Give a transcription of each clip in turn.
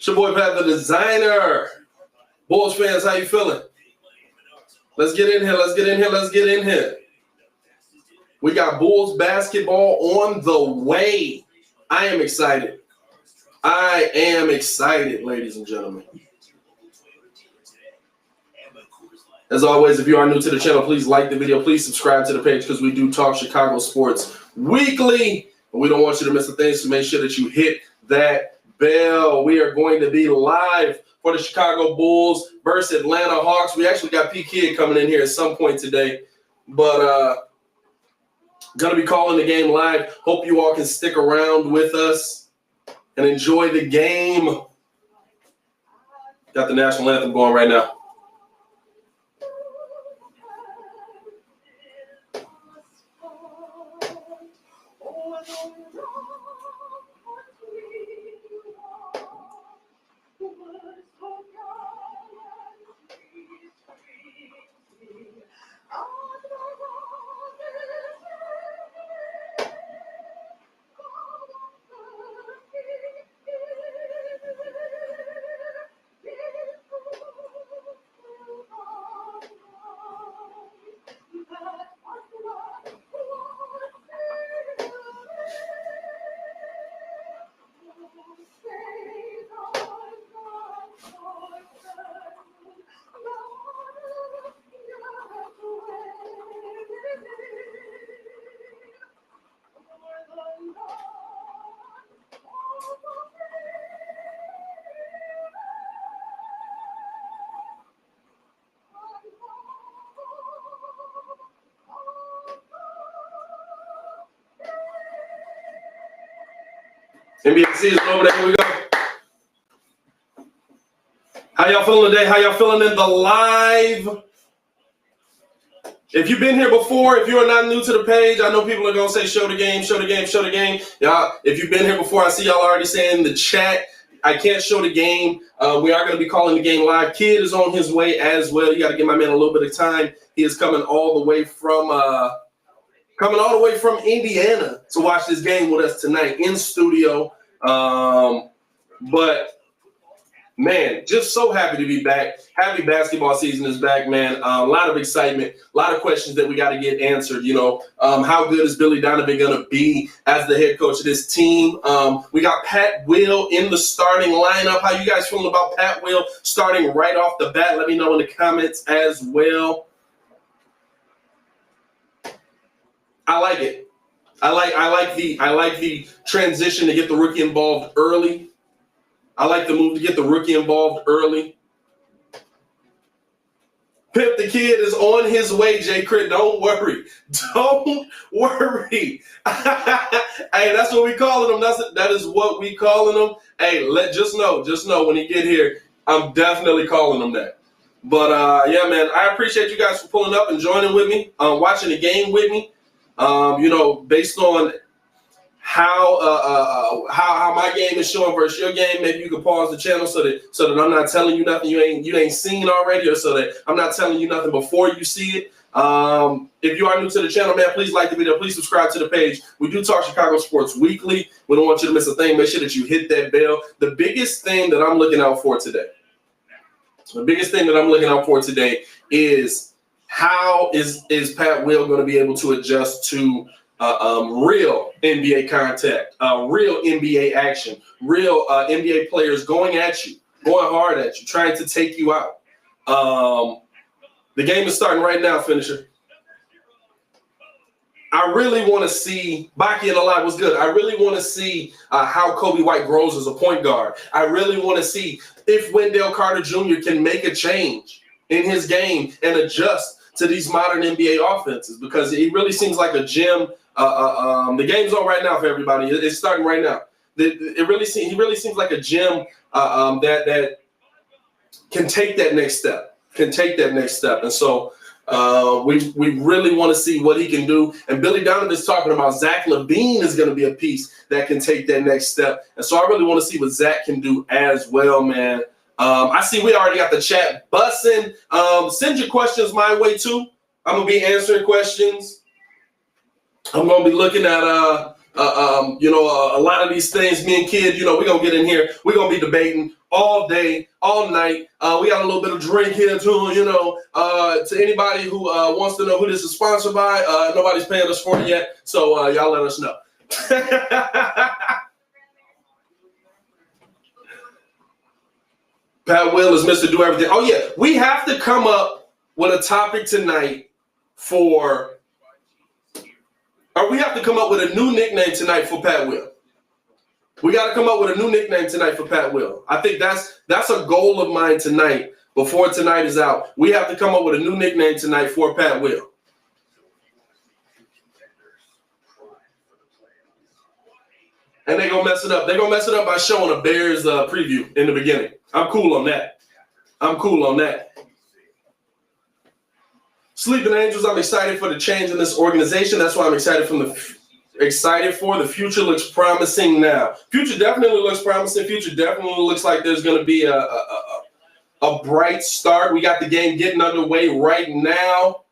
It's your boy Pat the Designer. Bulls fans, how you feeling? Let's get in here. We got Bulls basketball on the way. I am excited, ladies and gentlemen. As always, if you are new to the channel, please like the video. Please subscribe to the page because we do talk Chicago sports weekly. And we don't want you to miss a thing, so make sure that you hit that bell. We are going to be live for the Chicago Bulls versus Atlanta Hawks. We actually got P.Kidd coming in here at some point today. But going to be calling the game live. Hope you all can stick around with us and enjoy the game. Got the national anthem going right now. NBA season over there. Here we go. How y'all feeling today? How y'all feeling in the live? If you've been here before, if you are not new to the page, I know people are going to say show the game. Y'all, if you've been here before, I see y'all already saying in the chat, I can't show the game. We are going to be calling the game live. Kidd is on his way as well. You got to give my man a little bit of time. He is coming all the way from Indiana to watch this game with us tonight in studio. But man, just so happy to be back. Happy basketball season is back, man. A lot of excitement, a lot of questions that we got to get answered. You know, how good is Billy Donovan going to be as the head coach of this team? We got Pat Will in the starting lineup. How you guys feeling about Pat Will starting right off the bat? Let me know in the comments as well. I like it. I like the transition to get the rookie involved early. I like the move to get the rookie involved early. Pip the Kid is on his way, J. Crit. Don't worry. Hey, that's what we calling him. That is what we calling him. Hey, just know when he get here, I'm definitely calling him that. But yeah, man, I appreciate you guys for pulling up and joining with me, watching the game with me. You know, based on how my game is showing versus your game, maybe you can pause the channel so that I'm not telling you nothing you ain't seen already, or so that I'm not telling you nothing before you see it. If you are new to the channel, man, please like the video, please subscribe to the page. We do talk Chicago sports weekly. We don't want you to miss a thing. Make sure that you hit that bell. The biggest thing that I'm looking out for today is how is Pat Will going to be able to adjust to real NBA contact, real NBA action, real NBA players going at you, going hard at you, trying to take you out. The game is starting right now, finisher. I really want to see, Baki and Alive was good. I really want to see how Kobe White grows as a point guard. I really want to see if Wendell Carter Jr. can make a change in his game and adjust to these modern NBA offenses, because he really seems like a gem. The game's on right now for everybody. It's starting right now. He really seems like a gem that can take that next step. And so we really want to see what he can do. And Billy Donovan is talking about Zach LaVine is going to be a piece that can take that next step. And so I really want to see what Zach can do as well, man. I see we already got the chat bussing. Send your questions my way too. I'm gonna be answering questions. I'm gonna be looking at A lot of these things, me and Kidd, we're going to get in here. We're going to be debating all day, all night. We got a little bit of drink here too, to anybody who wants to know who this is sponsored by. Nobody's paying us for it yet, so y'all let us know. Pat Will is Mr. Do Everything. Oh, yeah. We have to come up with a topic tonight we have to come up with a new nickname tonight for Pat Will. We got to come up with a new nickname tonight for Pat Will. I think that's a goal of mine tonight. Before tonight is out, we have to come up with a new nickname tonight for Pat Will. And they're going to mess it up. They're going to mess it up by showing a Bears preview in the beginning. I'm cool on that. Sleeping Angels, I'm excited for the change in this organization. That's why I'm excited for. The future looks promising now. Future definitely looks promising. Future definitely looks like there's going to be a bright start. We got the game getting underway right now.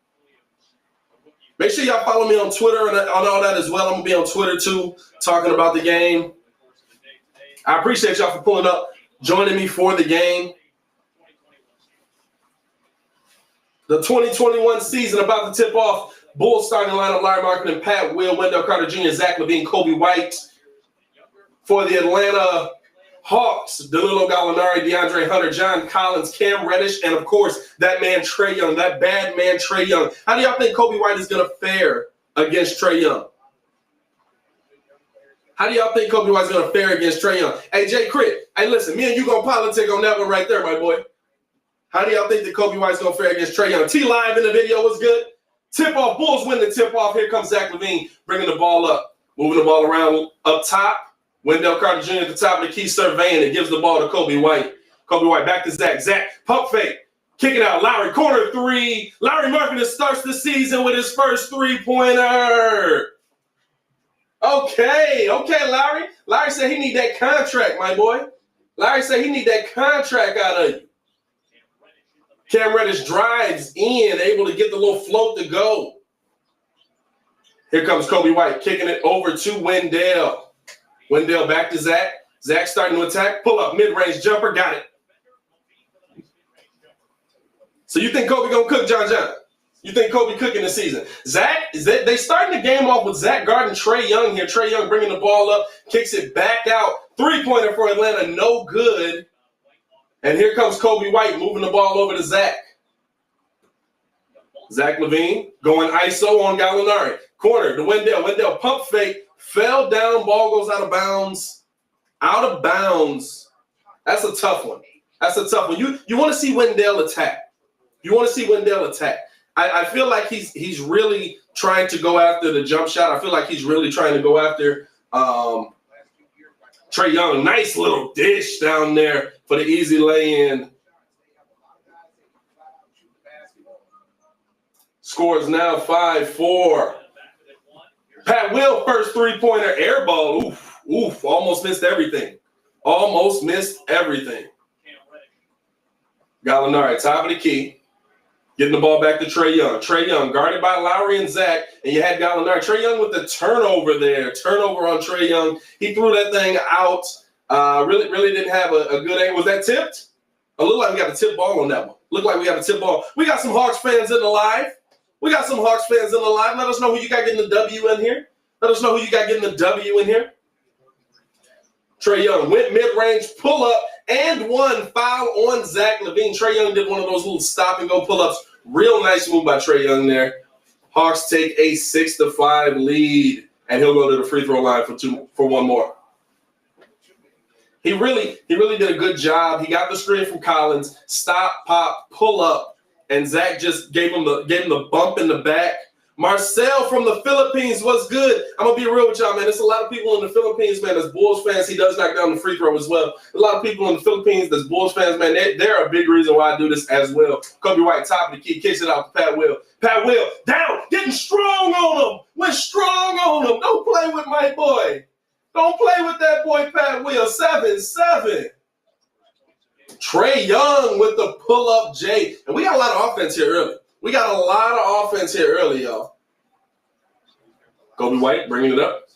Make sure y'all follow me on Twitter and on all that as well. I'm going to be on Twitter too, talking about the game. I appreciate y'all for pulling up, joining me for the game. The 2021 season about to tip off. Bulls starting lineup: Larry Markin and Pat Will, Wendell Carter Jr., Zach LaVine, Kobe White. For the Atlanta Hawks, Danilo Gallinari, DeAndre Hunter, John Collins, Cam Reddish, and of course, that man Trae Young, that bad man Trae Young. How do y'all think Kobe White is going to fare against Trae Young? How do y'all think Kobe White's going to fare against Trae Young? Hey, Jay Crit, hey, listen, me and you going to politic on that one right there, my boy. How do y'all think that Kobe White's going to fare against Trae Young? T Live in the video was good. Tip-off, Bulls win the tip-off. Here comes Zach LaVine bringing the ball up, moving the ball around up top. Wendell Carter Jr. at the top of the key, surveying it, gives the ball to Kobe White. Kobe White back to Zach. Zach, pump fake, kick it out. Lowry, corner three. Larry Markin starts the season with his first three-pointer. Okay, Larry. Larry said he need that contract, my boy. Larry said he need that contract out of you. Cam Reddish drives in, able to get the little float to go. Here comes Kobe White, kicking it over to Wendell. Wendell back to Zach. Zach starting to attack. Pull up, mid-range jumper, got it. So you think Kobe gonna cook John? You think Kobe cooking the season? Zach, they starting the game off with Zach guarding Trae Young here. Trae Young bringing the ball up, kicks it back out. Three-pointer for Atlanta, no good. And here comes Kobe White moving the ball over to Zach. Zach LaVine going ISO on Gallinari. Corner to Wendell. Wendell pump fake. Fell down. Ball goes out of bounds. Out of bounds. That's a tough one. You want to see Wendell attack. I feel like he's really trying to go after the jump shot. I feel like he's really trying to go after Trae Young. Nice little dish down there for the easy lay-in. Scores now 5-4. Pat Will, first three-pointer, air ball. Oof. Almost missed everything. Gallinari, top of the key. Getting the ball back to Trae Young. Trae Young guarded by Lowry and Zach, and you had Gallinari. Trae Young with the turnover there. Turnover on Trae Young. He threw that thing out. Really didn't have a good aim. Was that tipped? It looked like we got a tip ball on that one. We got some Hawks fans in the live. Let us know who you got getting the W in here. Trae Young went mid-range, pull up, and one foul on Zach LaVine. Trae Young did one of those little stop-and-go pull-ups. Real nice move by Trae Young there. Hawks take a 6-5 lead, and he'll go to the free throw line for one more. He really did a good job. He got the screen from Collins, stop, pop, pull up, and Zach just gave him the bump in the back. Marcel from the Philippines, what's good? I'm going to be real with y'all, man. There's a lot of people in the Philippines, man, as Bulls fans. He does knock down the free throw as well. A lot of people in the Philippines that's Bulls fans, man, they're a big reason why I do this as well. Kobe White, top of the key, kicks it out to Pat Will. Pat Will, down, getting strong on him. Went strong on him. Don't play with my boy. Don't play with that boy, Pat Will. 7-7. Trae Young with the pull-up J. And we got a lot of offense here early. Y'all. Kobe White bringing it up.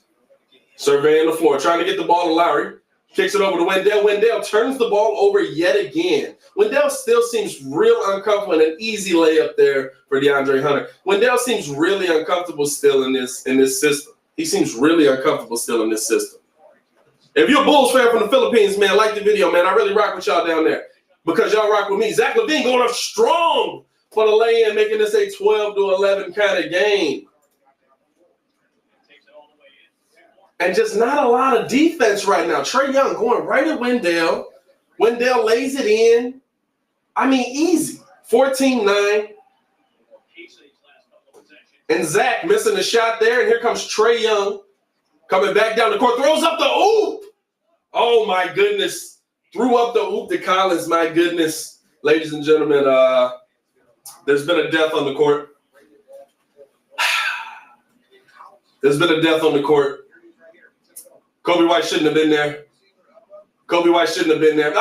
Surveying the floor, trying to get the ball to Lowry. Kicks it over to Wendell. Wendell turns the ball over yet again. Wendell still seems real uncomfortable, and an easy layup there for DeAndre Hunter. Wendell seems really uncomfortable still in this system. He seems really uncomfortable still in this system. If you're a Bulls fan from the Philippines, man, like the video, man. I really rock with y'all down there because y'all rock with me. Zach LaVine going up strong for the lay-in, making this a 12-11 kind of game. And just not a lot of defense right now. Trae Young going right at Wendell. Wendell lays it in. I mean, easy. 14-9. And Zach missing the shot there. And here comes Trae Young coming back down the court. Throws up the oop. Oh, my goodness. Threw up the oop to Collins. My goodness. Ladies and gentlemen, there's been a death on the court. There's been a death on the court. Kobe White shouldn't have been there. Kobe White shouldn't have been there.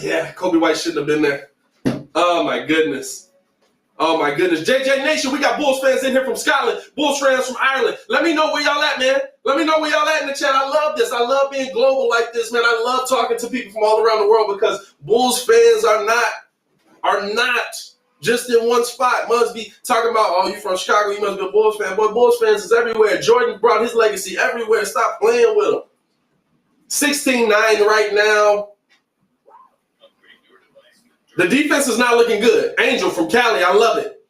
Yeah, Kobe White shouldn't have been there. Oh, my goodness. Oh, my goodness. JJ Nation, we got Bulls fans in here from Scotland, Bulls fans from Ireland. Let me know where y'all at, man. Let me know where y'all at in the chat. I love this. I love being global like this, man. I love talking to people from all around the world because Bulls fans are not just in one spot. Must be talking about, oh, you from Chicago, you must be a Bulls fan. Boy, Bulls fans is everywhere. Jordan brought his legacy everywhere. Stop playing with him. 16-9 right now. The defense is not looking good. Angel from Cali, I love it.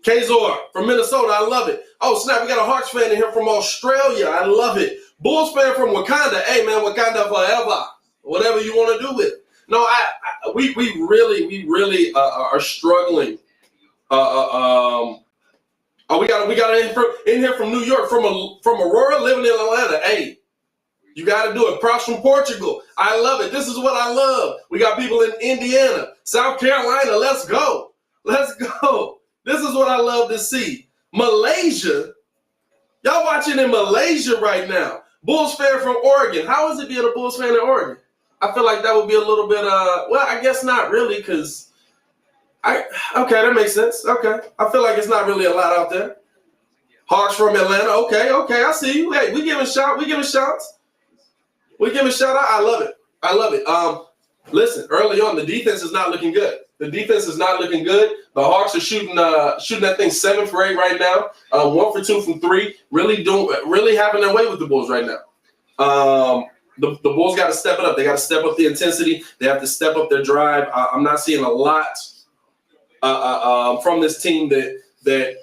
Kazor from Minnesota, I love it. Oh, snap, we got a Hawks fan in here from Australia. I love it. Bulls fan from Wakanda. Hey, man, Wakanda forever. Whatever you want to do with it. No, we really are struggling. We got in here from New York, from Aurora, living in Atlanta. Hey, you got to do it. Props from Portugal. I love it. This is what I love. We got people in Indiana, South Carolina. Let's go. Let's go. This is what I love to see. Malaysia. Y'all watching in Malaysia right now. Bulls fan from Oregon. How is it being a Bulls fan in Oregon? I feel like that would be a little bit, well, I guess not really because okay, that makes sense. Okay. I feel like it's not really a lot out there. Hawks from Atlanta. Okay, I see you. Hey, we giving shots. We giving shout out. I love it. I love it. Listen, early on, the defense is not looking good. The defense is not looking good. The Hawks are shooting that thing 7 for 8 right now. 1 for 2 from 3. Really having their way with the Bulls right now. The Bulls got to step it up. They got to step up the intensity. They have to step up their drive. I'm not seeing a lot from this team that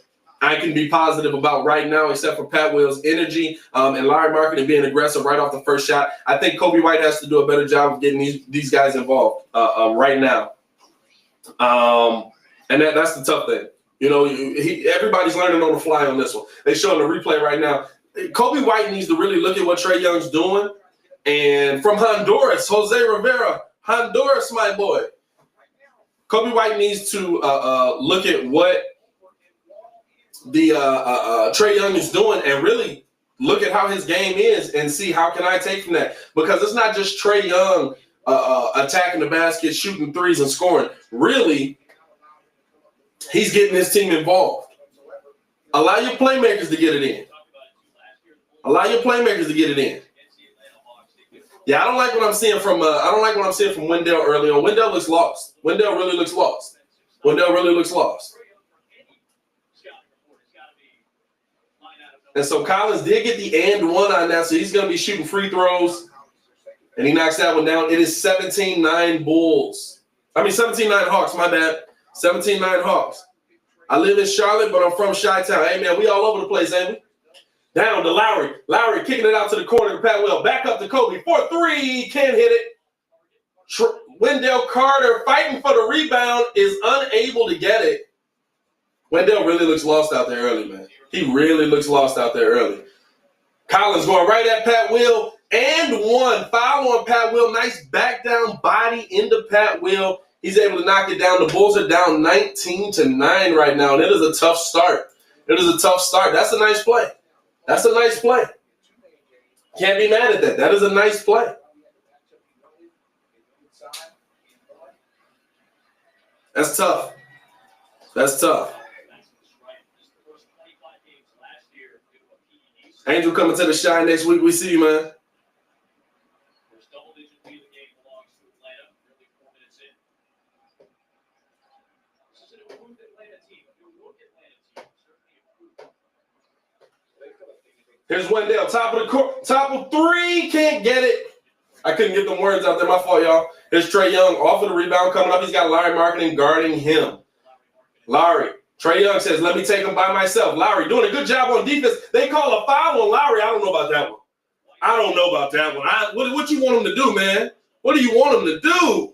I can be positive about right now, except for Pat Will's energy and Larry Marketing being aggressive right off the first shot. I think Kobe White has to do a better job of getting these guys involved right now. And that's the tough thing. You know, everybody's learning on the fly on this one. They're showing the replay right now. Kobe White needs to really look at what Trae Young's doing. And from Honduras, Jose Rivera, Honduras, my boy. Kobe White needs to look at what the Trae Young is doing and really look at how his game is and see how can I take from that. Because it's not just Trae Young attacking the basket, shooting threes and scoring. Really, he's getting his team involved. Allow your playmakers to get it in. Allow your playmakers to get it in. Yeah, I don't like what I'm seeing from Wendell early on. Wendell looks lost. Wendell really looks lost. And so Collins did get the and one on that, so he's going to be shooting free throws. And he knocks that one down. It is 17-9 Bulls. 17-9 Hawks, my bad. 17-9 Hawks. I live in Charlotte, but I'm from Chi-Town. Hey, man, we all over the place, ain't we? Down to Lowry. Lowry kicking it out to the corner to Pat Will. Back up to Kobe. 4-3. Can't hit it. Wendell Carter fighting for the rebound is unable to get it. Wendell really looks lost out there early, man. He really looks lost out there early. Collins going right at Pat Will. And one. Foul on Pat Will. Nice back down body into Pat Will. He's able to knock it down. The Bulls are down 19-9 right now. And it is a tough start. That's a nice play. Can't be mad at that. That is a nice play. That's tough. Angel coming to the Shine next week. We see you, man. Here's Wendell, top of the court, top of three, can't get it. I couldn't get them words out there, my fault, y'all. Here's Trae Young, off of the rebound coming up. He's got Larry Marketing guarding him. Larry, Trae Young says, let me take him by myself. Larry doing a good job on defense. They call a foul on Larry. I don't know about that one. I don't know about that one. What you want him to do, man? What do you want him to do?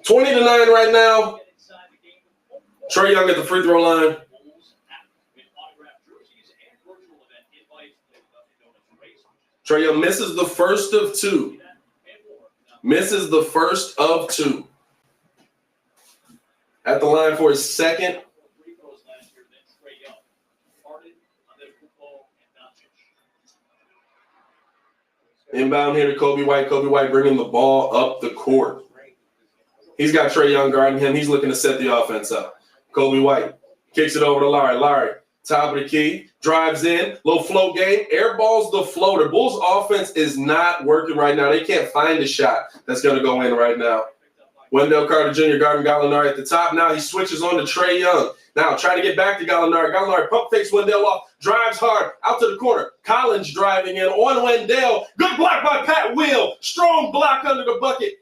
20-9 right now. Trae Young at the free throw line. Trae Young misses the first of two. Misses the first of two. At the line for his second. Inbound here to Kobe White. Kobe White bringing the ball up the court. He's got Trae Young guarding him. He's looking to set the offense up. Kobe White kicks it over to Larry. Larry, top of the key, drives in, little float game, airballs the floater. Bulls offense is not working right now. They can't find a shot that's going to go in right now. Wendell Carter Jr. guarding Gallinari at the top. Now he switches on to Trae Young. Now trying to get back to Gallinari. Gallinari pump fakes Wendell off, drives hard, out to the corner. Collins driving in on Wendell. Good block by Pat Will. Strong block under the bucket.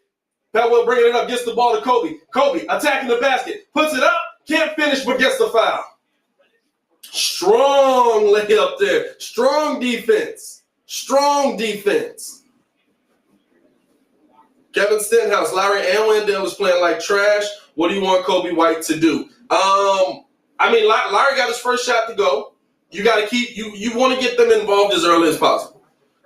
Pat Will bringing it up, gets the ball to Kobe. Kobe attacking the basket, puts it up, can't finish but gets the foul. Strong layup there. Strong defense. Strong defense. Kevin Stenhouse, Larry and Wendell is playing like trash. What do you want Kobe White to do? Larry got his first shot to go. You got to keep you want to get them involved as early as possible.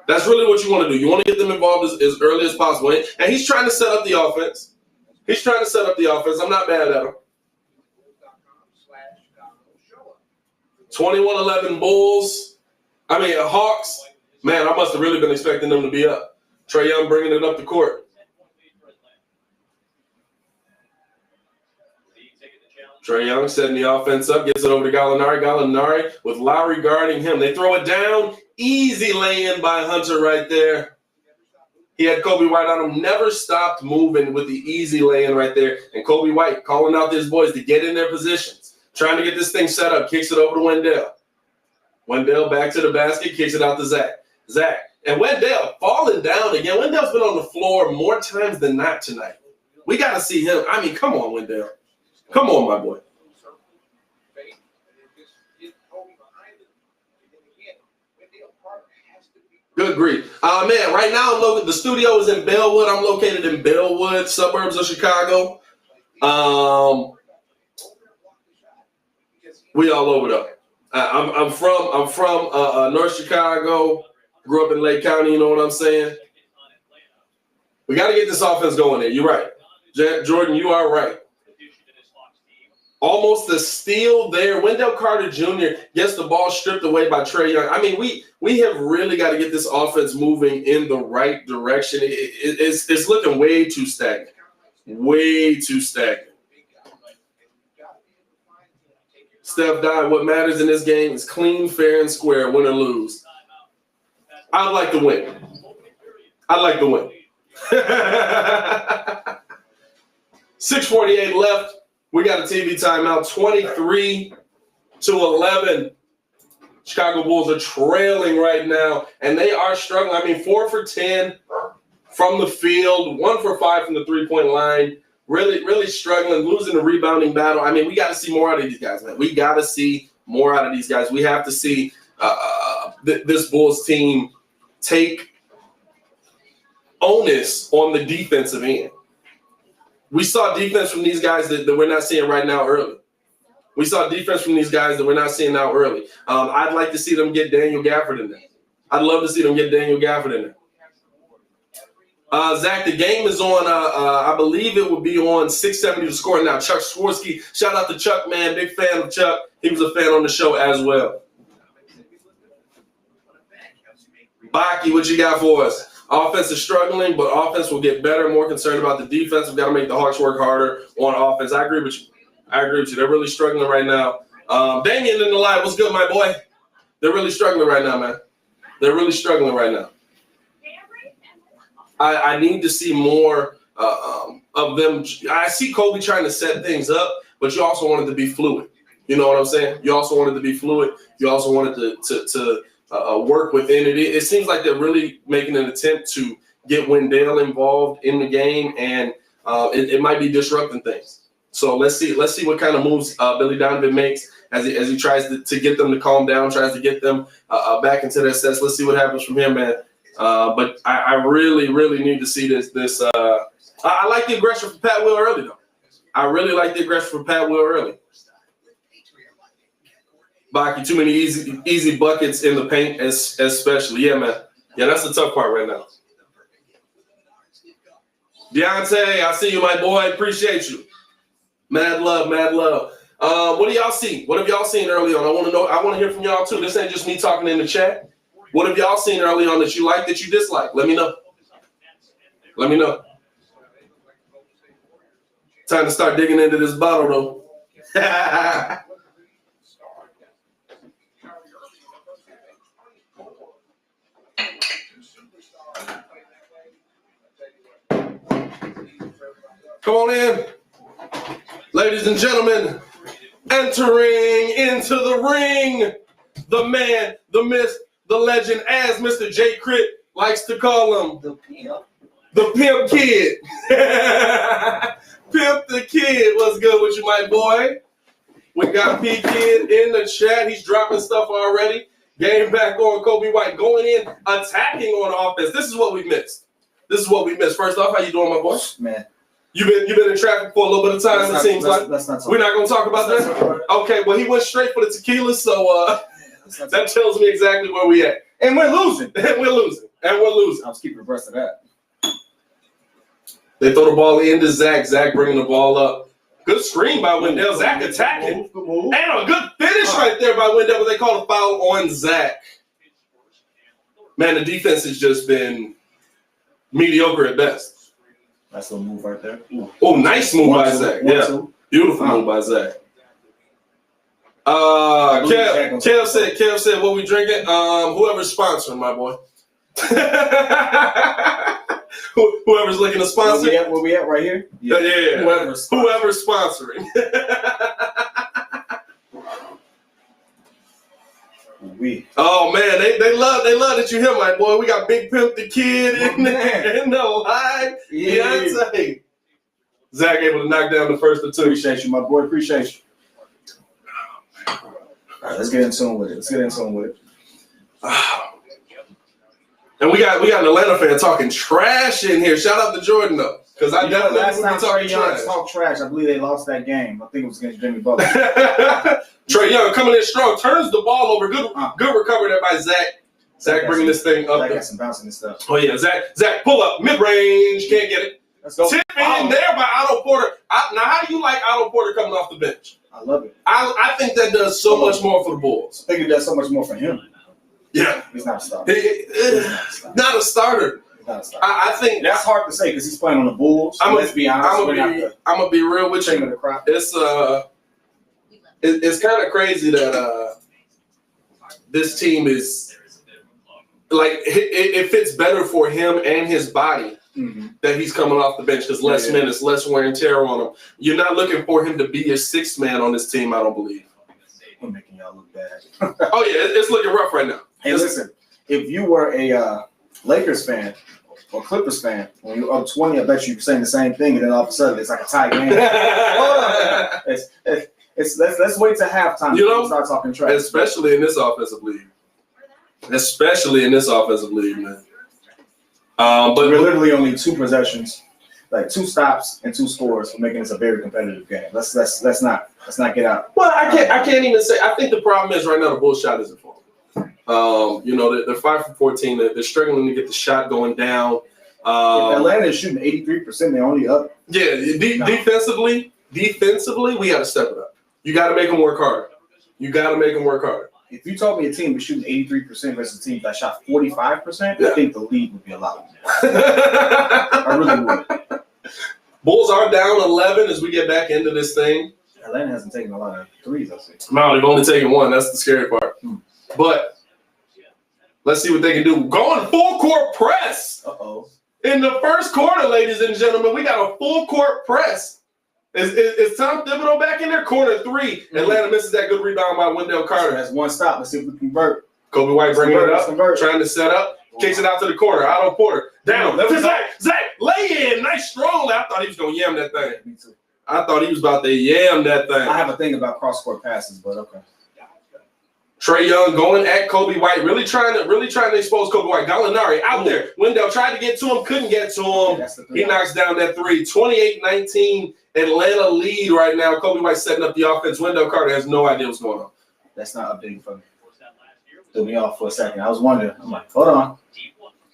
That's really what you want to do. You want to get them involved as early as possible. And he's trying to set up the offense. I'm not mad at him. 21-11 Bulls. Hawks. Man, I must have really been expecting them to be up. Trae Young bringing it up the court. Trae Young setting the offense up, gets it over to Gallinari. Gallinari with Lowry guarding him. They throw it down. Easy lay-in by Hunter right there. He had Kobe White on him. Never stopped moving with the easy lay-in right there. And Kobe White calling out his boys to get in their positions. Trying to get this thing set up. Kicks it over to Wendell. Wendell back to the basket. Kicks it out to Zach. And Wendell falling down again. Wendell's been on the floor more times than not tonight. We got to see him. Come on, Wendell. Come on, my boy. Good grief. Man, right now the studio is in Bellwood. I'm located in Bellwood, suburbs of Chicago. We all over though. I'm from North Chicago. Grew up in Lake County, you know what I'm saying? We got to get this offense going there. You're right. Jordan, you are right. Almost a steal there. Wendell Carter Jr. gets the ball stripped away by Trae Young. We have really got to get this offense moving in the right direction. It's looking way too stagnant. Way too stagnant. Steph died. What matters in this game is clean, fair, and square, win or lose. I'd like to win. 6:48 left. We got a TV timeout, 23-11. Chicago Bulls are trailing right now, and they are struggling. 4 for 10 from the field, 1 for 5 from the three-point line. Really, really struggling, losing the rebounding battle. We got to see more out of these guys, man. We got to see more out of these guys. We have to see this Bulls team take onus on the defensive end. We saw defense from these guys that we're not seeing right now early. I'd like to see them get Daniel Gafford in there. I'd love to see them get Daniel Gafford in there. Zach, the game is on, I believe it would be on 670 to score now. Chuck Swirsky, shout out to Chuck, man. Big fan of Chuck. He was a fan on the show as well. Baki, what you got for us? Offense is struggling, but offense will get better. More concerned about the defense. We've got to make the Hawks work harder on offense. I agree with you. They're really struggling right now. Damien in the line. What's good, my boy? They're really struggling right now, man. They're really struggling right now. I need to see more of them. I see Kobe trying to set things up, but you also want it to be fluid. You know what I'm saying? You also want it to be fluid. You also want it to work within it. It seems like they're really making an attempt to get Wendell involved in the game, and it might be disrupting things. So let's see what kind of moves Billy Donovan makes as he tries to get them to calm down, tries to get them back into their sets. Let's see what happens from here, man. But I really, really need to see this. I like the aggression from Pat Will early, though. I really like the aggression from Pat Will early. Baki, too many easy buckets in the paint, especially. Yeah, man. Yeah, that's the tough part right now. Deontay, I see you, my boy. Appreciate you. Mad love, mad love. What do y'all see? What have y'all seen early on? I want to know. I want to hear from y'all, too. This ain't just me talking in the chat. What have y'all seen early on that you like, that you dislike? Let me know. Let me know. Time to start digging into this bottle, though. Come on in. Ladies and gentlemen, entering into the ring, the man, the myth, the legend, as Mr. J. Crit likes to call him. The Pimp Kid. Pimp the Kid. What's good with you, my boy? We got P.Kidd in the chat. He's dropping stuff already. Game back on Kobe White. Going in, attacking on offense. This is what we missed. First off, how you doing, my boy? Man. You've been in traffic for a little bit of time, it seems like. We're not going to talk about that? Okay, well, he went straight for the tequila, so that tells me exactly where we at. And we're losing. I'm keeping abreast of that. They throw the ball into Zach. Zach bringing the ball up. Good screen by Wendell. Zach attacking. Good move. And a good finish right there by Wendell, but they call a foul on Zach. Man, the defense has just been mediocre at best. Nice little move right there. Oh, nice move by Zach. Yeah. Beautiful move by Zach. Kev said, what we drinking? Whoever's sponsoring, my boy. Whoever's looking to sponsor. Where we at right here? Yeah. Whoever's sponsoring. Oh man, they love that you're here, my boy. We got Big Pimp the Kid in the line. Yeah. Beyonce. Zach able to knock down the first or two. Appreciate you, my boy. Appreciate you. All right, let's get in tune with it. And we got an Atlanta fan talking trash in here. Shout out to Jordan though, because I definitely last time talking trash. Talk trash. I believe they lost that game. I think it was against Jimmy Butler. Trae Young coming in strong, turns the ball over. Good recovery there by Zach. Zach bringing this thing up. Zach got some bouncing and stuff. Oh yeah, Zach pull up mid range, can't get it. Let's go. Tip in there by Otto Porter. Now, how do you like Otto Porter coming off the bench? I love it. I think that does so much more for the Bulls. I think it does so much more for him. Yeah, he's not a starter. Not a starter. I think that's hard to say because he's playing on the Bulls. Let's be honest. I'm gonna be real with you. It's kind of crazy that this team is like it fits better for him and his body that he's coming off the bench because less minutes, less wear and tear on him. You're not looking for him to be a sixth man on this team, I don't believe. We're making y'all look bad. Oh yeah, it's looking rough right now. Hey, listen, if you were a Lakers fan or Clippers fan, when you're up 20, I bet you're saying the same thing, and then all of a sudden it's like a tie game. Let's wait till halftime to start talking trash. Especially in this offensive league. Man. But we're literally only 2 possessions, like 2 stops and 2 scores for making this a very competitive game. Let's not get out. Well, I can't even say. I think the problem is right now the Bulls shot isn't falling. They're 5 for 14. They're struggling to get the shot going down. If Atlanta is shooting 83%, they're only up. Yeah, defensively, we got to step it up. You got to make them work harder. If you told me a team was shooting 83% versus a team that shot 45%, I think the lead would be a lot more. I really would. Bulls are down 11 as we get back into this thing. Atlanta hasn't taken a lot of threes, I see. No, they've only taken one. That's the scary part. But let's see what they can do. Going full court press. Uh-oh. In the first quarter, ladies and gentlemen, we got a full court press. Is Tom Thibodeau back in there? Corner three. Atlanta misses that good rebound by Wendell Carter. That's one stop. Let's see if we convert. Kobe White bringing it up, trying to set up. Kicks it out to the corner. Otto Porter. Down. Zach, lay in. Nice strong. I thought he was going to yam that thing. Me too. I thought he was about to yam that thing. I have a thing about cross-court passes, but okay. Trae Young going at Kobe White, really trying to expose Kobe White. Gallinari out there. Wendell tried to get to him, couldn't get to him. He knocks down that three. 28-19, Atlanta lead right now. Kobe White setting up the offense. Wendell Carter has no idea what's going on. That's not updating for me. Threw me off for a second. I was wondering. I'm like, hold on.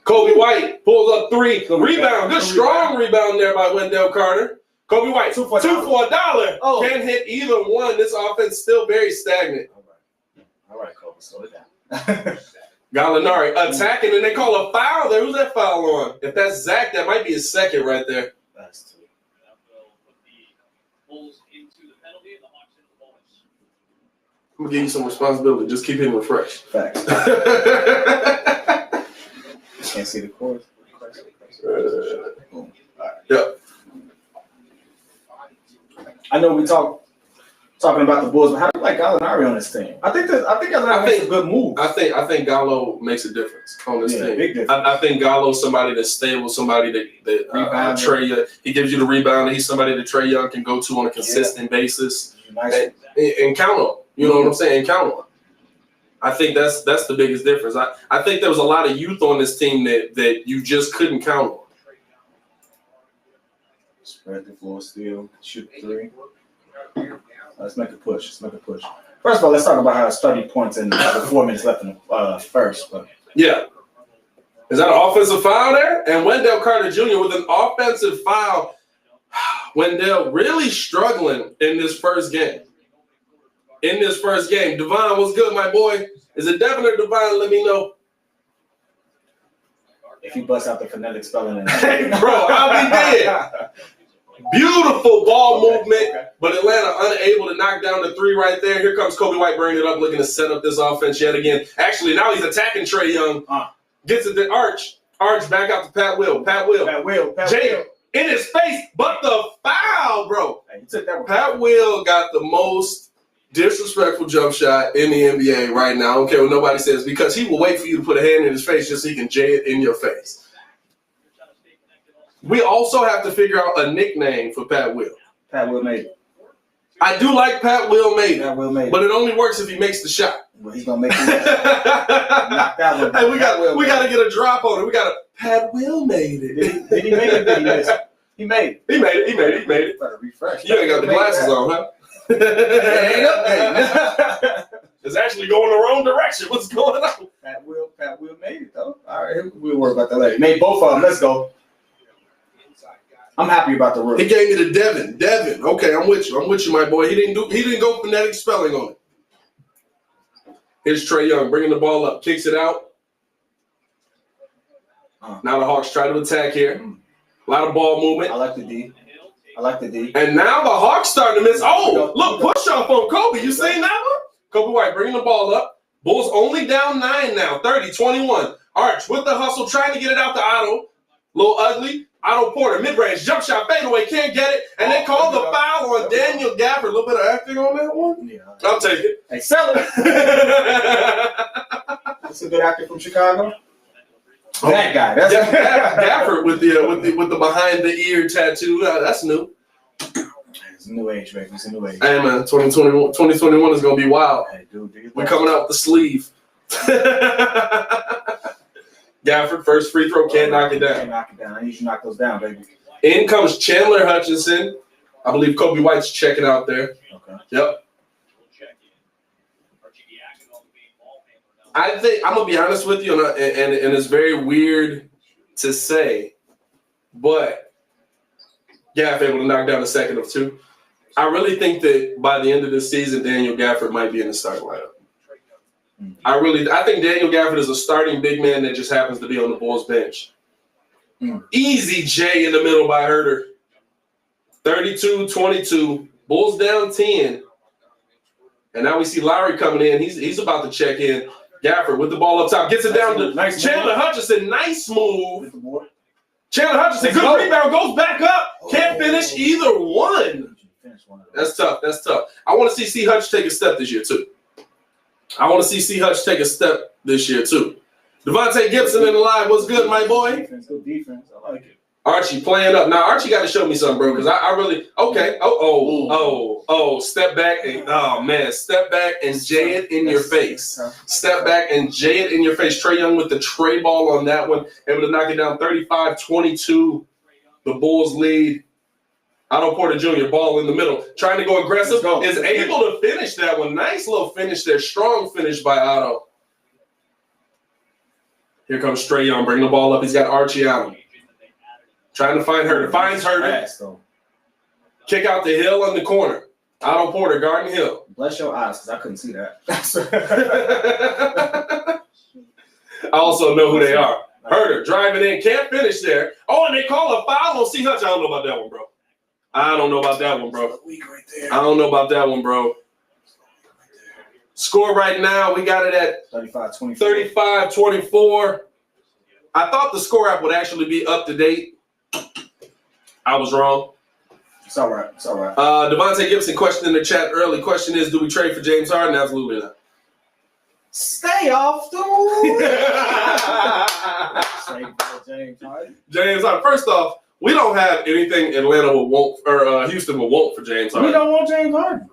Kobe White pulls up three. Rebound. Good strong rebound there by Wendell Carter. Kobe White, two for $1. Oh. Can't hit either one. This offense still very stagnant. All right, Kobe, slow it down. Gallinari attacking, and they call a foul there. Who's that foul on? If that's Zach, that might be his second right there. That's two. I'm going to give you some responsibility. Just keep hitting refresh. Facts. Can't see the course. Yep. I know we talking about the Bulls, but how do you like Gallinari on this team? I think Gallinari makes a good move. I think Gallo makes a difference on this team. Big difference. I think Gallo's somebody that's stable, somebody that Trae, he gives you the rebound. He's somebody that Trae Young can go to on a consistent basis and count on. You know what I'm saying? And count on. I think that's the biggest difference. I think there was a lot of youth on this team that you just couldn't count on. Spread the floor, steal, shoot three. Let's make a push. First of all, let's talk about how it's 30 points in 4 minutes left in the first. But yeah. Is that an offensive foul there? And Wendell Carter Jr. with an offensive foul. Wendell really struggling in this first game. Devon, what's good, my boy? Is it Devin or Devon? Let me know. If he busts out the phonetic spelling. Hey, bro, I'll be dead. Beautiful ball movement, but Atlanta unable to knock down the three right there. Here comes Kobe White bringing it up, looking to set up this offense yet again. Actually, now he's attacking Trae Young. Gets it to Arch. Arch back out to Pat Will. Jay in his face, but the foul, bro. Hey, you took that one. Pat Will got the most disrespectful jump shot in the NBA right now. I don't care what nobody says, because he will wait for you to put a hand in his face just so he can jay it in your face. We also have to figure out a nickname for Pat Will. Pat Will made it. I do like Pat Will made it. Pat Will made it. But it only works if he makes the shot. Well, he's gonna make it. Knock that one. Hey, we got to get a drop on it. We got to. Pat Will made it. Did he make it? Did he miss it? He made it. He made it. Better refresh. You ain't got the glasses on, huh? It ain't updating. It's actually going the wrong direction. What's going on? Pat Will made it though. All right, we'll worry about that later. Made both of them. Let's go. I'm happy about the rookie. He gave me the Devin. Okay, I'm with you, my boy. He didn't go phonetic spelling on it. Here's Trae Young bringing the ball up, kicks it out. Now the Hawks try to attack here. A lot of ball movement. I like the D. And now the Hawks starting to miss. Oh, look, push off on Kobe. You seen that one? Kobe White bringing the ball up. Bulls only down 9 now, 30-21. Arch with the hustle, trying to get it out to Otto. Little ugly. Otto Porter, mid-range, jump shot, fadeaway, can't get it. And they call the foul on Daniel Gafford. A little bit of acting on that one? Yeah. I'll take it. Hey, sell it. That's a good actor from Chicago. That guy. That's Gafford with the behind the ear tattoo. That's new. It's a new age, baby. It's a new age. Hey, man, 2021 is going to be wild. Hey, dude, we're coming out with the sleeve. Gafford, first free throw, can't knock it down. Can't knock it down. I usually knock those down, baby. In comes Chandler Hutchinson. I believe Kobe White's checking out there. Okay. Yep. I think, I'm going to be honest with you, and it's very weird to say, but Gaff able to knock down a second of 2. I really think that by the end of this season, Daniel Gafford might be in the starting lineup. I think Daniel Gafford is a starting big man that just happens to be on the Bulls bench. Easy J in the middle by Herter. 32-22. Bulls down 10. And now we see Lowry coming in. He's about to check in. Gafford with the ball up top. Gets it down to Chandler Hutchison. Nice move. Chandler Hutchison, good rebound. Goes back up. Can't finish either one. That's tough. That's tough. I want to see C. Hutch take a step this year, too. Devontae Gibson in the line. What's good, my boy? Good defense. I like it. Archie playing up. Now, Archie got to show me something, bro, because I really – okay. Step back. Step back and jay it in your face. Step back and jay it in your face. Trae Young with the tray ball on that one. Able to knock it down 35-22. The Bulls lead. Otto Porter Jr., ball in the middle. Trying to go aggressive. Is able to finish that one. Nice little finish there. Strong finish by Otto. Here comes Trae Young. Bring the ball up. He's got Archie on him. Trying to find Herter. Finds Herter. Kick out the Hill on the corner. Otto Porter, guarding Hill. Bless your eyes, because I couldn't see that. I also know who they are. Herter driving in. Can't finish there. Oh, and they call a foul on C. Hutch. I don't know about that one, bro. I don't know about that one, bro. Score right now, we got it at 35-24. I thought the score app would actually be up to date. I was wrong. It's all right. Devontae Gibson question in the chat early. Question is, do we trade for James Harden? Absolutely not. Stay off the James Harden. James Harden. First off, we don't have anything Atlanta will want or Houston will want for James Harden. We don't want James Harden.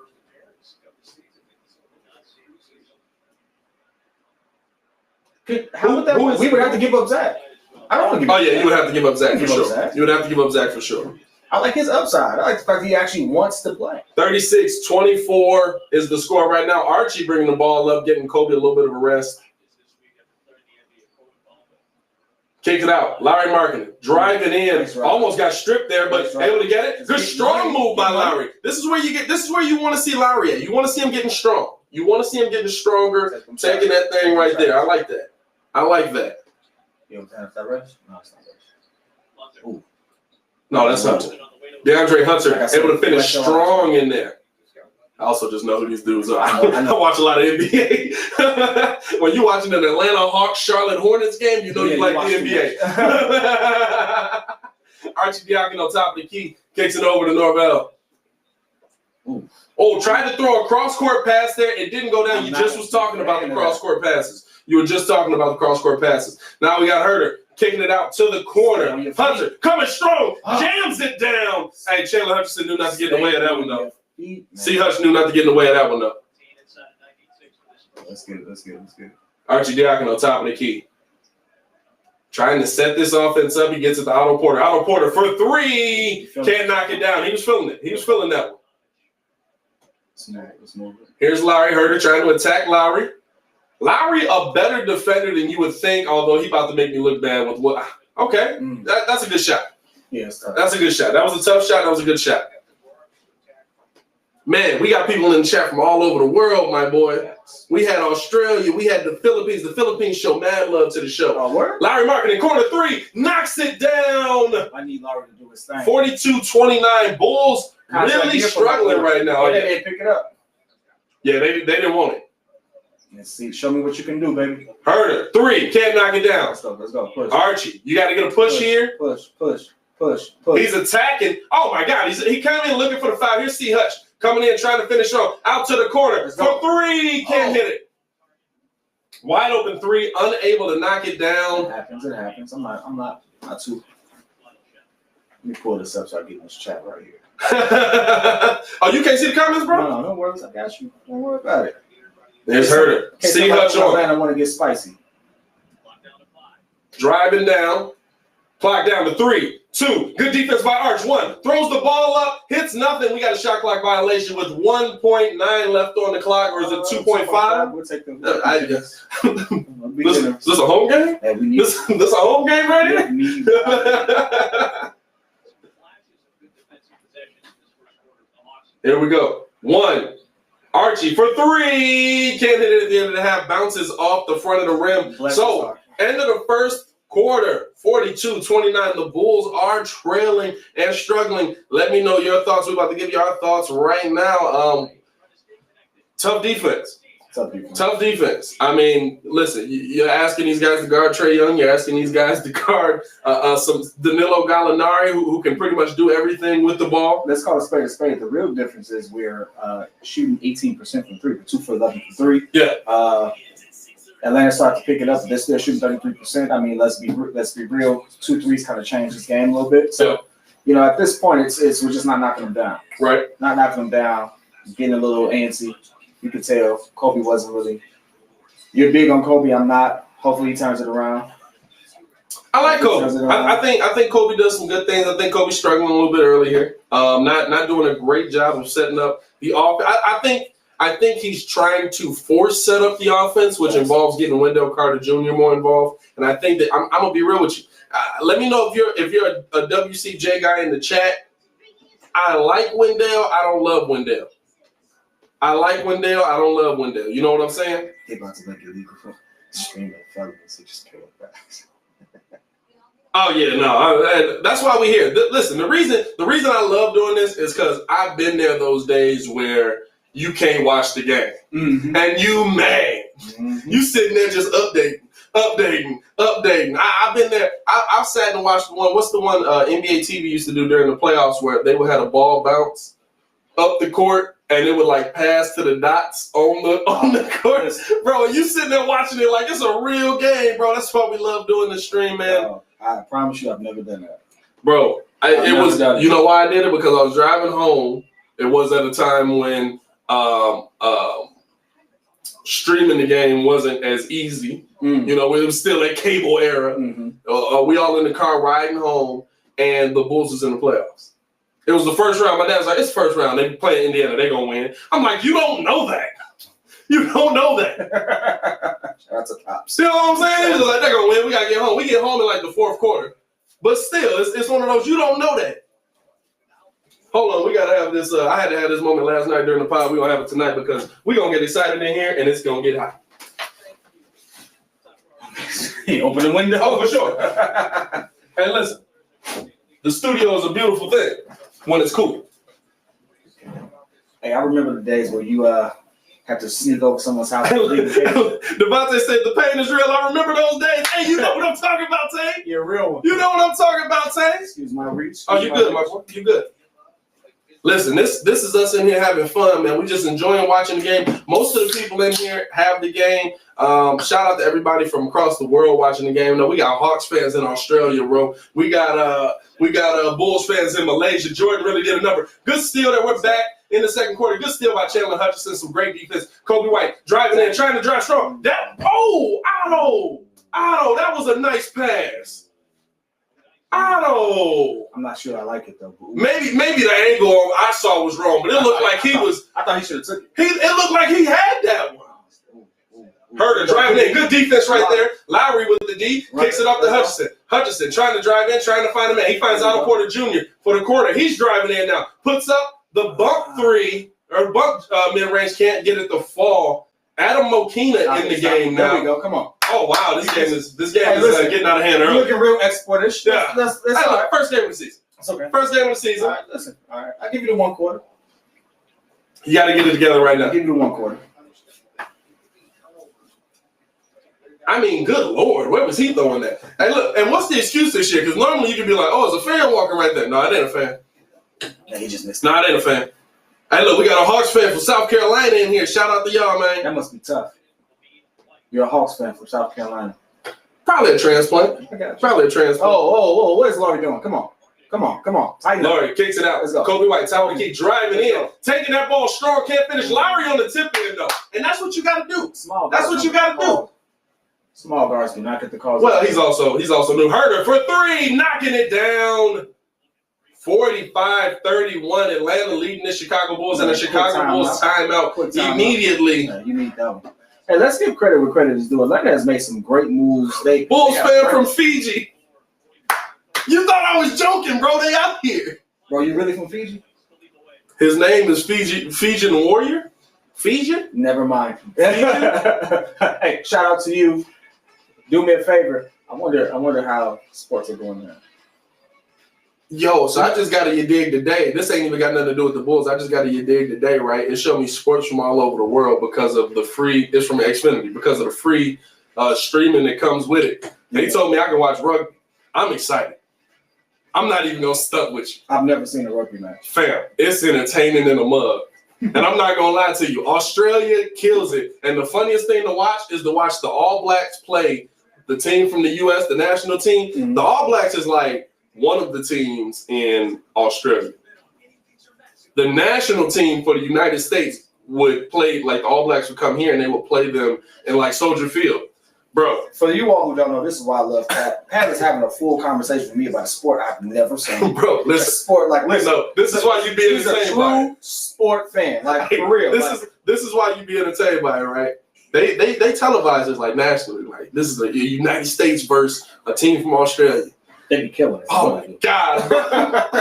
How would that work? We would have to give up Zach. I don't want to give up Zach. You would have to give up Zach for sure. You would have to give up Zach for sure. I like his upside. I like the fact that he actually wants to play. 36-24 is the score right now. Archie bringing the ball up, getting Kobe a little bit of a rest. Kick it out. Lowry Markkanen driving in. Almost got stripped there, but able to get it. Good strong move by Lowry. This is where you want to see Lowry at. You want to see him getting strong. You want to see him getting stronger, taking that thing right there. I like that. You know what that rush? No, it's not rush. No, that's Hunter. DeAndre Hunter able to finish strong in there. I also just know who these dudes are. I watch a lot of NBA. When you're watching an Atlanta Hawks Charlotte Hornets game, you know you like the NBA. Archie Diakin on top of the key, kicks it over to Norvell. Oh, tried to throw a cross-court pass there. It didn't go down. You just was talking about the cross-court passes. Now we got Herter kicking it out to the corner. Hunter coming strong. Jams it down. Hey, Chandler Hutchison knew not to get in the way of that one, though. C. Hutch knew not to get in the way of that one, though. Let's get it. Archie Diakin on top of the key. Trying to set this offense up. He gets it to Otto Porter. Otto Porter for three. Can't knock it down. He was feeling it. He was feeling that one. Let's move it. Here's Larry Herter trying to attack Lowry. Lowry, a better defender than you would think, although he about to make me look bad with what. Okay, that's a good shot. Yeah, it's tough. That's a good shot. That was a tough shot. That was a good shot. Man, we got people in the chat from all over the world, my boy. We had Australia. We had the Philippines. The Philippines show mad love to the show. Larry Markkanen, corner three, knocks it down. I need Larry to do his thing. 42-29. Bulls really struggling right now. They didn't pick it up. Yeah, they didn't want it. Let's see. Show me what you can do, baby. Herter, three, can't knock it down. Let's go. Push. Archie, you got to get a push here. Push. He's attacking. Oh, my God. He came in looking for the foul. Here's C. Hutch coming in, trying to finish off. Out to the corner for three. Can't hit it. Wide open three, unable to knock it down. It happens. I'm not too. Let me pull this up so I get in this chat right here. Oh, you can't see the comments, bro? No, no worries. I got you. Don't worry about it. There's Herter. C. Hutch on. I want to get spicy. Driving down. Clock down to 3, 2. Good defense by Arch. 1. Throws the ball up. Hits nothing. We got a shot clock violation with 1.9 left on the clock. Or is it 2.5? We'll take them. I guess. Is this a home game? Hey, this a home game right here? Here we go. 1. Archie for 3. Can't hit it at the end of the half. Bounces off the front of the rim. So, end of the first. quarter, 42-29. The Bulls are trailing and struggling. Let me know your thoughts. We're about to give you our thoughts right now. Tough defense. Tough defense. I mean, listen, you're asking these guys to guard Trae Young. You're asking these guys to guard some Danilo Gallinari, who can pretty much do everything with the ball. Let's call it a spade. The real difference is we're shooting 18% from three. We're 2 for 11 from three. Yeah. Atlanta started to pick it up, but they're still shooting 33%. I mean, let's be real. 2 threes kind of changed this game a little bit. So, at this point, it's we're just not knocking them down. Right. Not knocking them down. Getting a little antsy. You could tell Kobe wasn't really. You're big on Kobe. I'm not. Hopefully, he turns it around. I like Kobe. I think Kobe does some good things. I think Kobe's struggling a little bit early here. Not doing a great job of setting up the offense. I think he's trying to force set up the offense, which involves getting Wendell Carter Jr. more involved. And I think that I'm gonna be real with you. Let me know if you're a WCJ guy in the chat. I like Wendell. I don't love Wendell. I like Wendell. I don't love Wendell. You know what I'm saying? They're about to make it legal for streaming fellas. So just kill it back. Oh yeah, no. That's why we're here. Listen, the reason I love doing this is because I've been there those days where you can't watch the game. Mm-hmm. And you mad. Mm-hmm. You sitting there just updating. I've been there. I've sat and watched the one. What's the one NBA TV used to do during the playoffs where they would have a ball bounce up the court and it would like pass to the dots on the court. Bro, you sitting there watching it like it's a real game, bro. That's why we love doing the stream, man. I promise you I've never done that. Bro, you know why I did it? Because I was driving home. It was at a time when streaming the game wasn't as easy. It was still a cable era. Mm-hmm. We all in the car riding home, and the Bulls was in the playoffs. It was the first round. My dad's like, it's the first round. They play Indiana. They gonna win. I'm like, you don't know that. You don't know that. That's a cop. See what I'm saying? He's like, they're gonna win. We gotta get home. We get home in like the fourth quarter. But still, it's one of those, you don't know that. Hold on, we gotta have this. I had to have this moment last night during the pod. We're gonna have it tonight because we're gonna get excited in here and it's gonna get hot. Open the window. Oh, for sure. Hey, listen, the studio is a beautiful thing when it's cool. Hey, I remember the days where you have to sneak over someone's house. Devontae said the pain is real. I remember those days. Hey, you know what I'm talking about, Tay? You're a real one. You know what I'm talking about, Tay? Excuse my reach. Oh, you good, my boy. You good. Listen, this is us in here having fun, man. We just enjoying watching the game. Most of the people in here have the game. Shout out to everybody from across the world watching the game. No, we got Hawks fans in Australia, bro. We got Bulls fans in Malaysia. Jordan really did a number. Good steal that we're back in the second quarter. Good steal by Chandler Hutchison. Some great defense. Kobe White driving in, trying to drive strong. That was a nice pass. I'm not sure I like it though. Maybe the angle I saw was wrong, but it looked like he was. I thought he should have took it. It looked like he had that one. Herder driving in, good defense right there. Lowry with the D kicks it up to Hutchison. Hutchison trying to drive in, trying to find a man. He finds Otto Porter Jr. for the corner. He's driving in now. Puts up the bump three or bump mid range. Can't get it to fall. Adam Mokina in the game now. There we go. Come on. Oh wow, this game is getting out of hand early. Looking real exportish. Yeah, that's all right. First game of the season. It's okay. First game of the season. All right, listen. All right, I'll give you the 1 quarter. You got to get it together right now. I'll give you the 1 quarter. I mean, good Lord, where was he throwing that? Hey, look, and what's the excuse this year? Because normally you can be like, oh, it's a fan walking right there. No, it ain't a fan. Yeah, he just missed it. No, it ain't a fan. Hey, look, we got a Hawks fan from South Carolina in here. Shout out to y'all, man. That must be tough. You're a Hawks fan from South Carolina. Probably a transplant. I got you. Probably a transplant. Oh, what is Laurie doing? Come on. Tighten up. Laurie kicks it out. Let's go. Kobe White, time to keep driving in. Taking that ball strong, can't finish. Lowry on the tip end, though. And that's what you got to do. That's what you got to do. Small guards do not get the calls. Well, he's also new. Herder for three, knocking it down. 45-31. Atlanta leading the Chicago Bulls, and the Chicago Bulls timeout immediately. Yeah, you need that one. Hey, let's give credit where credit is due. Atlanta has made some great moves. Bulls fan from Fiji. You thought I was joking, bro. They out here. Bro, you really from Fiji? His name is Fijian Warrior? Fijian? Never mind. Hey, shout out to you. Do me a favor. I wonder how sports are doing that. Yo, so I just got a You Dig today. This ain't even got nothing to do with the Bulls. I just got a You Dig today, right? It showed me sports from all over the world because of the free. It's from Xfinity because of the free streaming that comes with it. They told me I can watch rugby. I'm excited. I'm not even gonna stuck with you. I've never seen a rugby match. Fam, it's entertaining in a mug. And I'm not gonna lie to you, Australia kills it. And the funniest thing to watch is to watch the All Blacks play the team from the US, the national team. Mm-hmm. The All Blacks is like one of the teams in Australia. The national team for the United States would play, like the All Blacks would come here and they would play them in like Soldier Field. Bro. For you all who don't know, this is why I love Pat. Pat is having a full conversation with me about a sport I've never seen. Bro, listen. Sport, like, listen. No, this is why you be entertained by it. He's a true sport fan, like, for real. This is why you be entertained by it, right? They televise this like nationally. Like, this is the United States versus a team from Australia. They be killing it. Oh my God, bro.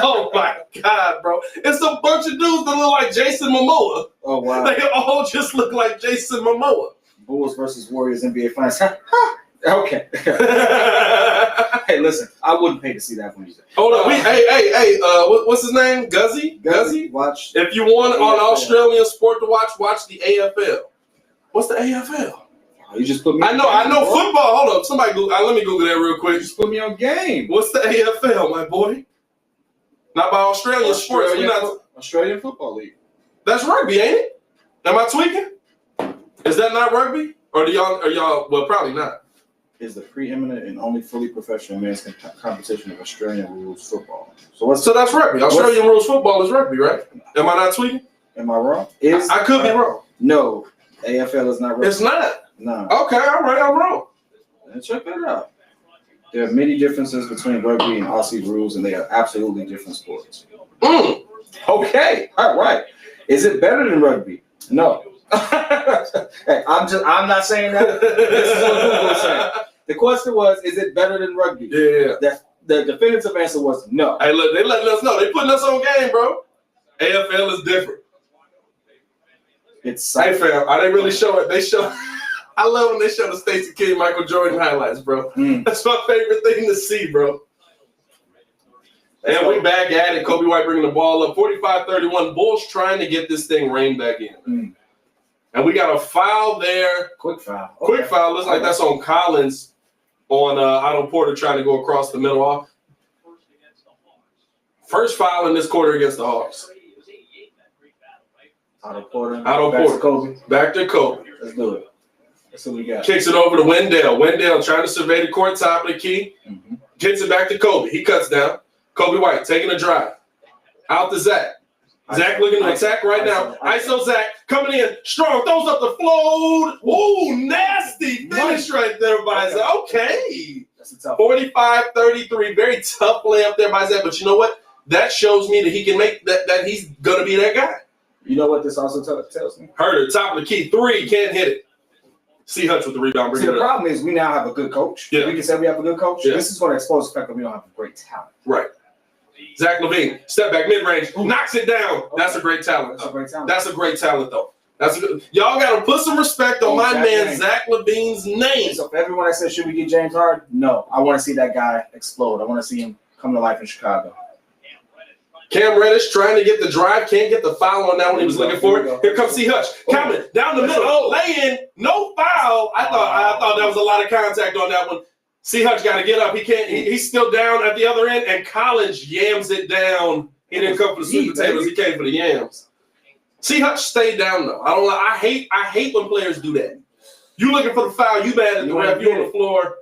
Oh my God, bro. It's a bunch of dudes that look like Jason Momoa. Oh, wow. They all just look like Jason Momoa. Bulls versus Warriors NBA Finals. Okay. Hey, listen, I wouldn't pay to see that one either. Hold on. What's his name? Guzzy? Watch. If you want on Australian sport to watch the AFL. What's the AFL? You just put me. I know football. Hold up, somebody Google. Let me Google that real quick. Just put me on game. What's the AFL, my boy? Not by Australian sports. Australian Football League. That's rugby, ain't it? Am I tweaking? Is that not rugby? Or are y'all? Well, probably not. Is the preeminent and only fully professional men's competition of Australian rules football. So that's rugby. Australian rules football is rugby, right? Am I not tweaking? Am I wrong? I could be wrong. No, AFL is not rugby. It's not. No. Okay, all right, I'm wrong. And check that out. There are many differences between rugby and Aussie rules, and they are absolutely different sports. Okay, all right. Is it better than rugby? No. Hey, I'm not saying that. This is what Google is saying. The question was, is it better than rugby? Yeah. The definitive answer was no. Hey, look, they letting us know. They putting us on game, bro. AFL is different. It's hey, fam, are they really showing? They show. I love when they show the Stacey King, Michael Jordan highlights, bro. That's my favorite thing to see, bro. And we back at it. Kobe White bringing the ball up. 45-31. Bulls trying to get this thing reined back in. And we got a foul there. Quick foul. Okay. Quick foul. Looks like that's on Collins on Otto Porter trying to go across the middle off. First foul in this quarter against the Hawks. Otto Porter. Back to Kobe. Back to Kobe. Let's do it. That's what we got. Kicks it over to Wendell. Wendell trying to survey the court, top of the key. Gets it back to Kobe. He cuts down. Kobe White taking a drive. Out to Zach. Zach looking to attack right now. ISO Zach coming in strong. Throws up the float. Ooh, nasty finish right there by Zach. Okay. That's a tough 45-33. Very tough layup there by Zach. But you know what? That shows me that he can make that he's going to be that guy. You know what this also tells me? Herder, top of the key. 3. Can't hit it. C. Hutch with the rebound. See, the problem is we now have a good coach. Yeah. We can say we have a good coach. Yeah. This is going to expose the fact that we don't have great talent. Right. Zach LaVine, step back mid-range, knocks it down. Okay. That's a great talent. That's a great talent, though. Y'all got to put some respect on my man Zach LaVine's name. So for everyone that says, should we get James Harden? No. I want to see that guy explode. I want to see him come to life in Chicago. Cam Reddish trying to get the drive, can't get the foul on that one he was looking for. Here comes C. Hutch. Coming down the middle, lay in, no foul. I thought that was a lot of contact on that one. C. Hutch got to get up. He can't. He's still down at the other end, and Collins yams it down. He didn't come for the sweet potatoes. He came for the yams. C. Hutch stayed down though. I hate when players do that. You looking for the foul? You mad at the ref? You on the floor?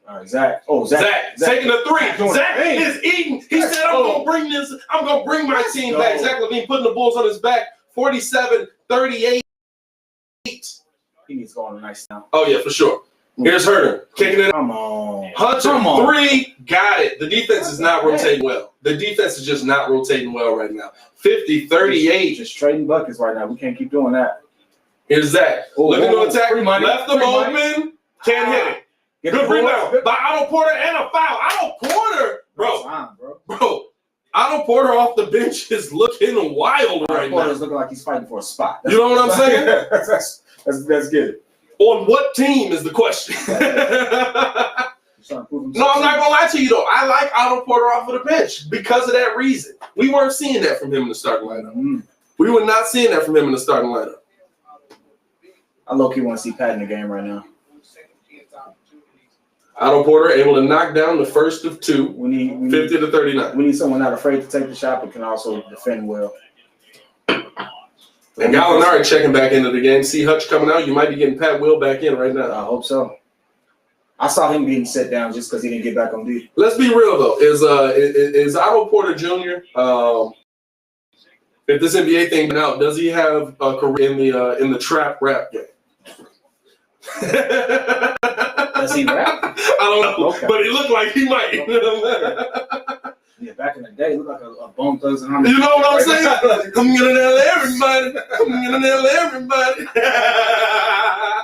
All right, Zach. Oh, Zach taking a 3. Zach is eating. He said, "I'm gonna bring this. I'm gonna bring my team back." Zach LaVine putting the Bulls on his back. 47-38. He needs to go on a nice now. Oh yeah, for sure. Here's Herder kicking it. Come on. Hunter, 3, got it. The defense is not rotating well. The defense is just not rotating well right now. 50-38. Just trading buckets right now. We can't keep doing that. Here's Zach. Looking to attack. Left them open. Can't hit it. Good rebound by Otto Porter and a foul. Otto Porter, bro. Otto Porter off the bench is looking wild right now. Porter's looking like he's fighting for a spot. You know what I'm saying? Let's get it. On what team is the question? No, I'm not gonna lie to you though. I like Otto Porter off of the bench because of that reason. We weren't seeing that from him in the starting lineup. Mm-hmm. We were not seeing that from him in the starting lineup. I low-key want to see Pat in the game right now. Otto Porter able to knock down the first of two, 50 to 39. We need someone not afraid to take the shot but can also defend well. And Gallinari checking back into the game. See Hutch coming out. You might be getting Pat Will back in right now. I hope so. I saw him being set down just because he didn't get back on D. Let's be real though. Is Otto Porter Jr. If this NBA thing went out, does he have a career in the trap rap game? Does he rap? I don't know, okay. But he looked like he might. Yeah, back in the day, he looked like a Bone Thugs and You know what I'm saying? I'm gonna nail everybody. I'm gonna nail everybody.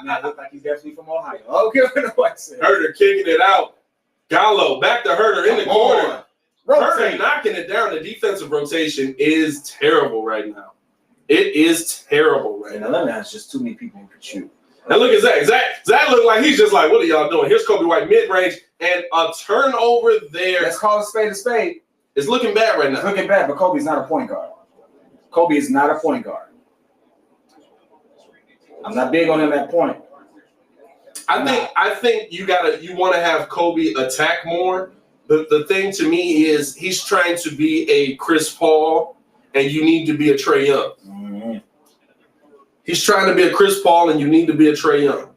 Man, look like he's definitely from Ohio. Okay, Herter kicking it out. Gallo back to Herter in the corner. Herter knocking it down. The defensive rotation is terrible right now. It is terrible right now. Atlanta has just too many people who can shoot. And look at Zach. Zach looked like he's just like, what are y'all doing? Here's Kobe White mid-range and a turnover there. Let's call a spade a spade. It's looking bad right now. It's looking bad, but Kobe's not a point guard. Kobe is not a point guard. I'm not big on him at point. I think you want to have Kobe attack more. The thing to me is he's trying to be a Chris Paul, and you need to be a Trae Young. Mm-hmm. He's trying to be a Chris Paul, and you need to be a Trae Young.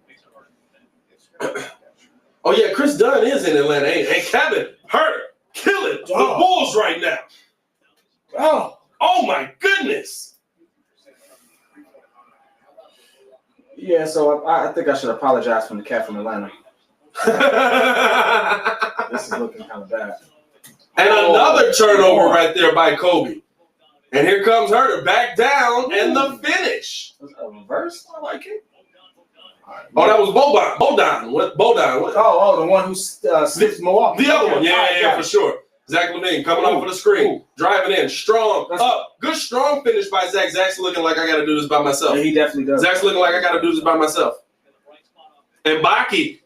Oh yeah, Chris Dunn is in Atlanta, and Kevin Herter killing the Bulls right now. Oh my goodness. Yeah, so I think I should apologize from the cat from Atlanta. This is looking kind of bad. And another turnover right there by Kobe. And here comes Herter back down and the finish. Was that a reverse? I like it. Right. Oh, that was Bodine. What? Oh, the one who slipped Milwaukee. The other one. Yeah, for sure. Zach LaVine coming off of the screen, driving in, strong, up. Good strong finish by Zach. Zach's looking like I got to do this by myself. Yeah, he definitely does. Zach's looking like I got to do this by myself. And Baki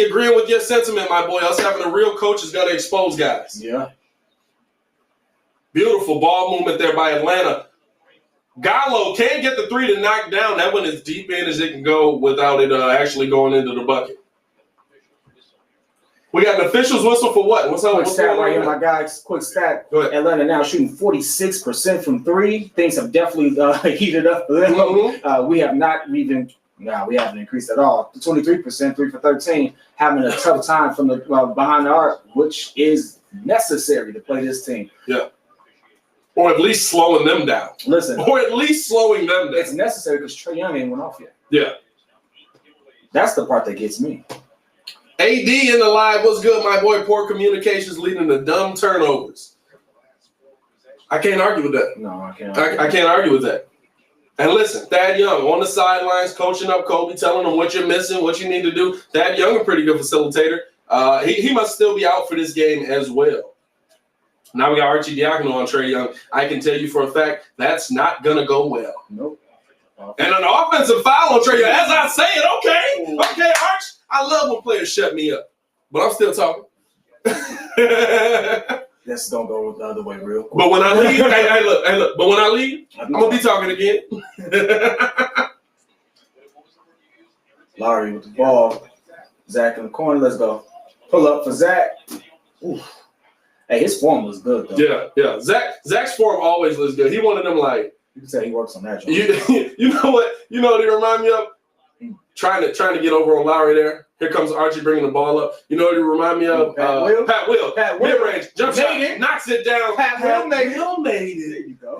agreeing with your sentiment, my boy. Us having a real coach is going to expose guys. Yeah. Beautiful ball movement there by Atlanta. Gallo can't get the three to knock down. That one is deep in as it can go without it actually going into the bucket. We got an official's whistle for what? What's up? Quick stat right here, my guys. Quick stat. Go ahead. Atlanta now shooting 46% from three. Things have definitely heated up a little. Mm-hmm. We haven't increased at all. 23%, 3 for 13, having a tough time from the behind the arc, which is necessary to play this team. Yeah. Or at least slowing them down. Listen. Or at least slowing them down. It's necessary because Trae Young ain't went off yet. Yeah. That's the part that gets me. AD in the live. What's good, my boy? Poor communications leading to dumb turnovers. I can't argue with that. No, I can't. I can't argue with that. And listen, Thad Young on the sidelines, coaching up Kobe, telling him what you're missing, what you need to do. Thad Young, a pretty good facilitator. He must still be out for this game as well. Now we got Archie Diacono on Trae Young. I can tell you for a fact that's not going to go well. Nope. And an offensive foul on Trae Young. As I say it, okay, Arch. I love when players shut me up, but I'm still talking. Let's don't go the other way real quick. But when I leave, hey, look. But when I leave, I'm gonna be talking again. Lowry with the ball. Zach in the corner. Let's go. Pull up for Zach. Oof. Hey, his form was good though. Yeah. Zach's form always looks good. He one of them like you can say he works on that. You know what he remind me of? Trying to get over on Lowry there. Here comes Archie bringing the ball up. You know what he remind me of? Pat Will. Mid-range. Jump shot. Knocks it down. Pat Will made it. There you go.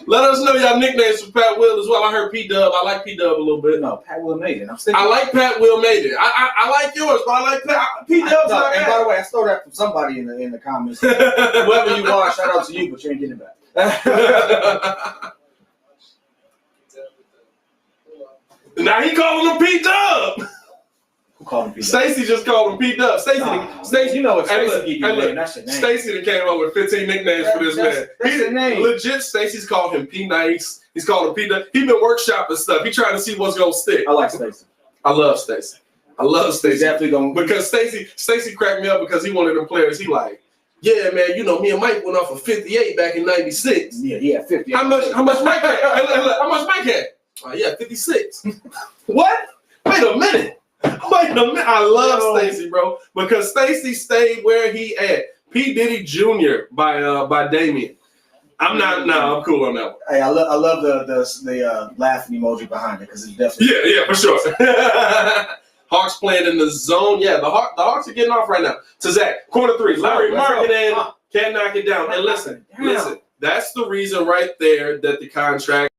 Let us know y'all nicknames for Pat Will as well. I heard P-Dub. I like P-Dub a little bit. No, Pat Will made it. I like Pat Will made it. I like yours, but I like P-Dub's not and by the way, I stole that from somebody in the comments. Whoever you are, shout out to you, but you ain't getting it back. Now he calling him P-Dub. Who called him P? Stacy just called him P-Dub. Stacy, you know what hey, Stacy look, name. That's your name. Stacy that came up with 15 nicknames for this man. That's his name. Legit, Stacy's called him P-Nice. He's called him P-Dub. He been workshopping stuff. He trying to see what's gonna stick. I like Stacy. I love Stacy. I love Stacy. Definitely going because Stacy cracked me up because he one of them players. He like, yeah, man, you know, me and Mike went off of 58 back in '96. Yeah, 50. How much Mike had? How much Mike had? Yeah, 56. What? Wait a minute. I love Stacy, bro, because Stacy stayed where he at. P. Diddy Jr. by Damien. I'm cool on that one. Hey, I love the laughing emoji behind it because it's definitely yeah, for sure. Hawks playing in the zone. Yeah, the Hawks are getting off right now. To Zach, corner three. Larry Markkinen can't knock it down. And listen, that's the reason right there that the contract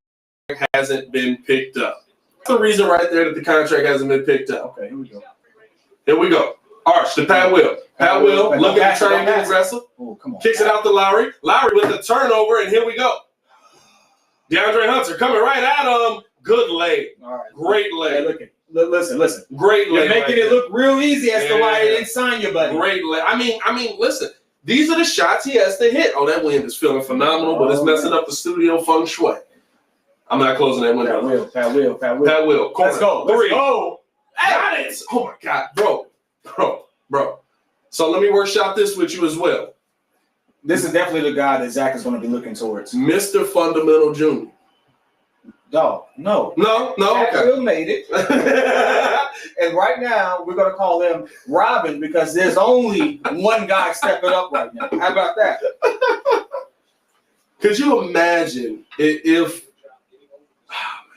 hasn't been picked up. That's the reason right there that the contract hasn't been picked up. Okay, Here we go. Arch to Pat Will. Pat Will looking to try and get aggressive. Oh, come on. Kicks it out to Lowry. Lowry with the turnover, and here we go. DeAndre Hunter coming right at him. Good lay. All right. Great lay. Hey, listen. Great lay. You're making it look real easy as to why he didn't sign you, buddy. Great lay. I mean, listen. These are the shots he has to hit. Oh, that wind is feeling phenomenal, but it's messing up the studio feng shui. I'm not closing that window. Pat Will. Corner. Let's go. Three. Got it. Oh my God, bro. So let me workshop this with you as well. This is definitely the guy that Zach is going to be looking towards. Mr. Fundamental Jr. Dog, no. Okay. Will made it. And right now, we're going to call him Robin because there's only one guy stepping up right now. How about that? Could you imagine if...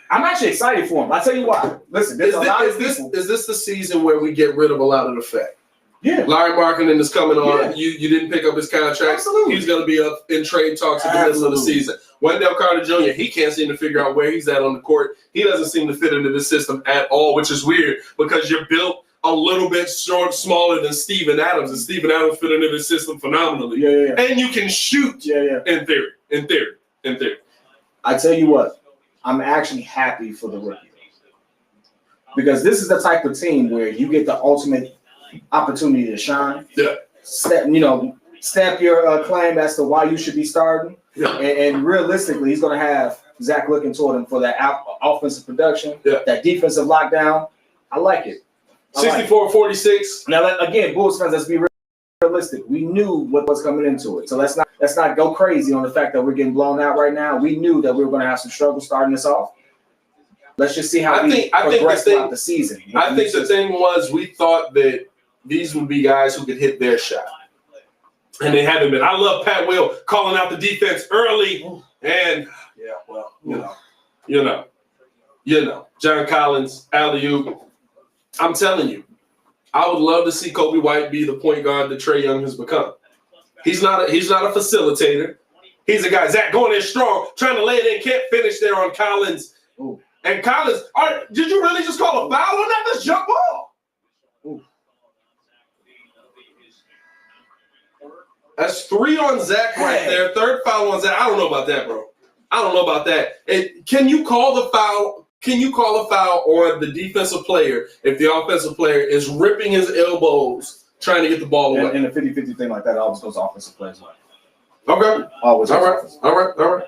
I'm actually excited for him. I'll tell you why. Listen, there's is this the season where we get rid of a lot of the fat? Yeah. Larry Markkinen is coming on. Yeah. You didn't pick up his contract. Absolutely. He's going to be up in trade talks at the middle of the season. Wendell Carter Jr., he can't seem to figure out where he's at on the court. He doesn't seem to fit into the system at all, which is weird because you're built a little bit smaller than Steven Adams, and Steven Adams fit into the system phenomenally. Yeah. And you can shoot in theory. I tell you what, I'm actually happy for the rookie. Because this is the type of team where you get the ultimate opportunity to shine. Yeah. Stamp your claim as to why you should be starting. Yeah. And realistically, he's going to have Zach looking toward him for that offensive production, that defensive lockdown. I like it. 64-46. Now, again, Bulls fans, let's be realistic. We knew what was coming into it. So let's not go crazy on the fact that we're getting blown out right now. We knew that we were going to have some struggle starting this off. Let's just see how we progress throughout the season. I think the thing was we thought that these would be guys who could hit their shot. And they haven't been. I love Pat Will calling out the defense early. And, you know. John Collins, alley-oop. I'm telling you, I would love to see Kobe White be the point guard that Trae Young has become. He's not a facilitator. He's a guy, Zach, going in strong, trying to lay it in, can't finish there on Collins. Ooh. And Collins, did you really just call a foul on that? That's jump ball. Ooh. That's 3 on Zach right there. Third foul on Zach. I don't know about that, bro. I don't know about that. Can you call the foul? Can you call a foul on the defensive player if the offensive player is ripping his elbows trying to get the ball away? And a 50-50 thing like that always goes offensive players' way. Okay. Always. All right.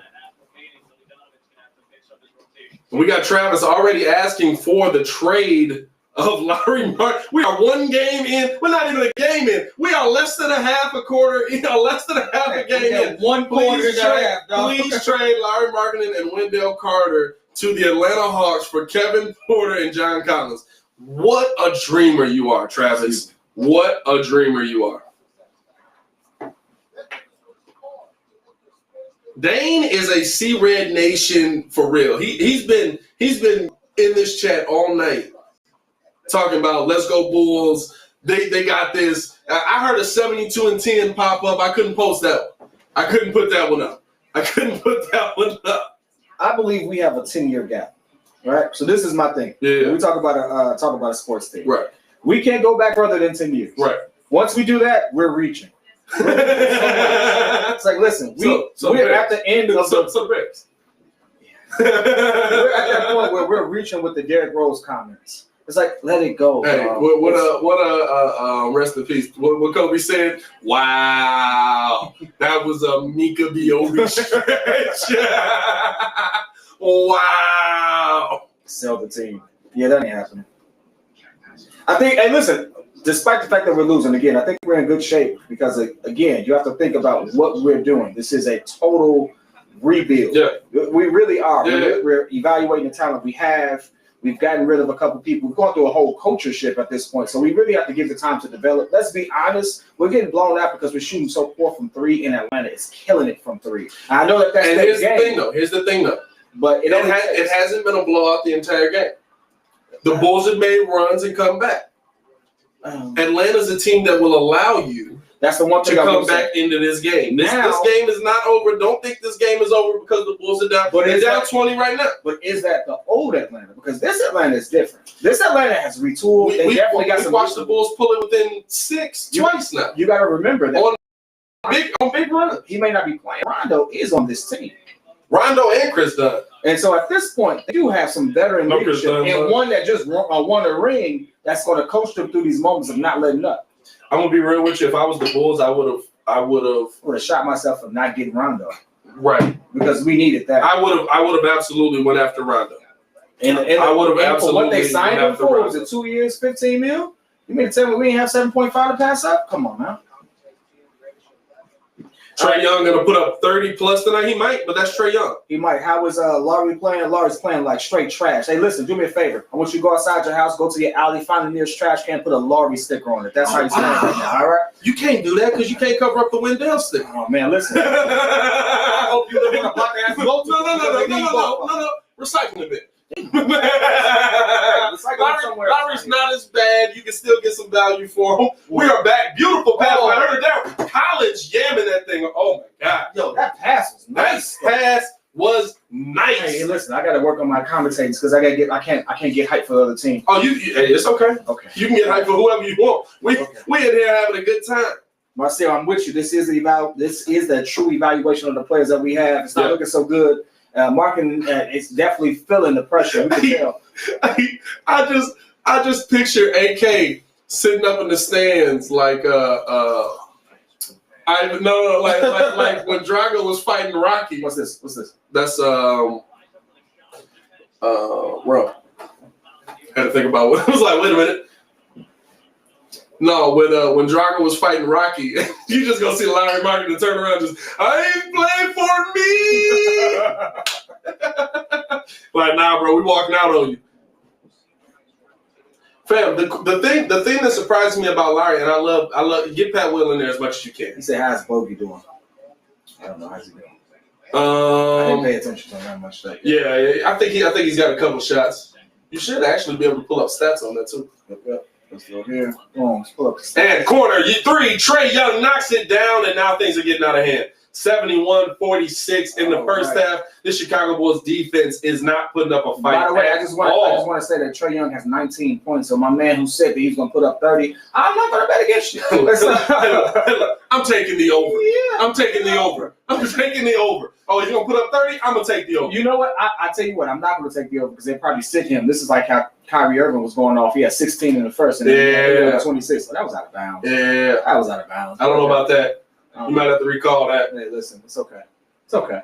We got Travis already asking for the trade of Larry Mark. We are one game in. We're not even a game in. We are less than a half a quarter. Less than a half a game in. One quarter and a half, dog. Please trade Larry Markkinen and Wendell Carter to the Atlanta Hawks for Kevin Porter and John Collins. What a dreamer you are, Travis. What a dreamer you are. Dane is a C-Red Nation for real. He's been in this chat all night talking about let's go Bulls. They got this. I heard a 72-10 pop up. I couldn't post that one. I couldn't put that one up. I believe we have a 10-year gap. Right? So this is my thing. Yeah. We talk about a sports thing. Right. We can't go back further than 10 years. Right. Once we do that, we're reaching. It's like, listen, we're at the end of we're at that point where we're reaching with the Derrick Rose comments. It's like, let it go. Hey, rest in peace. What Kobe said, wow, that was a Mika Biobi stretch. Wow. Sell the team. Yeah, that ain't happening. I think, and listen, despite the fact that we're losing again, I think we're in good shape because, again, you have to think about what we're doing. This is a total rebuild. Yeah. We really are. Yeah. We're evaluating the talent we have. We've gotten rid of a couple people. We're going through a whole culture shift at this point. So we really have to give the time to develop. Let's be honest. We're getting blown out because we're shooting so poor from three in Atlanta. It's killing it from three. I know that's and here's the thing though. But it hasn't been a blowout the entire game. The Bulls have made runs and come back. Atlanta's a team that will allow you that's the one thing to come back into this game. This game is not over. Don't think this game is over because the Bulls are down. They're down 20 right now. But is that the old Atlanta? Because this Atlanta is different. This Atlanta has retooled. We watched the Bulls pull it within 6 twice now. You got to remember that on big run. He may not be playing. Rondo is on this team. Rondo and Chris Dunn. And so at this point, they do have some veteran leadership and one that just won a ring that's going to coach them through these moments of not letting up. I'm gonna be real with you. If I was the Bulls, I would have shot myself for not getting Rondo. Right. Because we needed that. I would have absolutely went after Rondo. And I would have absolutely for what they signed him for. Was it 2 years, $15 million? You mean to tell me we didn't have 7.5 to pass up? Come on, man. Trae Young gonna put up 30 plus tonight. He might, but that's Trae Young. He might. How is Laurie playing? Laurie's playing like straight trash. Hey, listen, do me a favor. I want you to go outside your house, go to your alley, find the nearest trash can, put a Laurie sticker on it. That's how you playing right now. All right. You can't do that because you can't cover up the Wendell sticker. Oh man, listen. I hope you live in a block that has multiple. No. Recycling a bit. Larry's not as bad. You can still get some value for him. We are back. Beautiful pass. I heard that college yamming that thing. Oh my God. Yo, that pass was nice. That pass was nice. Hey, listen, I gotta work on my commentating because I can't get hyped for the other team. Oh, hey, it's okay. Okay. You can get hyped for whoever you want. We in here having a good time. Marcel, I'm with you. This is the true evaluation of the players that we have. It's not looking so good. Marketing, it's definitely feeling the pressure. You can tell. I just picture AK sitting up in the stands like like when Drago was fighting Rocky. What's this? That's bro. Had to think about what it was like. Wait a minute. No, when Drago was fighting Rocky, you just gonna see Larry Martin and turn around just, I ain't playing for me. Like, nah, bro, we walking out on you. Fam, the thing that surprised me about Larry, and I love get Pat Will in there as much as you can. He said, how's Bogey doing? I don't know, how's he doing? I didn't pay attention to that much. Yeah, I think he's got a couple shots. You should actually be able to pull up stats on that too. Yep. Let's go here. Let's pull up the stats. And corner, 3, Trae Young knocks it down, and now things are getting out of hand. 71-46 in the first half. This Chicago Bulls defense is not putting up a fight. By the way, I just want to say that Trae Young has 19 points. So my man who said that he's going to put up 30, I'm not going to bet against you. I'm taking the over. Yeah, I'm taking the over. Oh, he's going to put up 30? I'm going to take the over. You know what? I tell you what, I'm not going to take the over because they probably sit him. This is like how Kyrie Irving was going off. He had 16 in the first and then he had 26. So that was out of bounds. Yeah. That was out of bounds. I don't know about that. You might have to recall that. Hey, listen, it's okay. It's okay.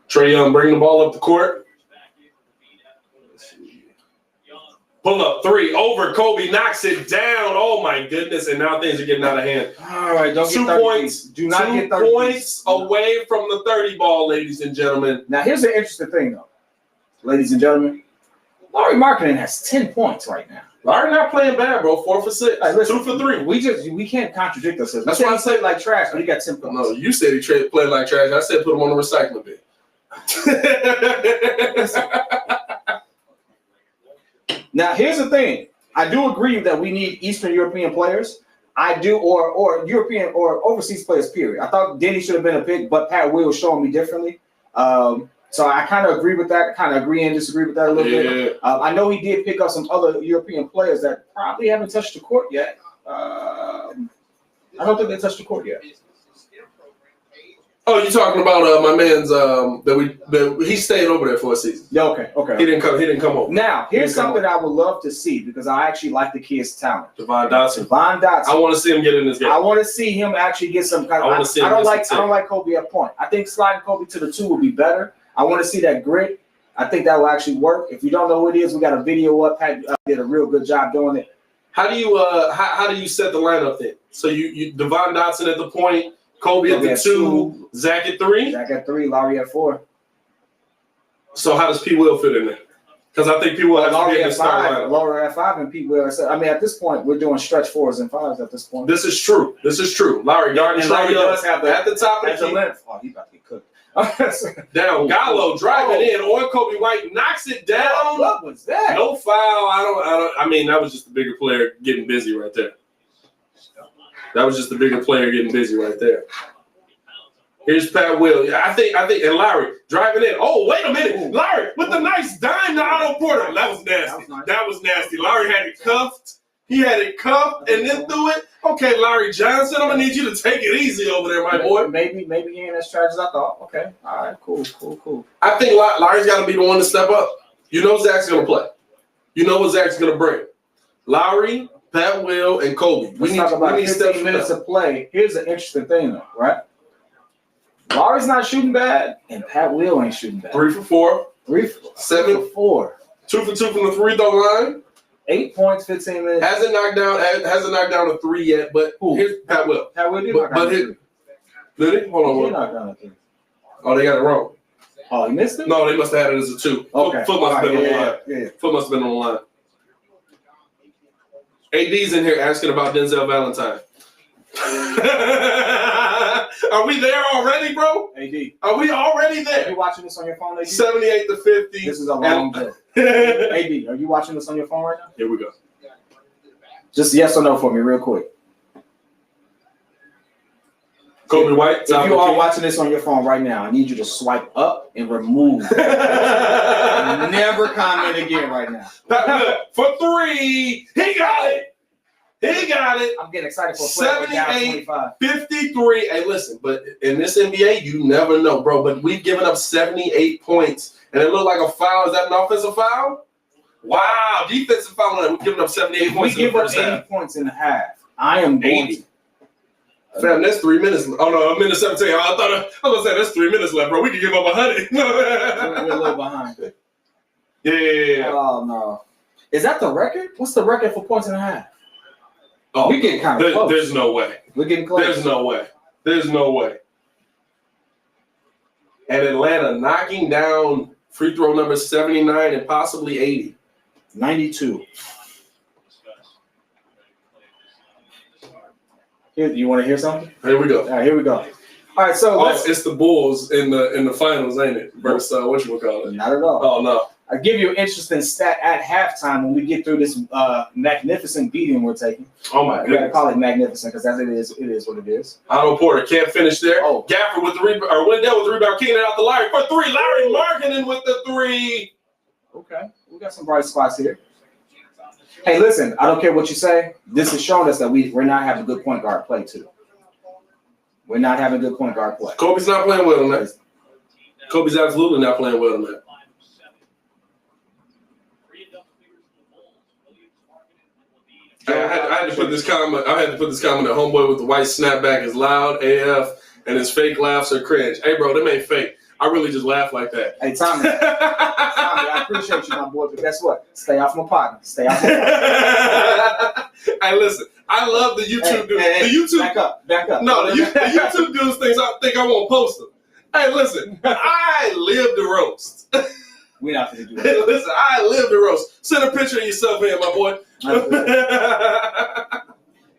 Trae Young bring the ball up the court. Pull up 3 over. Kobe knocks it down. Oh my goodness! And now things are getting out of hand. All right, don't 2 get 30 points. Do not 2 get 30 points away from the 30 ball, ladies and gentlemen. Now here's the interesting thing, though, ladies and gentlemen. Laurie Markkinen has 10 points right now. Larry not playing bad, bro. 4 for 6. Right, listen, 2 for 3. We can't contradict ourselves. That's why I said like trash, but he got 10 points. No, you said he played like trash. I said put him on the recycling bin. Now here's the thing. I do agree that we need Eastern European players. I do, or European or overseas players. Period. I thought Denny should have been a pick, but Pat Will was showing me differently. So I kind of agree with that. Kind of agree and disagree with that a little bit. I know he did pick up some other European players that probably haven't touched the court yet. I don't think they touched the court yet. Oh, you talking about my man's he stayed over there for a season. Yeah, okay. He didn't come over. Now, here's something I would love to see because I actually like the kid's talent. Devon Dotson. I want to see him get in this game. I want to see him actually get some kind of. I don't like Kobe at point. I think sliding Kobe to the 2 would be better. I want to see that grit. I think that will actually work. If you don't know who it is, we got a video up. Pat did a real good job doing it. How do you set the lineup then? So you Devon Dotson at the point. Kobe at the 2, Zach at 3. Zach at 3, Lowry at 4. So how does P. Will fit in there? Because I think P. Will has to be in the start lineup. Lowry at 5 and P. Will. I mean, at this point, we're doing stretch 4s and 5s at this point. This is true. Lowry does have at the top of the length. Oh, he about to get cooked. Down, Gallo driving in on Kobe White, knocks it down. What was that? No foul. I mean, that was just the bigger player getting busy right there. That was just the bigger player getting busy right there. Here's Pat Will. I think, and Larry driving in. Oh, wait a minute. Larry with the nice dime to Otto Porter. That was nasty. That was nasty. Larry had it cuffed. He had it cuffed and then threw it. Okay, Larry Johnson, I'm going to need you to take it easy over there, my boy. Maybe he ain't as trash as I thought. Okay. All right, cool. I think Larry's got to be the one to step up. You know Zach's going to play. You know what Zach's going to bring. Larry, Pat Will, and Kobe. We need 15 minutes of play. Here's an interesting thing, though, right? Larry's not shooting bad, and Pat Will ain't shooting bad. 3 for 4. 7 for 4. 2 for 2 from the free throw line. 8 points, 15 minutes. Hasn't knocked down a 3 yet, but here's Pat Will. Pat Will did knock down a 3. Did he? Hold on. He did knock down a 3. Oh, they got it wrong. Oh, he missed it? No, they must have had it as a 2. Okay. Foot must have been on the line. Yeah. Foot must have been on the line. AD's in here asking about Denzel Valentine. Are we there already, bro? AD. Are we already there? Are you watching this on your phone, AD? 78 to 50. This is a long day. AD, are you watching this on your phone right now? Here we go. Just yes or no for me real quick. Kobe White. If you are watching this on your phone right now, I need you to swipe up and remove. Never comment again right now. For 3. He got it. I'm getting excited for 78, 53. Hey, listen, but in this NBA, you never know, bro. But we've given up 78 points, and it looked like a foul. Is that an offensive foul? Wow, defensive foul. We've given up 78 points. We give up 80 points in the half. I am 80. Fam, that's 3 minutes. Oh no, a minute 17. I was gonna say that's 3 minutes left, bro. We can give up 100. We're a little behind. Yeah. Oh no, is that the record? What's the record for points in the half? Oh, we're getting kind of close. There's no way. We're getting close. There's no way. And Atlanta knocking down free throw number 79 and possibly 80. 92. Here, you want to hear something? Here we go. All right, here we go. All right, so it's the Bulls in the finals, ain't it? Versus what you call it? Not at all. Oh no. I'll give you an interesting stat at halftime when we get through this magnificent beating we're taking. Oh my goodness. I gotta call it magnificent because it is what it is. Otto Porter can't finish there. Oh. Gafford with the rebound, or Wendell with the rebound, kicking it out to Larry for 3. Larry Markkinen with the 3. Okay, we got some bright spots here. Hey, listen, I don't care what you say. This is showing us that we're not having good point guard play too. We're not having good point guard play. Kobe's not playing well on that. Kobe's absolutely not playing well on that. I had to put this comment. I had to put this comment that homeboy with the white snapback is loud AF and his fake laughs are cringe. Hey, bro, them ain't fake. I really just laugh like that. Hey, Tommy, I appreciate you, my boy, but guess what? Stay off my partner. Stay off my partner. Hey, listen, I love the YouTube dudes. Hey, the YouTube, back up. No, the YouTube dudes think I won't post them. Hey, listen, I live the roast. We're not going to do that. Hey, listen, I live the roast. Send a picture of yourself here, my boy.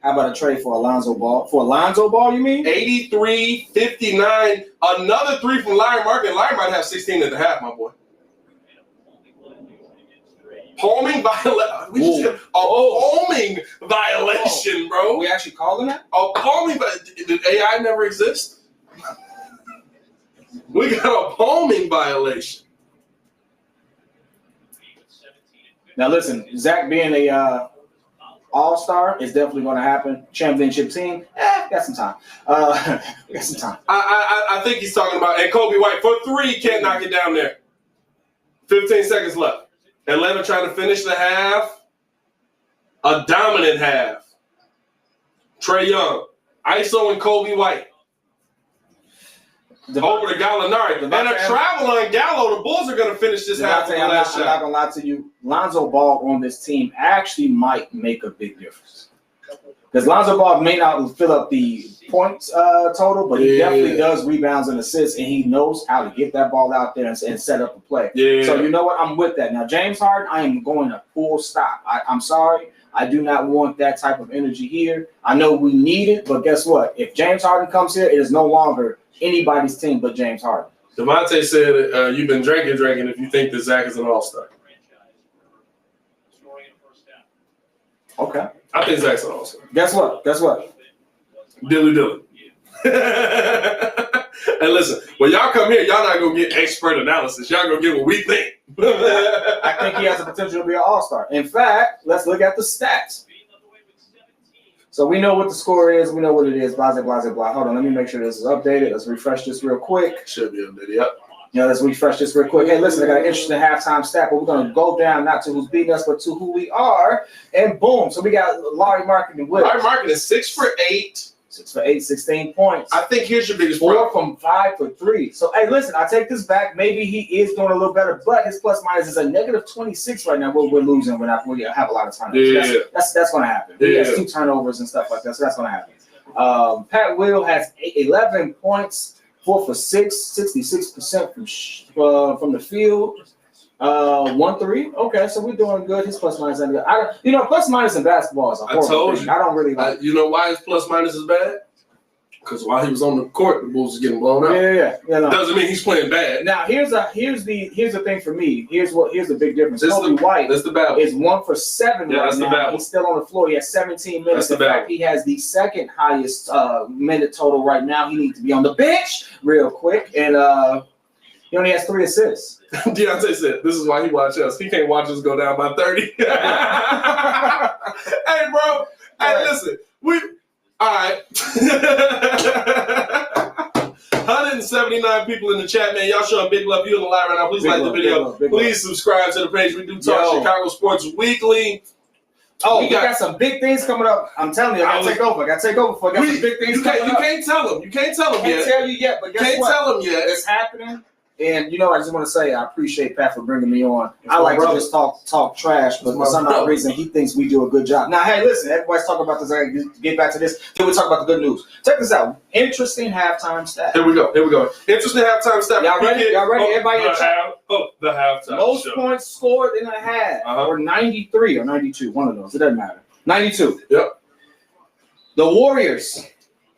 How about a trade for Alonzo Ball? For Alonzo Ball, you mean? 83, 59, another 3 from Larry Markkinen. Larry might have 16 at the half, my boy. Homing violation. Homing violation, bro. We actually calling that? A homing violation. Did AI never exist? We got a homing violation. Now listen, Zach being a All-Star is definitely going to happen. Championship team, got some time. We got some time. I think he's talking about, and Kobe White for 3 can't knock it down there. 15 seconds left. Atlanta trying to finish the half. A dominant half. Trae Young, ISO and Kobe White. Over to Gallinari. And a travel on Gallo. The Bulls are going to finish this half. I'm not going to lie to you. Lonzo Ball on this team actually might make a big difference. Because Lonzo Ball may not fill up the points total, but he definitely does rebounds and assists, and he knows how to get that ball out there and set up a play. Yeah. So you know what? I'm with that. Now, James Harden, I am going to full stop. I'm sorry. I do not want that type of energy here. I know we need it, but guess what? If James Harden comes here, it is no longer anybody's team but James Harden. Devontae said you've been drinking if you think that Zach is an all-star. Okay. I think Zach's an all-star. Guess what? Dilly. And listen, when y'all come here, y'all not going to get expert analysis. Y'all going to get what we think. I think he has the potential to be an all-star. In fact, let's look at the stats. So we know what the score is. We know what it is. Blah, blah, blah, blah. Hold on. Let me make sure this is updated. Let's refresh this real quick. Should be updated, yep. Yeah, let's refresh this real quick. Hey, listen, I got an interesting halftime stat, but we're going to go down not to who's beating us, but to who we are. And boom. So we got Larry Marketing with Larry Marketing is 6 for 8. 6 for 8, 16 points. I think here's your biggest 4 problem. from 5 for 3. So, hey, listen, I take this back. Maybe he is doing a little better, but his plus minus is a negative 26 right now. We're losing when we have a lot of turnovers. Yeah. That's going to happen. He has 2 turnovers and stuff like that, so that's going to happen. Pat Will has 11 points, 4 for 6, 66% from the field. 1-3. Okay, so we're doing good. His plus minus, plus minus in basketball is a horrible thing. I don't really like. You know why his plus minus is bad? Because while he was on the court, the Bulls was getting blown out. Yeah. No. Doesn't mean he's playing bad. Now here's the thing for me. Here's the big difference. Kobe White is 1 for 7 right now. The he's still on the floor. He has 17 minutes. In fact, he has the second highest minute total right now. He needs to be on the bench real quick, and he only has 3 assists. Deontay said, "This is why he watch us. He can't watch us go down by 30." Hey, bro. Hey, listen. All right. 179 people in the chat, man. Y'all showing big love. You in the live right now. Please like the video. Please subscribe to the page. We do talk Chicago sports weekly. Oh, we got some big things coming up. I'm telling you, I gotta take over. I got some big things coming up. You can't tell them. You can't tell them yet. I can't tell you yet, but guess what? Can't tell them yet. It's happening. And I just want to say I appreciate Pat for bringing me on. I like to just talk trash, but for some odd reason he thinks we do a good job. Now, hey, listen, everybody's talking about this. I get back to this. Then we talk about the good news. Check this out. Interesting halftime stat. Here we go. Interesting halftime stat. Y'all ready? Everybody in chat. The halftime. Most points scored in a half, or 93 or 92. One of those. It doesn't matter. 92. Yep. The Warriors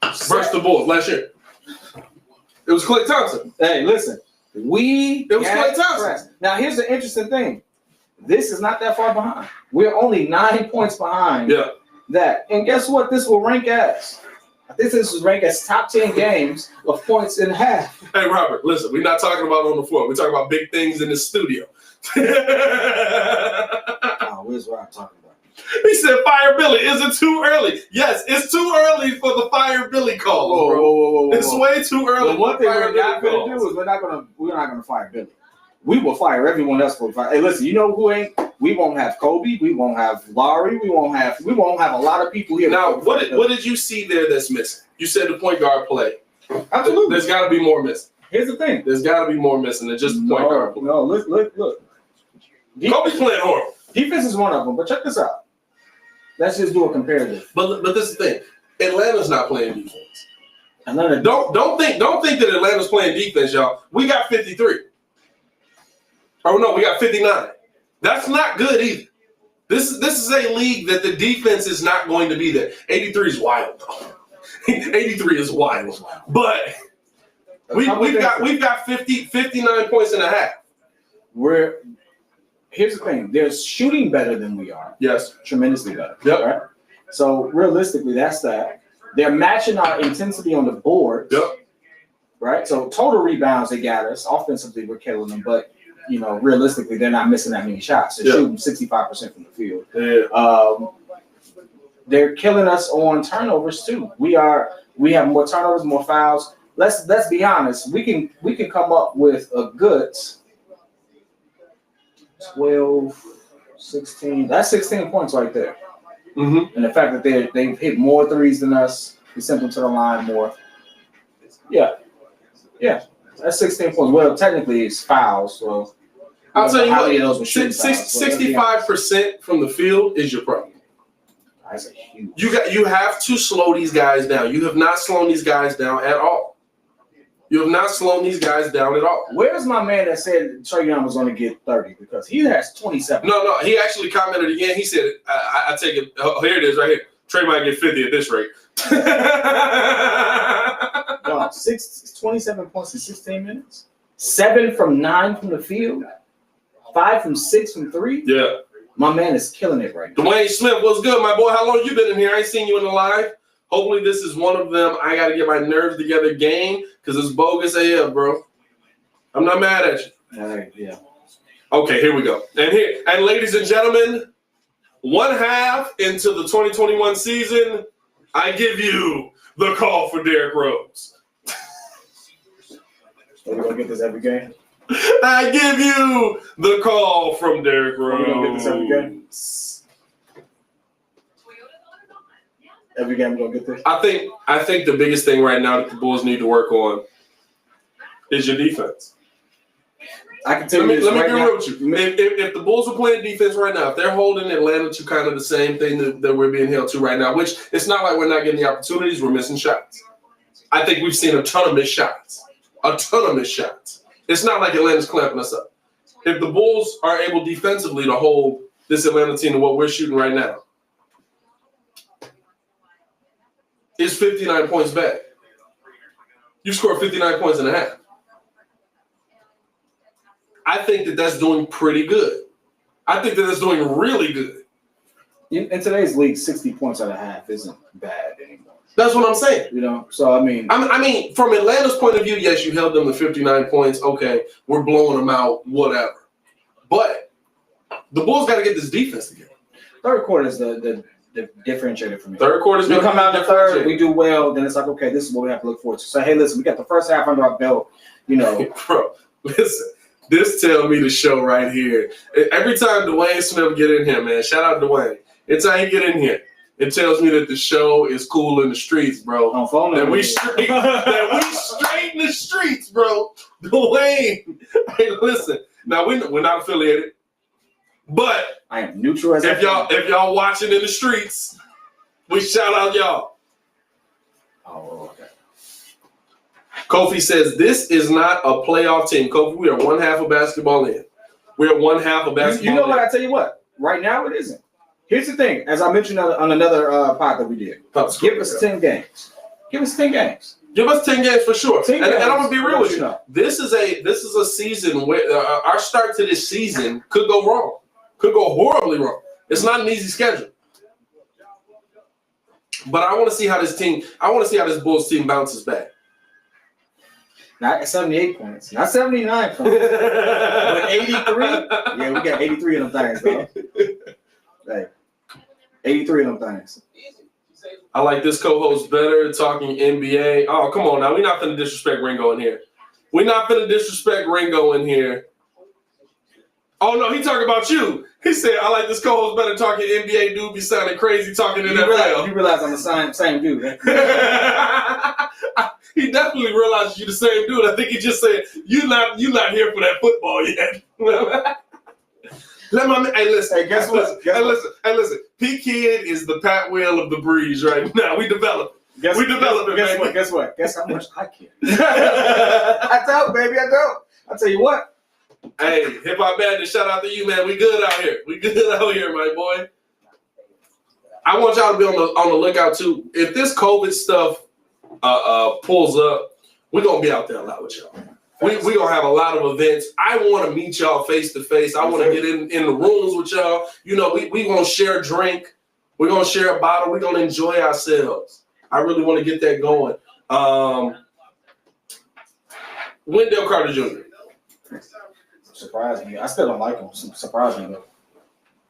versus the Bulls last year. It was Klay Thompson. Hey, listen. It was Klay Thompson. Now, here's the interesting thing. This is not that far behind. We're only 9 points behind that. And guess what? This will rank as. I think this will rank as top 10 games of points in half. Hey, Robert, listen. We're not talking about on the floor. We're talking about big things in the studio. Where's what I'm talking about? He said, "Fire Billy, is it too early?" Yes, it's too early for the Fire Billy call. Whoa. It's way too early. But one thing we're not going to do is we're not going to fire Billy. We will fire everyone else for fire. Hey, listen, you know who ain't? We won't have Kobe. We won't have Larry. We won't have a lot of people here. Now, what did you see there that's missing? You said the point guard play. Absolutely. There's got to be more missing. Here's the thing. There's got to be more missing than just the point guard play. No, look. Kobe's playing horrible. Defense is one of them, but check this out. Let's just do a comparative. But this is the thing. Atlanta's not playing defense. Atlanta. Don't think that Atlanta's playing defense, y'all. We got 53. Oh no, we got 59. That's not good either. This is a league that the defense is not going to be there. 83 is wild though. 83 is wild. But we've got 59 points and a half. Here's the thing. They're shooting better than we are. Yes. Tremendously better. Yep. Right? So realistically, that's that. They're matching our intensity on the board. Yep. Right? So total rebounds, they got us. Offensively, we're killing them. But, realistically, they're not missing that many shots. They're shooting 65% from the field. Yeah. they're killing us on turnovers too. We have more turnovers, more fouls. Let's be honest. We can come up with a good 12, 16. That's 16 points right there. Mm-hmm. And the fact that they've hit more threes than us, they sent them to the line more. Yeah. That's 16 points. Well, technically it's fouls, so I'll tell you what, those were 65% from the field is your problem. That's a huge. You have to slow these guys down. You have not slowed these guys down at all. You have not slowed these guys down at all. Where's my man that said Trae Young was going to get 30? Because he has 27. No. He actually commented again. He said, I take it. Oh, here it is right here. Trae might get 50 at this rate. No, 27 points in 16 minutes. 7 from 9 from the field. 5 from 6 from 3. Yeah. My man is killing it right now. Dwayne Smith, what's good, my boy? How long you been in here? I ain't seen you in the live. Hopefully this is one of them. I got to get my nerves together game because it's bogus AF, bro. I'm not mad at you. Yeah. Okay, here we go. And ladies and gentlemen, one half into the 2021 season, I give you the call for Derrick Rose. Are we going to get this every game? I give you the call from Derrick Rose. Are we going to get this every game? Every game we're going to get this? I think the biggest thing right now that the Bulls need to work on is your defense. I can tell you this Let me right be now. real with you. If the Bulls are playing defense right now, if they're holding Atlanta to kind of the same thing that we're being held to right now, which it's not like we're not getting the opportunities, we're missing shots. I think we've seen a ton of missed shots. It's not like Atlanta's clamping us up. If the Bulls are able defensively to hold this Atlanta team to what we're shooting right now, it's 59 points back. You scored 59 points and a half. I think that's doing pretty good. I think that's doing really good. In today's league, 60 points at a half isn't bad anymore. That's what I'm saying. You know, so I mean, from Atlanta's point of view, yes, you held them to 59 points. Okay, we're blowing them out, whatever. But the Bulls got to get this defense together. Third quarter is the differentiator for me. Third quarter's we going to come out in the third, we do well, then it's like, okay, this is what we have to look forward to. So, hey, listen, we got the first half under our belt, you know. Bro, listen, this tells me the show right here. Every time Dwayne Smith get in here, man, shout out Dwayne. Every time he get in here, it tells me that the show is cool in the streets, bro. On phone that we straight in the streets, bro. Dwayne, hey, listen. Now we're not affiliated, but I am neutral as if y'all watching in the streets, we shout out y'all. Oh, okay. Kofi says this is not a playoff team. Kofi, we are one half of basketball in. We are one half of basketball. You know what? I tell you what. Right now, it isn't. Here's the thing. As I mentioned on another pod that we did, give us 10 games. Give us 10 games. Give us 10 games for sure. And I'm gonna be real with you. Know. This is a season where our start to this season could go wrong. Could go horribly wrong. It's not an easy schedule. But I want to see how this Bulls team bounces back. Not 78 points. Not 79 points. But 83? Yeah, we got 83 of them things, bro. Hey, 83 of them things. I like this co-host better talking NBA. Oh, come on now. We're not finna disrespect Ringo in here. Oh, no, he talking about you. He said, I like this co-host better talking NBA. Dude be sounding crazy talking NFL. You realize I'm the same dude, right? He definitely realizes you're the same dude. I think he just said, you not here for that football yet. Hey, listen. Hey, guess what? Listen. P.Kidd is the Pat Wheel of the breeze right now. We develop. Guess what? Guess how much I can. I don't, baby. I don't. I'll tell you what. Hey, Hip Hop Bandit, shout out to you, man. We good out here, my boy. I want y'all to be on the lookout too. If this COVID stuff pulls up, we're gonna be out there a lot with y'all. We're gonna have a lot of events. I want to meet y'all face to face. I want to get in the rooms with y'all. You know, we gonna share a drink. We're gonna share a bottle. We're gonna enjoy ourselves. I really want to get that going. Wendell Carter Jr. Surprised me. I still don't like him. Surprised me though.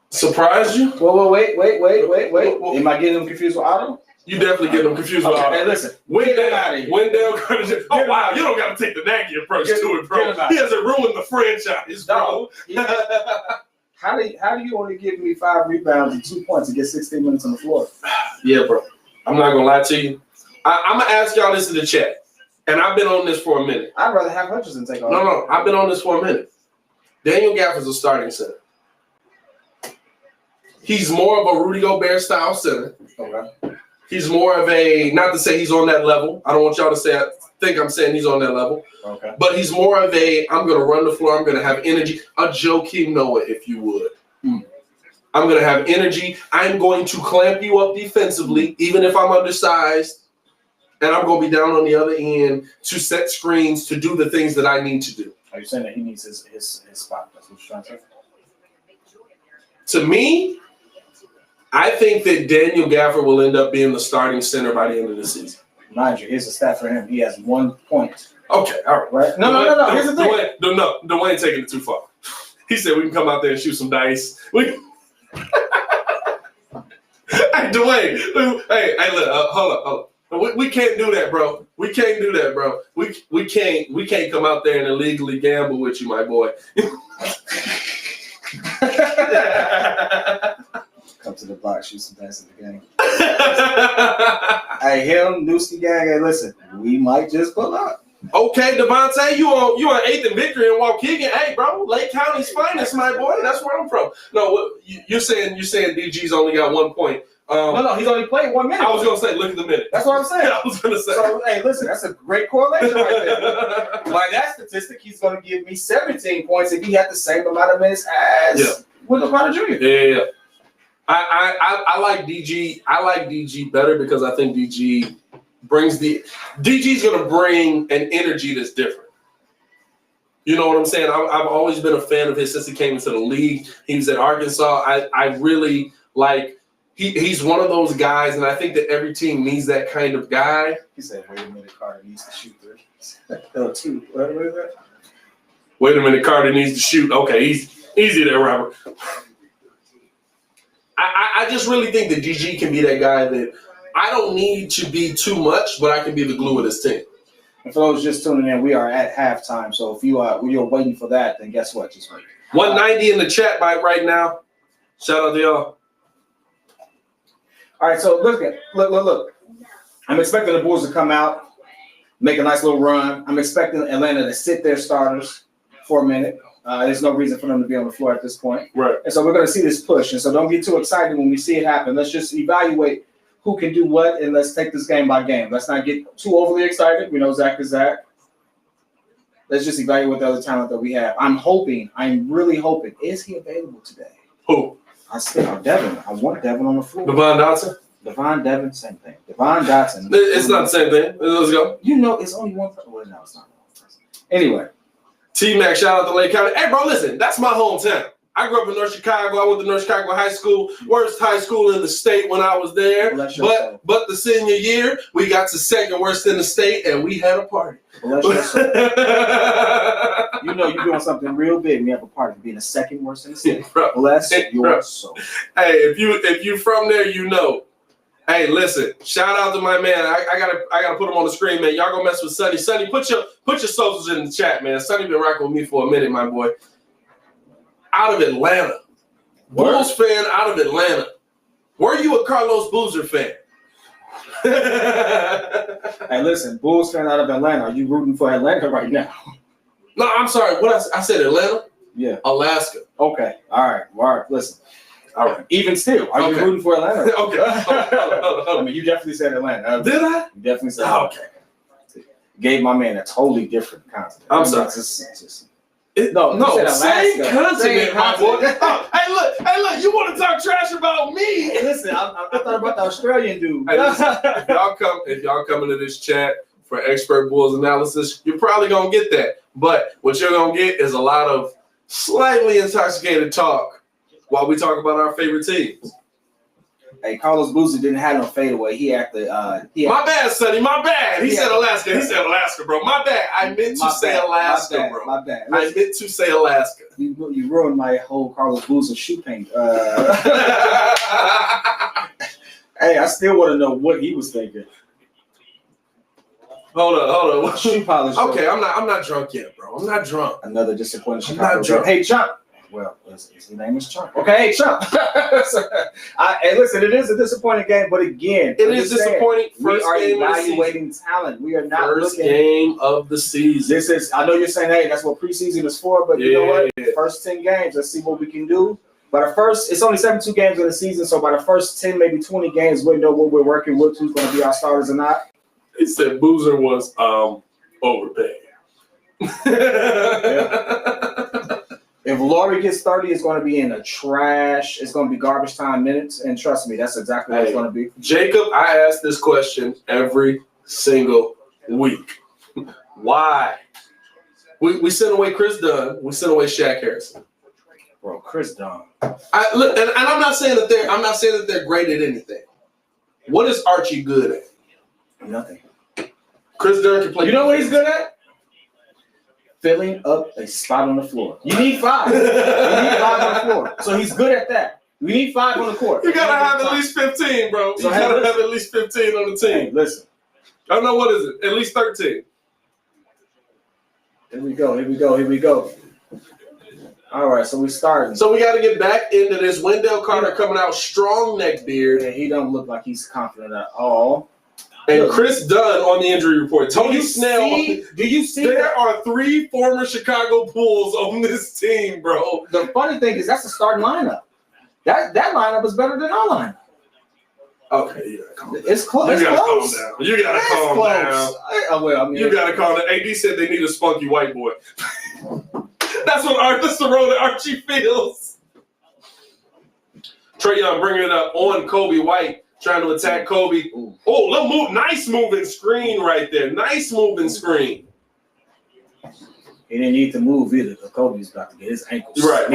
Surprised you? Whoa, wait. Am I getting them confused with Otto? You definitely get them confused with Otto. Hey, listen. Wendell Carter Jr. Oh, wow. You don't got to take the Nagy approach to it, bro. He hasn't ruined the franchise, bro. How do you only give me 5 rebounds and 2 points to get 16 minutes on the floor? Yeah, bro. I'm not going to lie to you. I'm going to ask y'all this in the chat. And I've been on this for a minute. I'd rather have Hutchinson take off. No. I've been on this for a minute. Daniel Gafford's a starting center. He's more of a Rudy Gobert style center. Okay. He's more of a, not to say he's on that level. I don't want y'all to think I'm saying he's on that level. Okay. But he's more of a, I'm going to run the floor. I'm going to have energy. A Joakim Noah, if you would. I'm going to have energy. I'm going to clamp you up defensively, even if I'm undersized. And I'm going to be down on the other end to set screens, to do the things that I need to do. Are you saying that he needs his spot? That's what you're trying to say? To me, I think that Daniel Gafford will end up being the starting center by the end of the season. Mind you, here's a stat for him. He has 1 point. Okay, all right. No. Here's the thing. Dwayne taking it too far. He said we can come out there and shoot some dice. Hey, Dwayne. Hey, look. Hold up. We can't do that, bro. We can't do that, bro. We can't come out there and illegally gamble with you, my boy. Come to the box, shoot some dice in the game. Hey, him, Newski gang. Hey, listen, we might just pull up. Okay, Devontae, you on 8th and Victory in Waukegan. Hey, bro, Lake County's finest, my boy. That's where I'm from. No, you're saying DG's only got 1 point. No, he's only played 1 minute. I was gonna say, look at the minute. That's what I'm saying. I was gonna say. So, hey, listen, that's a great correlation right there. By that statistic, he's gonna give me 17 points if he had the same amount of minutes as Wendell Carter Jr. Yeah. I like DG. I like DG better because I think DG's gonna bring an energy that's different. You know what I'm saying? I've always been a fan of his since he came into the league. He was at Arkansas. I really like. He's one of those guys, and I think that every team needs that kind of guy. He said, "Wait a minute, Carter needs to shoot 3." What is that? Wait a minute, Carter needs to shoot. Okay, easy there, Robert. I just really think that DG can be that guy that I don't need to be too much, but I can be the glue of this team. And for those just tuning in, we are at halftime. So if you're waiting for that, then guess what? Just wait. 190 in the chat right now. Shout out to y'all. All right, so look. I'm expecting the Bulls to come out, make a nice little run. I'm expecting Atlanta to sit their starters for a minute. There's no reason for them to be on the floor at this point. Right. And so we're going to see this push. And so don't get too excited when we see it happen. Let's just evaluate who can do what, and let's take this game by game. Let's not get too overly excited. We know Zach is Zach. Let's just evaluate the other talent that we have. I'm really hoping. Is he available today? Who? Devin. I want Devin on the floor. Devon Dotson? Devin, same thing. Devon Dotson. It's not the same thing. Let's go. You know, it's only one person. Well, no, it's not one person. Anyway. T-Mac, shout out to Lake County. Hey, bro, listen, that's my hometown. I grew up in North Chicago. I went to North Chicago High School, worst high school in the state when I was there. But the senior year, we got to second worst in the state, and we had a party. Bless your soul. You know you're doing something real big when you have a party, being the second worst in the state. Bless your soul. Hey, if you from there, you know. Hey, listen, shout out to my man. I gotta put him on the screen, man. Y'all gonna mess with Sonny. Sonny, put your socials in the chat, man. Sonny been rocking with me for a minute, my boy. Out of Atlanta. Bulls fan out of Atlanta. Were you a Carlos Boozer fan? Hey, listen, Bulls fan out of Atlanta. Are you rooting for Atlanta right now? No, I'm sorry. What I said Atlanta? Yeah. Alaska. Okay. All right. Listen. All right. Even still, are you rooting for Atlanta? Okay. I mean, you definitely said Atlanta. Did I? You definitely said Atlanta. Okay. Gave my man a totally different continent. I'm sorry. No, same continent, my boy. Hey, look, you want to talk trash about me? Hey, listen, I thought about the Australian dude. Hey, listen, if y'all come into this chat for expert Bulls analysis, you're probably gonna get that. But what you're gonna get is a lot of slightly intoxicated talk while we talk about our favorite teams. Hey, Carlos Boozer didn't have no fadeaway. He had the. My bad, Sonny. My bad. He said Alaska. He said Alaska, bro. My bad. I meant to say Alaska, bro. My bad. I meant to say Alaska. You ruined my whole Carlos Boozer shoe paint. Hey, I still want to know what he was thinking. Hold on. Shoe polish. Okay, I'm not drunk yet, bro. I'm not drunk. Another disappointing I'm Chicago. not drunk. Hey, Chump. Well, his name is Chump. Okay, hey, Chump. Hey, listen, it is a disappointing game, but again, it is disappointing. We are evaluating talent. We are not first game of the season. This is. I know you're saying, hey, that's what preseason is for, but you know what? First 10 games, let's see what we can do. By the first, it's only 72 games in the season, so by the first 10, maybe 20 games, we know what we're working with, who's going to be our starters or not. He said Boozer was overpaid. If Laurie gets 30, it's going to be in a trash. It's going to be garbage time minutes, and trust me, that's exactly what it's going to be. Jacob, I ask this question every single week. Why? We sent away Chris Dunn. We sent away Shaq Harrison. Bro, Chris Dunn. Look, and I'm not saying that they're great at anything. What is Archie good at? Nothing. Chris Dunn can play. You know what he's good at? Filling up a spot on the floor. You need 5. You need 5 on the floor. So he's good at that. We need 5 on the court. You gotta have at least 15, bro. You gotta have at least 15 on the team. Hey, listen. I don't know what is it. At least 13. Here we go. All right, so we starting. So we got to get back into this. Wendell Carter coming out strong neck beard. Yeah, he don't look like he's confident at all. And Chris Dunn on the injury report. Tony Snell. Do you see there are 3 former Chicago Bulls on this team, bro. The funny thing is that's the starting lineup. That lineup is better than our lineup. Okay, you gotta calm down. It's close. You gotta calm down. You gotta calm down. Well, I mean, you gotta calm down. AD said they need a spunky white boy. That's the road that Archie feels. Trae Young bringing it up on Kobe White, trying to attack Kobe. Ooh. Oh, little move, nice moving screen right there. Nice moving screen. He didn't need to move either because Kobe's about to get his ankles. Right.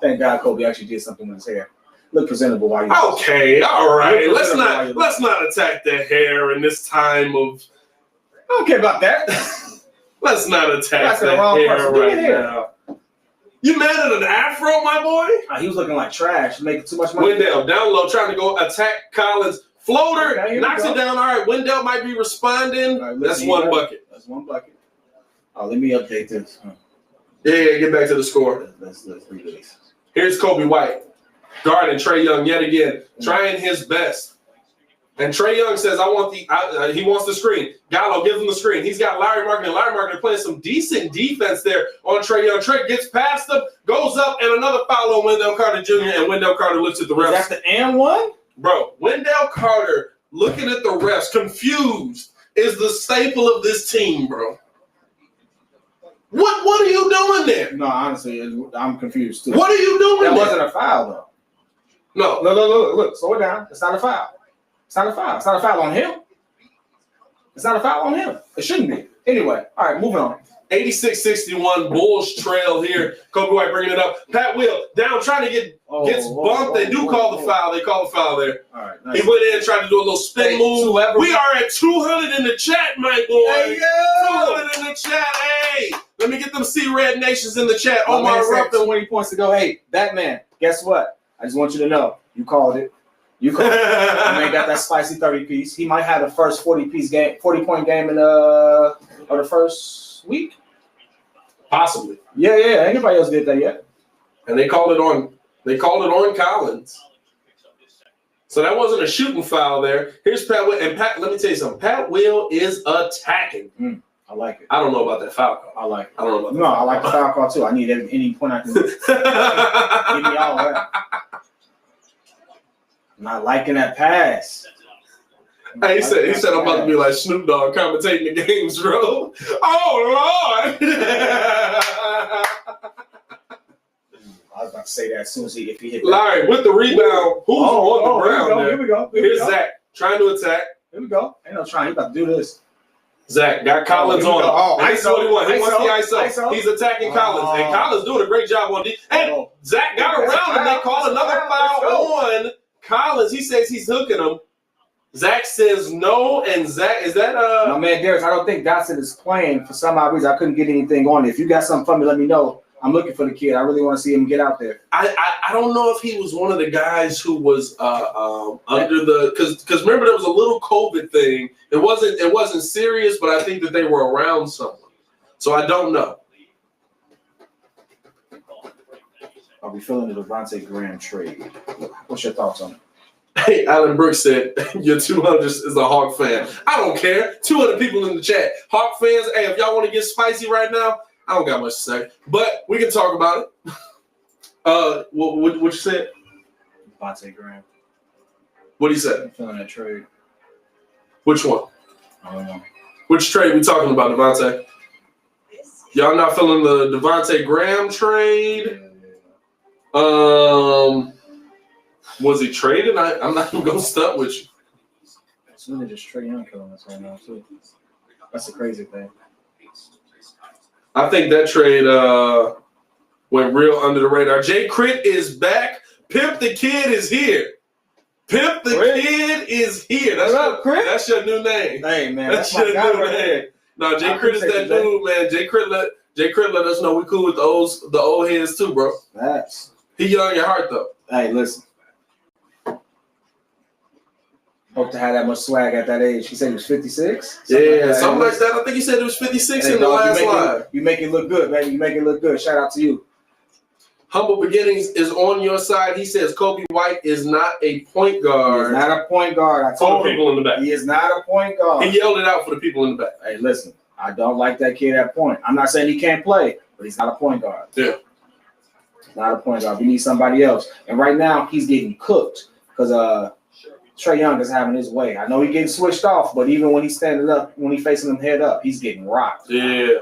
Thank God Kobe actually did something with his hair. Look presentable while you. Okay, all right. Let's not attack the hair in this time of. I don't care about that. Let's not attack the hair right now. You mad at an afro, my boy? He was looking like trash, making too much money. Wendell down low, trying to go attack Collins. Floater knocks it down. All right, Wendell might be responding. Right, that's one bucket. That's one bucket. Oh, let me update this. Yeah, get back to the score. Let's read this. Here's Kobe White guarding Trae Young yet again, trying his best. And Trae Young says, he wants the screen. Gallo gives him the screen. He's got Larry Marketing. Larry Marketing playing some decent defense there on Trae Young. Trae gets past him, goes up, and another foul on Wendell Carter Jr., and Wendell Carter looks at the refs. Is that the and one? Bro, Wendell Carter looking at the refs, confused, is the staple of this team, bro. What are you doing there? No, honestly, I'm confused, too. What are you doing there? That wasn't a foul, though. No. Look, slow it down. It's not a foul. It's not a foul. It's not a foul on him. It's not a foul on him. It shouldn't be. Anyway, all right, moving on. 86-61, Bulls trail here. Kobe White bringing it up. Pat Will down, trying to gets bumped. They call the foul. They call the foul there. All right, nice. He went in, tried to do a little spin move. We are at 200 in the chat, my boy. Hey, yo. 200 in the chat. Hey, let me get them C-Red Nations in the chat. Omar Ruffin. 20 points to go. Hey, Batman, guess what? I just want you to know. You called it. You called it. I mean, got that spicy 30-piece. He might have the first 40-point game in the first week. Possibly. Yeah. Anybody else did that yet? And they called it on Collins. So that wasn't a shooting foul there. Here's Pat Will. And Pat, let me tell you something. Pat Will is attacking. I like it. I don't know about that foul call. I like it. I don't know about that. No, I like the foul call too. I need any point I can give me all that. Not liking that pass. Hey, he said I'm about to be like Snoop Dogg commentating the games, bro. Oh, Lord. I was about to say that as soon as if he hit that. Larry, with the rebound, who's on the ground there? Here we go. Here's Zach trying to attack. Here we go. Ain't no trying. He's about to do this. Zach got Collins on him. Oh, this is what he wants. He wants the ISO. He's attacking Collins. And Collins doing a great job on D. And Zach got around and they call another foul on Collins, he says he's hooking him. Zach says no, and Zach, is that My man Darius, I don't think Dotson is playing for some odd reason. I couldn't get anything on it. If you got something for me, let me know. I'm looking for the kid. I really want to see him get out there. I don't know if he was one of the guys who was under the because remember there was a little COVID thing. It wasn't serious, but I think that they were around someone. So I don't know. Are we feeling the Devontae Graham trade? What's your thoughts on it? Hey, Alan Brooks said, your 200 is a Hawk fan. I don't care. 200 people in the chat. Hawk fans, hey, if y'all want to get spicy right now, I don't got much to say. But we can talk about it. What you said? Devontae Graham. What did he say? I'm feeling that trade. Which one? I don't know. Which trade we talking about, Devontae? Y'all not feeling the Devontae Graham trade? Was he traded? I'm not even gonna stunt with you. It's really just Trae Young killing us right now too. That's the crazy thing. I think that trade went real under the radar. Jay Crit is back. Pimp the Kid is here. Pimp the Kid is here. That's what up, Crit? That's your new name. Hey man, that's your new name. No, Jay Crit is that dude, man. Jay Crit let us know we cool with the old heads too, bro. He young at heart though. Hey, listen. Hope to have that much swag at that age. He said he was 56? Something like that. I think he said it was 56 in the last live. You make it look good, man. You make it look good. Shout out to you. Humble Beginnings is on your side. He says Kobe White is not a point guard. He is not a point guard. I told people in the back. He is not a point guard. He yelled it out for the people in the back. Hey, listen. I don't like that kid at point. I'm not saying he can't play, but he's not a point guard. Yeah. He's not a point guard. We need somebody else. And right now, he's getting cooked because Trae Young is having his way. I know he's getting switched off, but even when he's standing up, when he's facing him head up, he's getting rocked. Yeah.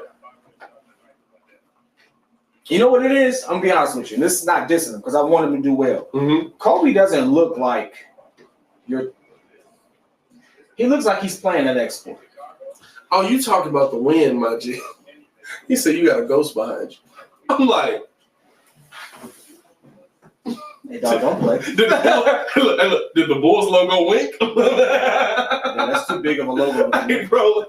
You know what it is? I'm going to be honest with you. And this is not dissing him because I want him to do well. Mm-hmm. Kobe doesn't look like he looks like he's playing an export. Oh, you talking about the wind, my G. He said you got a ghost behind you. I'm like, hey, dog, don't play. Did the Bulls logo wink? Yeah, that's too big of a logo. Hey, bro.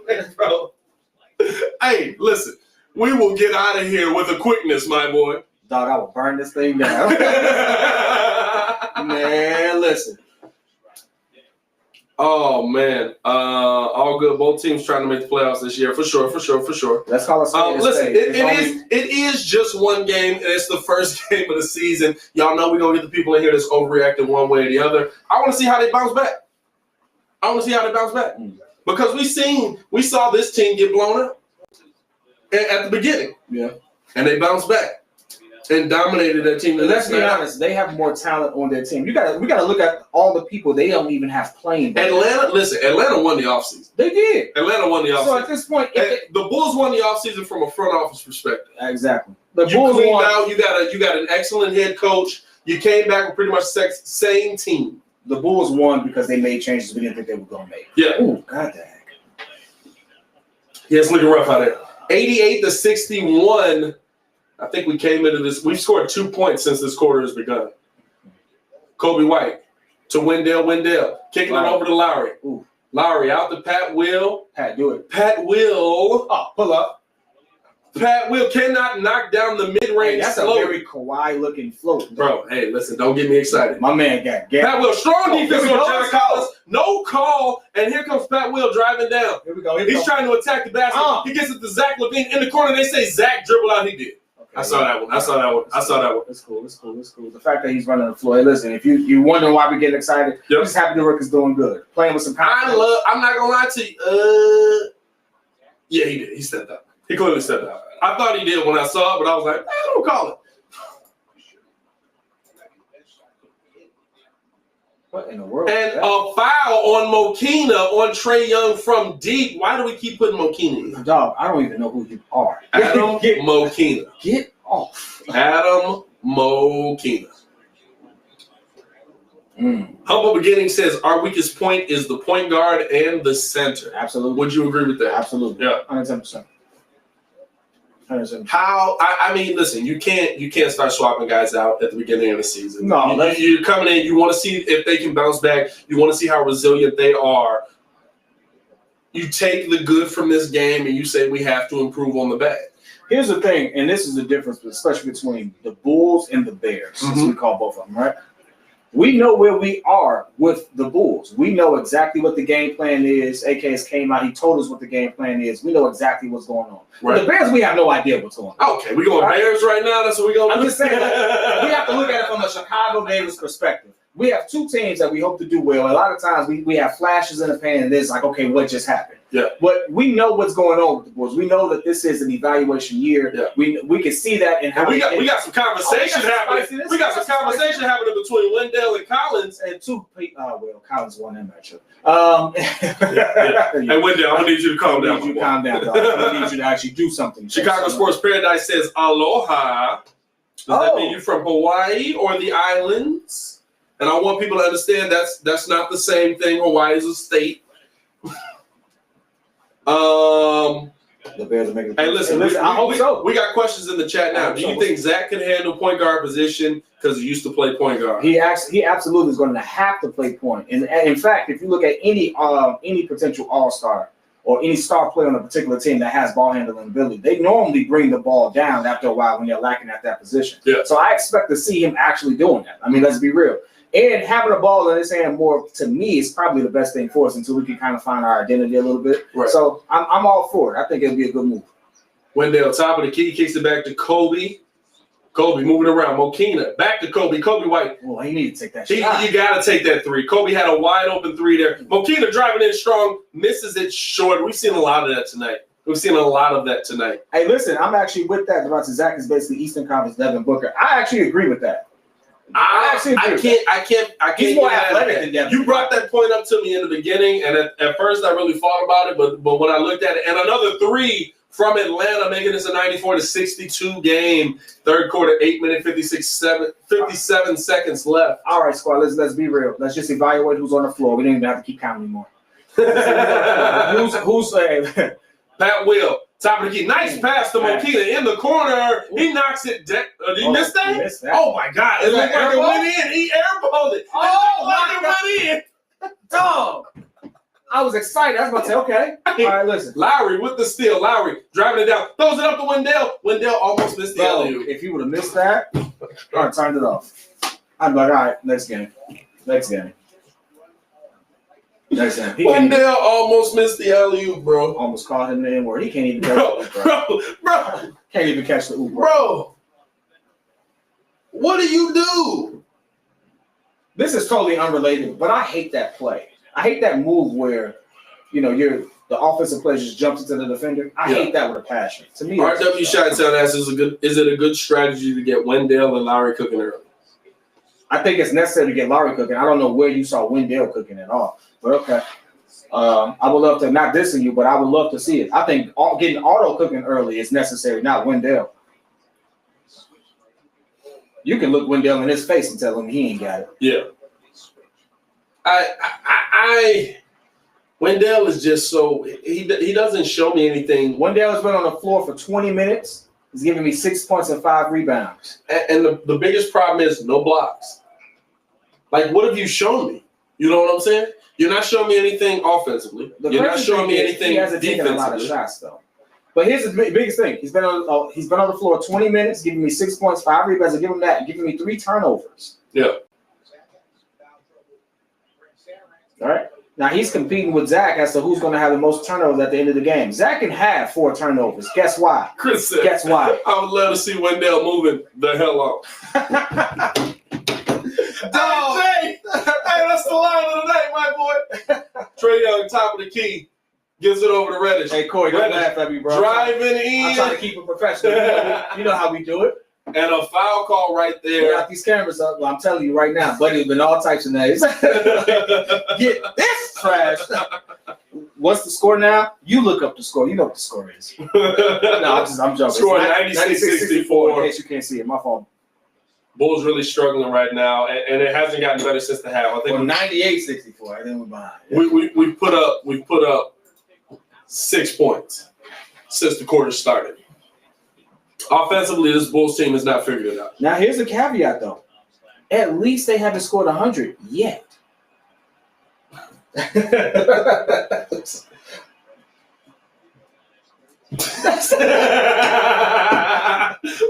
Hey, listen. We will get out of here with a quickness, my boy. Dog, I will burn this thing down. Man, listen. Oh, man. All good. Both teams trying to make the playoffs this year. For sure. Let's call it listen, it is just one game, and it's the first game of the season. Y'all know we're going to get the people in here that's overreacting one way or the other. I want to see how they bounce back. Because we saw this team get blown up at the beginning. Yeah. And they bounced back and dominated that team. Let's be honest, they have more talent on their team. We gotta look at all the people they don't even have playing. Atlanta won the offseason. They did. Atlanta won the offseason. So at this point, the Bulls won the offseason from a front office perspective. Exactly. The Bulls cleaned out. You got an excellent head coach. You came back with pretty much the same team. The Bulls won because they made changes we didn't think they were gonna make. Yeah. Ooh, god dang. Yeah, it's looking rough out there. 88-61. I think we came into this. We've scored 2 points since this quarter has begun. Kobe White to Wendell. Kicking it over to Lowry. Ooh. Lowry out to Pat Will. Pat, do it. Pat Will. Oh, pull up. Pat Will cannot knock down the mid-range that's float. A very Kawhi-looking float. Bro, hey, listen, don't get me excited. My man got Pat Will, strong defense on John Collins. No call, and here comes Pat Will driving down. Here we go. He's trying to attack the basket. He gets it to Zach LaVine in the corner. They say Zach dribble out. He did. Okay, I saw that one. It's cool. The fact that he's running the floor. Hey, listen, if you wondering why we getting excited, I'm just happy the Rook is doing good. Playing with some confidence. I'm not going to lie to you. Yeah, he did. He stepped up. He clearly stepped up. I thought he did when I saw it, but I was like, don't call it. What in the world? And a foul on Mokina on Trae Young from deep. Why do we keep putting Mokina in? Dog, I don't even know who you are. Adam Mokina. Get off. Adam Mokina. Humble Beginning says our weakest point is the point guard and the center. Absolutely. Would you agree with that? Absolutely. Yeah. 110%. How? I mean, listen, you can't start swapping guys out at the beginning of the season. No, you're coming in. You want to see if they can bounce back. You want to see how resilient they are. You take the good from this game and you say we have to improve on the bad. Here's the thing, and this is the difference, especially between the Bulls and the Bears, as we call both of them, right? We know where we are with the Bulls. We know exactly what the game plan is. AK's came out. He told us what the game plan is. We know exactly what's going on. Right. The Bears, we have no idea what's going on. Okay, we going Bears right now? That's what we're going to do? I'm just saying, we have to look at it from a Chicago Davis perspective. We have two teams that we hope to do well. A lot of times we have flashes in the pan, and it's like, okay, what just happened? Yeah. But we know what's going on with the Bulls. We know that this is an evaluation year. Yeah. We can see that in how we got some conversation happening. We got some conversation happening between Wendell and Collins. And Collins won that matchup. Hey, Wendell, I'm gonna need you to calm down. I need you to calm down, dog. I need you to actually do something. Chicago Sports Paradise says aloha. Does that mean you're from Hawaii or the islands? And I want people to understand that's not the same thing. Hawaii is a state. The Bears are making. Hey, listen, I hope so. We got questions in the chat now. Do you think Zach can handle point guard position because he used to play point guard? He absolutely is going to have to play point. And in fact, if you look at any potential all-star or any star player on a particular team that has ball handling ability, they normally bring the ball down after a while when they're lacking at that position. Yeah. So I expect to see him actually doing that. I mean, let's be real. And having a ball in his hand more, to me, is probably the best thing for us until we can kind of find our identity a little bit. Right. So I'm all for it. I think it'll be a good move. Wendell, top of the key, kicks it back to Kobe. Kobe moving around. Mokina, back to Kobe. Kobe White. Oh, he need to take that shot. You got to take that three. Kobe had a wide open three there. Mokina driving in strong, misses it short. We've seen a lot of that tonight. Hey, listen, I'm actually with that. Zach is basically Eastern Conference Devin Booker. I actually agree with that. I can't. He's more athletic than Devin. You brought that point up to me in the beginning, and at first I really thought about it, but when I looked at it, and another three from Atlanta, making this a 94-62 game, third quarter, 8-minute, 57 seconds left. All right, squad, let's be real. Let's just evaluate who's on the floor. We don't even have to keep counting anymore. Who's Pat Will. Top of the key. Nice pass to Mokina in the corner. He knocks it down. Did he miss that? He missed that. Oh, my God. It looked like it went in. He airballed it. It went in. Dog. I was excited. I was about to say, okay. All right, listen. Lowry with the steal. Lowry driving it down. Throws it up to Wendell. Wendell almost missed the alley-oop. If he would have missed that, I turned it off. I'm like, all right, next game. Wendell almost missed the alley-oop, bro. Almost caught him in the N-word. He can't even catch the oop, bro. Can't even catch the oop, bro. What do you do? This is totally unrelated, but I hate that play. I hate that move where, the offensive player just jumps into the defender. I hate that with a passion. To me, RW Chi-Town asks, is it a good strategy to get Wendell and Lowry cooking early? I think it's necessary to get Lowry cooking. I don't know where you saw Wendell cooking at all. But okay. I would love to, not dissing you, but I would love to see it. I think getting Otto cooking early is necessary, not Wendell. You can look Wendell in his face and tell him he ain't got it. Yeah. Wendell is just so he doesn't show me anything. Wendell has been on the floor for 20 minutes. He's giving me 6 points and 5 rebounds. And the biggest problem is no blocks. Like, what have you shown me? You know what I'm saying? You're not showing me anything offensively. You're not showing me anything defensively. He hasn't taken a lot of shots, though. But here's the biggest thing. He's been on the floor 20 minutes, giving me 6 points, 5 rebounds, and giving me 3 turnovers. Yeah. All right. Now he's competing with Zach as to who's going to have the most turnovers at the end of the game. Zach can have 4 turnovers. Guess why? Chris said, guess why? I would love to see Wendell moving the hell off. Hey, that's the line of the night, my boy. Trae Young, top of the key, gives it over to Reddish. Hey, Corey, don't laugh at me, bro. Driving in. I'm trying to keep it professional. You know how we do it. And a foul call right there. We got these cameras up. Well, I'm telling you right now, buddy, been all types of names. Get this trash. What's the score now? You look up the score. You know what the score is. No, I'm joking. Score 96-64. In case you can't see it, my fault. Bulls really struggling right now, and it hasn't gotten better since the half. I think 98-64. I think we're behind. We put up 6 points since the quarter started. Offensively, this Bulls team has not figured it out. Now, here's a caveat, though. At least they haven't scored 100 yet. What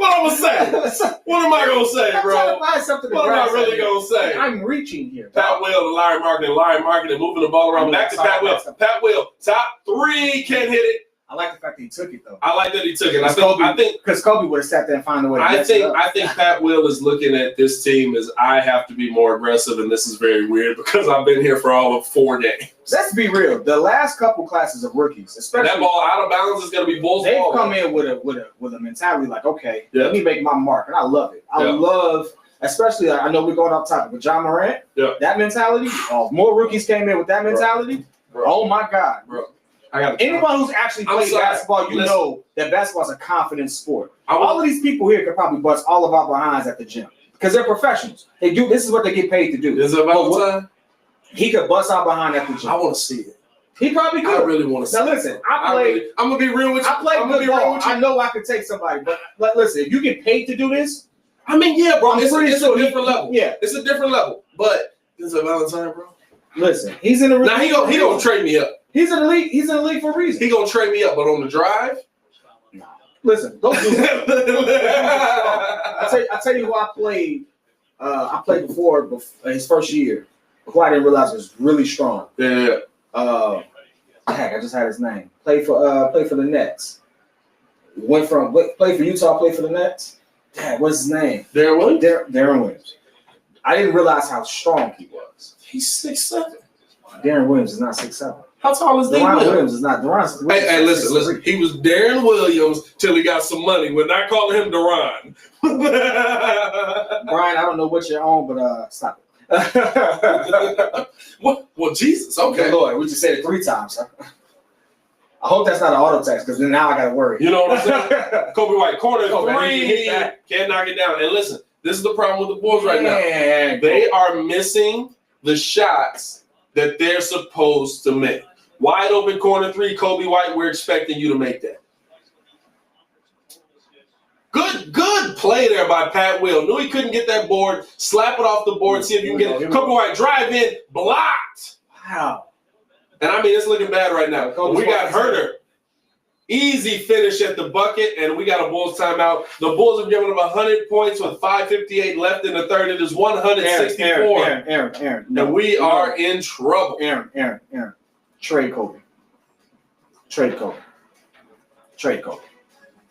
I'm gonna say? What am I gonna say, bro? What am I really gonna say? I'm reaching here. Pat Will to Larry Marketing, moving the ball around. Back to Pat Will. Pat Will, top 3, can't hit it. I like the fact that he took it, though. I like that he took it. I think because Kobe would have sat there and found a way to I think Pat Will is looking at this team as I have to be more aggressive, and this is very weird because I've been here for all of 4 days. Let's be real. The last couple classes of rookies, especially that ball out of bounds, is going to be Bulls ball. They've come in with a mentality like, okay, let me make my mark, and I love it. I love, especially I know we're going off topic with John Morant. Yeah. That mentality. More rookies came in with that mentality. Bro. Oh my God, bro. Anyone who's actually played basketball, know that basketball is a confidence sport. All of these people here could probably bust all of our behinds at the gym because they're professionals. They do. This is what they get paid to do. Is it about time? He could bust our behind at the gym. I want to see it. He probably could. I really want to see it. Now listen, I'm gonna be real with you. I played good ball. I know I could take somebody, but listen, if you get paid to do this, I mean, yeah, bro, it's a different level. Yeah, it's a different level. But this is Valentine, bro. Listen, he's in the now he gonna trade me up. He's in the league. He's in the league for a reason. He gonna trade me up, but on the drive, no. Listen, don't do that. I tell you who I played. I played before his first year. Before I didn't realize he was really strong. Yeah. Heck, I just had his name. Played for the Nets. Played for Utah. Played for the Nets. Dad, what's his name? Darren Williams. Darren Williams. I didn't realize how strong he was. He's 6'7". Darren Williams is not 6'7". How tall is Darren Williams? Is not Deron. Hey, listen. He was Darren Williams till he got some money. We're not calling him Deron. Brian, I don't know what you're on, but stop it. Well, Jesus. Okay. Good Lord, we just said it 3 times. Huh? I hope that's not an auto text because then now I got to worry. You know what I'm saying? Kobe White, corner 3. Can't knock it down. And listen, this is the problem with the Bulls right now. They are missing the shots that they're supposed to make. Wide open corner 3, Kobe White, we're expecting you to make that. Good play there by Pat Will. Knew he couldn't get that board. Slap it off the board, see if you can get it. Kobe White, drive in, blocked. Wow. And I mean, it's looking bad right now. We got Herter. Easy finish at the bucket, and we got a Bulls timeout. The Bulls have given them 100 points with 5:58 left in the third. It is 164. Aaron. No, and we are in trouble. Aaron. Trade Kobe.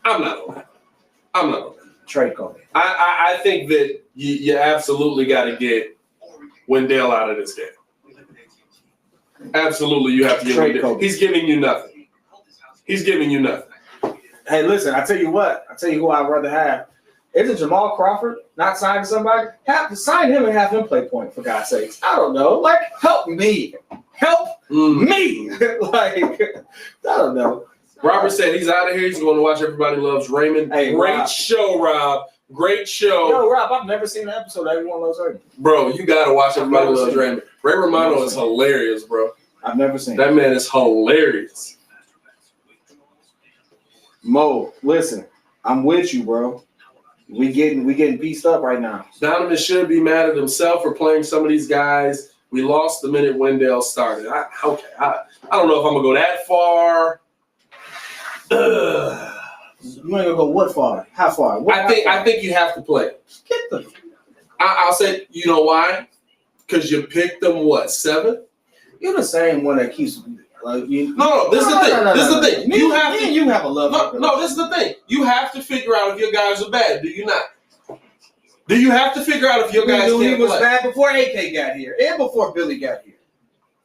I'm not on that. Trade Kobe. I think that you absolutely got to get Wendell out of this game. Absolutely, you have to get Wendell. He's giving you nothing. Hey, listen, I tell you what. I tell you who I'd rather have. Isn't Jamal Crawford not signing somebody? Have to sign him and have him play point, for God's sakes. I don't know. Like, help me. Me. Like, I don't know. Robert said he's out of here. He's going to watch Everybody Loves Raymond. Hey, Great Rob. Show, Rob. Great show. Yo, Rob, I've never seen an episode of Everyone Loves Raymond. Bro, you got to watch Everybody Loves Raymond. Ray Romano is hilarious, bro. I've never seen that. Man is hilarious. Mo, listen, I'm with you, bro. We getting pieced up right now. Donovan should be mad at himself for playing some of these guys. We lost the minute Wendell started. I don't know if I'm gonna go that far. You ain't gonna go what far? How far? I think you have to play. Get them. I'll say, you know why? Because you picked them 7? You're the same one that keeps. This is the thing. You have a love. No, this is the thing. You have to figure out if your guys are bad. Do you not? Do you have to figure out if your guys can't play? He was bad before AK got here and before Billy got here.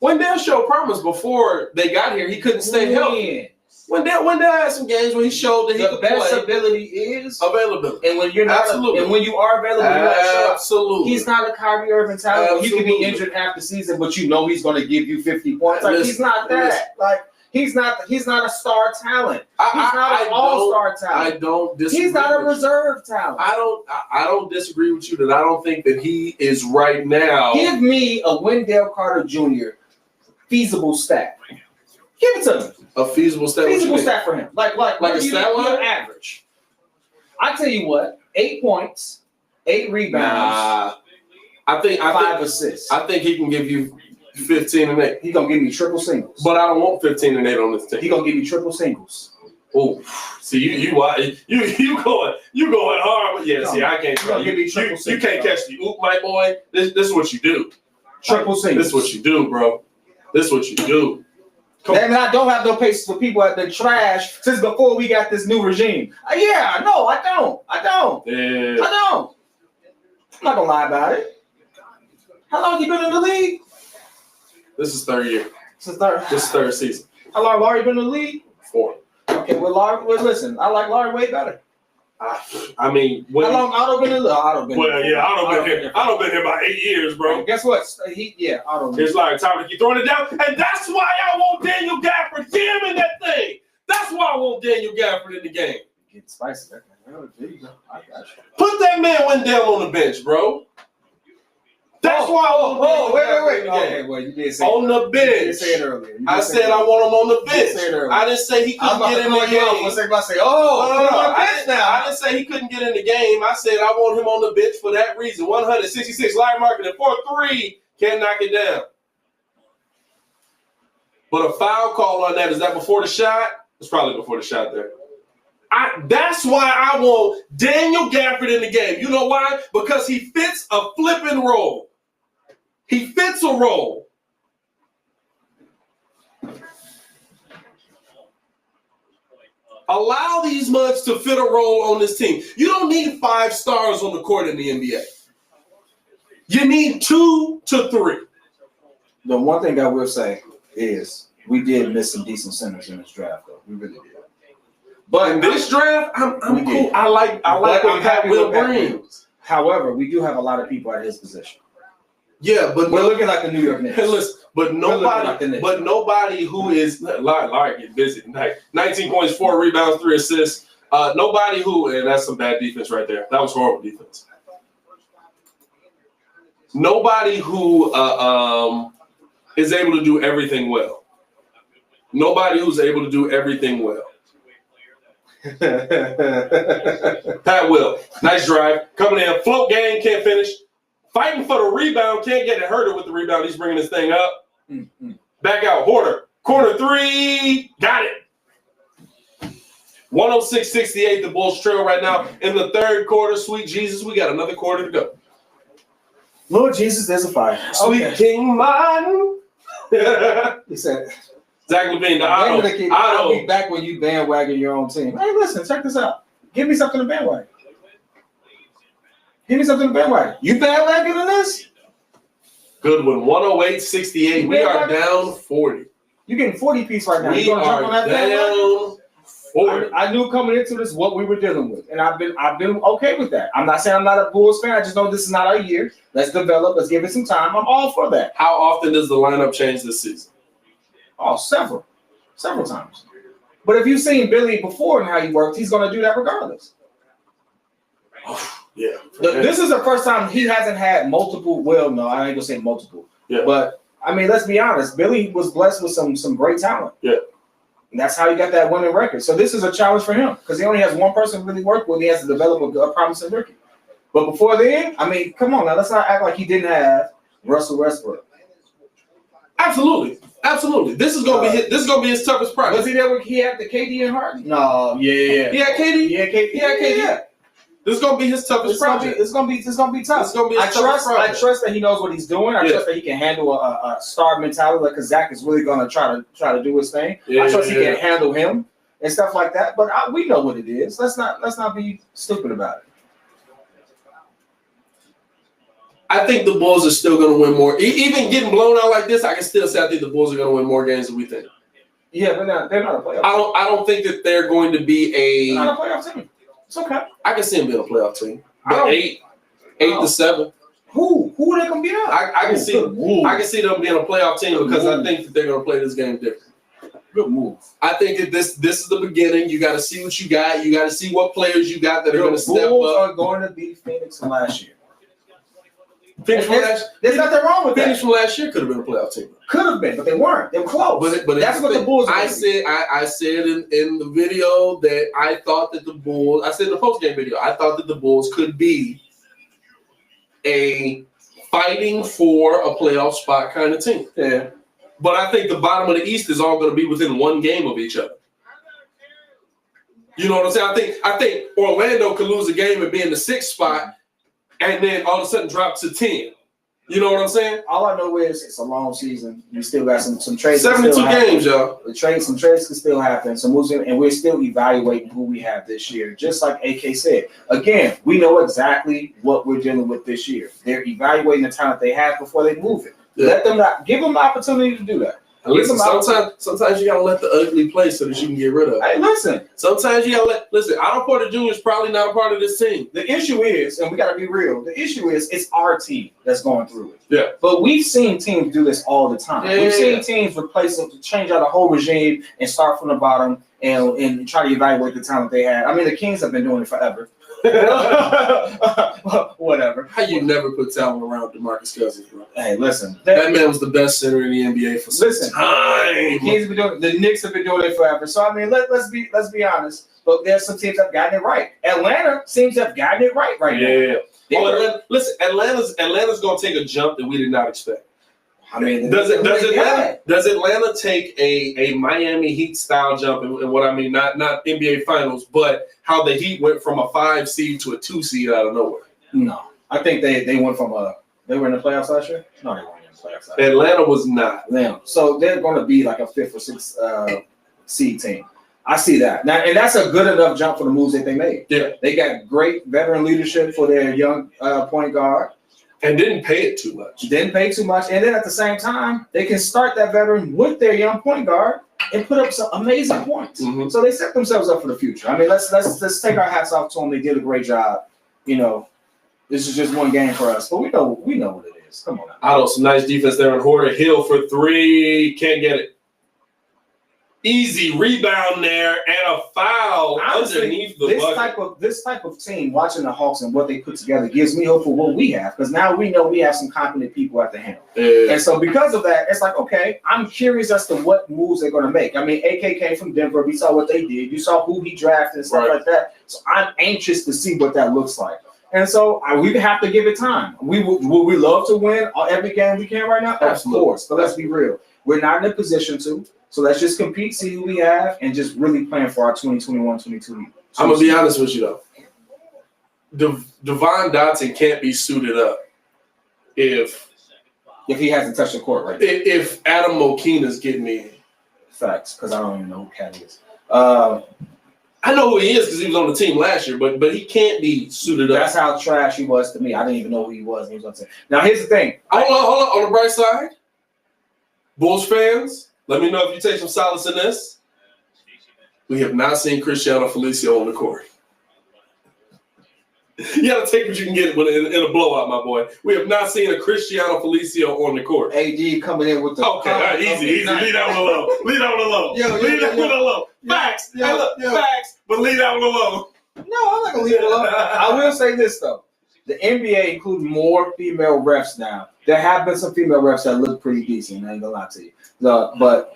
Wendell showed promise before they got here. He couldn't stay healthy. Wendell had some games where he showed that he could play. The best ability is availability. And when you're not, and when you are available, absolutely. He's not a Kyrie Irving talent. He could be injured half the season, but you know he's going to give you 50 points. Like he's not that. Like he's not a star talent. He's not an all-star talent. I don't disagree. He's not a reserve talent. I don't disagree with you that I don't think that he is right now. Give me a Wendell Carter Jr. feasible stat. Give it to me. A feasible stat. Feasible stat for him. Like a stat line? Average. I tell you what, 8 points, 8 rebounds. I think 5 assists. I think he can give you 15 and 8. He gonna give me triple singles. But I don't want 15 and 8 on this team. He gonna give me triple singles. Oh, see you going hard. But yeah, no, see, I can't. You can't catch the oop, my boy. This is what you do. Triple singles. This is what you do, bro. This is what you do. And I don't have no patience for people at the trash since before we got this new regime. Yeah, no, I don't. Yeah. I don't. I'm not gonna lie about it. How long you been in the league? This is third year. This is third season. How long Larry been in the league? 4. Okay, listen, I like Larry way better. I mean, how long Otto been in the league? Otto been here. Otto been here about 8 years, bro. And guess what? Otto. It's like time to keep throwing it down, and that's why I want Daniel Gafford. Get him in that thing. That's why I want Daniel Gafford in the game. Getting spicy. There you go. I got you. Put that man Wendell on the bench, bro. That's why I want wait. Okay, well, you did say on the bench. You did say it earlier. I said I want him on the bench. I didn't say he couldn't get in the game. I didn't say he couldn't get in the game. I said I want him on the bench for that reason. 166 live market and 4-3 can't knock it down. But a foul call on that, is that before the shot? It's probably before the shot there. That's why I want Daniel Gafford in the game. You know why? Because he fits a flipping role. He fits a role. Allow these mugs to fit a role on this team. You don't need 5 stars on the court in the NBA. You need 2 to 3. The one thing I will say is we did miss some decent centers in this draft, though. We really did. But in this draft, I'm cool. I like what Pat will brings. However, we do have a lot of people at his position. Yeah, but we're looking like the New York Knicks. Listen, but nobody who is Larry get busy tonight. 19 points, 4 rebounds, 3 assists. Nobody who, and that's some bad defense right there. That was horrible defense. Nobody who is able to do everything well. Nobody who's able to do everything well. Pat Will, nice drive, coming in, float game, can't finish, fighting for the rebound, can't get it hurted with the rebound. He's bringing this thing up. Back out, Horner, corner 3, got it. 106-68, the Bulls trail right now in the third quarter. Sweet Jesus, we got another quarter to go. Lord Jesus, there's a fire. Sweet King Martin. He said. Zach LaVine, I'll be back when you bandwagon your own team. Hey, listen, check this out. Give me something to bandwagon. You bandwagoning this? Good one. 108-68. We are down 40. You're getting 40 piece right now. We are down 40. I knew coming into this what we were dealing with, and I've been okay with that. I'm not saying I'm not a Bulls fan. I just know this is not our year. Let's develop. Let's give it some time. I'm all for that. How often does the lineup change this season? Oh, several times. But if you've seen Billy before and how he worked, he's going to do that regardless. Yeah. This is the first time he hasn't had multiple. Well, no, I ain't gonna say multiple. Yeah. But I mean, let's be honest. Billy was blessed with some great talent. Yeah. And that's how he got that winning record. So this is a challenge for him because he only has one person to really work with. He has to develop a promising rookie. But before then, I mean, come on now. Let's not act like he didn't have Russell Westbrook. Absolutely. This is gonna be his toughest project. Was he there when he had the KD and Harden? No, yeah. He had KD. Yeah, KD. Yeah. This is gonna be his toughest project. It's gonna be tough. I trust that he knows what he's doing. I trust that he can handle a star mentality, because Zach is really gonna try to do his thing. I trust he can handle him and stuff like that. But we know what it is. Let's not be stupid about it. I think the Bulls are still going to win more. Even getting blown out like this, I can still say I think the Bulls are going to win more games than we think. Yeah, but they're not a playoff team. I don't think that they're going to be they're not a playoff team. It's okay. I can see them being a playoff team. But 8 to 7. Who are they going to beat out? I can see them being a playoff team because I think that they're going to play this game different. Good move. I think that this is the beginning. You got to see what you got. You got to see what players you got that are going to step up. The Bulls are going to beat Phoenix from last year. Phoenix from last, there's nothing wrong with Phoenix that. from last year could have been a playoff team. Could have been, but they weren't. They were close. But that's what the Bulls. I said in the video that I thought that the Bulls. I said in the post game video, I thought that the Bulls could be a fighting for a playoff spot kind of team. Yeah. But I think the bottom of the East is all going to be within one game of each other. You know what I'm saying? I think Orlando could lose a game and be in the 6th spot, and then all of a sudden drop to 10. You know what I'm saying? All I know is it's a long season. We still got some trades. 72 games, y'all. Some trades can still happen. Some moves, and we're still evaluating who we have this year. Just like AK said, again, we know exactly what we're dealing with this year. They're evaluating the talent they have before they move it. Yeah. Give them the opportunity to do that. Listen, sometimes you gotta let the ugly play so that you can get rid of it. Hey, listen. Sometimes you gotta listen. Otto Porter Jr. is probably not a part of this team. The issue is, and we gotta be real. The issue is, it's our team that's going through it. Yeah. But we've seen teams do this all the time. Yeah. We've seen teams replace them, change out a whole regime, and start from the bottom and try to evaluate the talent they had. I mean, the Kings have been doing it forever. Whatever. How you never put talent around DeMarcus Cousins, bro? Hey, listen. That man was the best center in the NBA for some time. The Kings have been doing. The Knicks have been doing it forever. So I mean, let's be honest. But there's some teams that have gotten it right. Atlanta seems to have gotten it right now. Yeah. Listen, Atlanta's going to take a jump that we did not expect. I mean, does Atlanta take a Miami Heat style jump? And what I mean, not NBA Finals, but how the Heat went from a 5 seed to a 2 seed out of nowhere. No, I think they went from they were in the playoffs last year. No, they weren't in the playoffs last year. Atlanta was not. Yeah, so they're going to be like a 5th or 6th seed team. I see that now, and that's a good enough jump for the moves that they made. Yeah, they got great veteran leadership for their young point guard. And didn't pay it too much. Didn't pay too much. And then at the same time, they can start that veteran with their young point guard and put up some amazing points. Mm-hmm. So they set themselves up for the future. I mean, let's take our hats off to them. They did a great job. You know, this is just one game for us, but we know what it is. Come on now. Otto, some nice defense there on Horta. Hill for 3. Can't get it. Easy rebound there and a foul underneath the bucket. This type of team, watching the Hawks and what they put together, gives me hope for what we have, because now we know we have some competent people at the helm. Yeah. And so because of that, it's like, okay, I'm curious as to what moves they're going to make. I mean, AK came from Denver. We saw what they did. You saw who he drafted and stuff like that. So I'm anxious to see what that looks like. And so we have to give it time. Would we love to win every game we can right now? Absolutely. Of course. But let's be real. We're not in a position to. So let's just compete, see who we have, and just really plan for our 2021-22. I'm going to be honest with you, though. Devon Dotson can't be suited up if he hasn't touched the court right now. If Adam Mokina's getting in. Facts, because I don't even know who Cat is. I know who he is because he was on the team last year, but he can't be suited up. That's how trash he was to me. I didn't even know who he was. He was on the team. Now, here's the thing. Hold on. On the bright side, Bulls fans, let me know if you take some solace in this. We have not seen Cristiano Felicio on the court. You got to take what you can get in a blowout, my boy. We have not seen a Cristiano Felicio on the court. AD coming in with the... Okay, all right, easy. Lead that one alone. Lead that one alone. Lead that one alone. Facts. Hey, look, facts, but lead that one alone. No, I'm not going to leave it alone. I will say this, though. The NBA includes more female refs now. There have been some female refs that look pretty decent. I ain't going to lie to you. But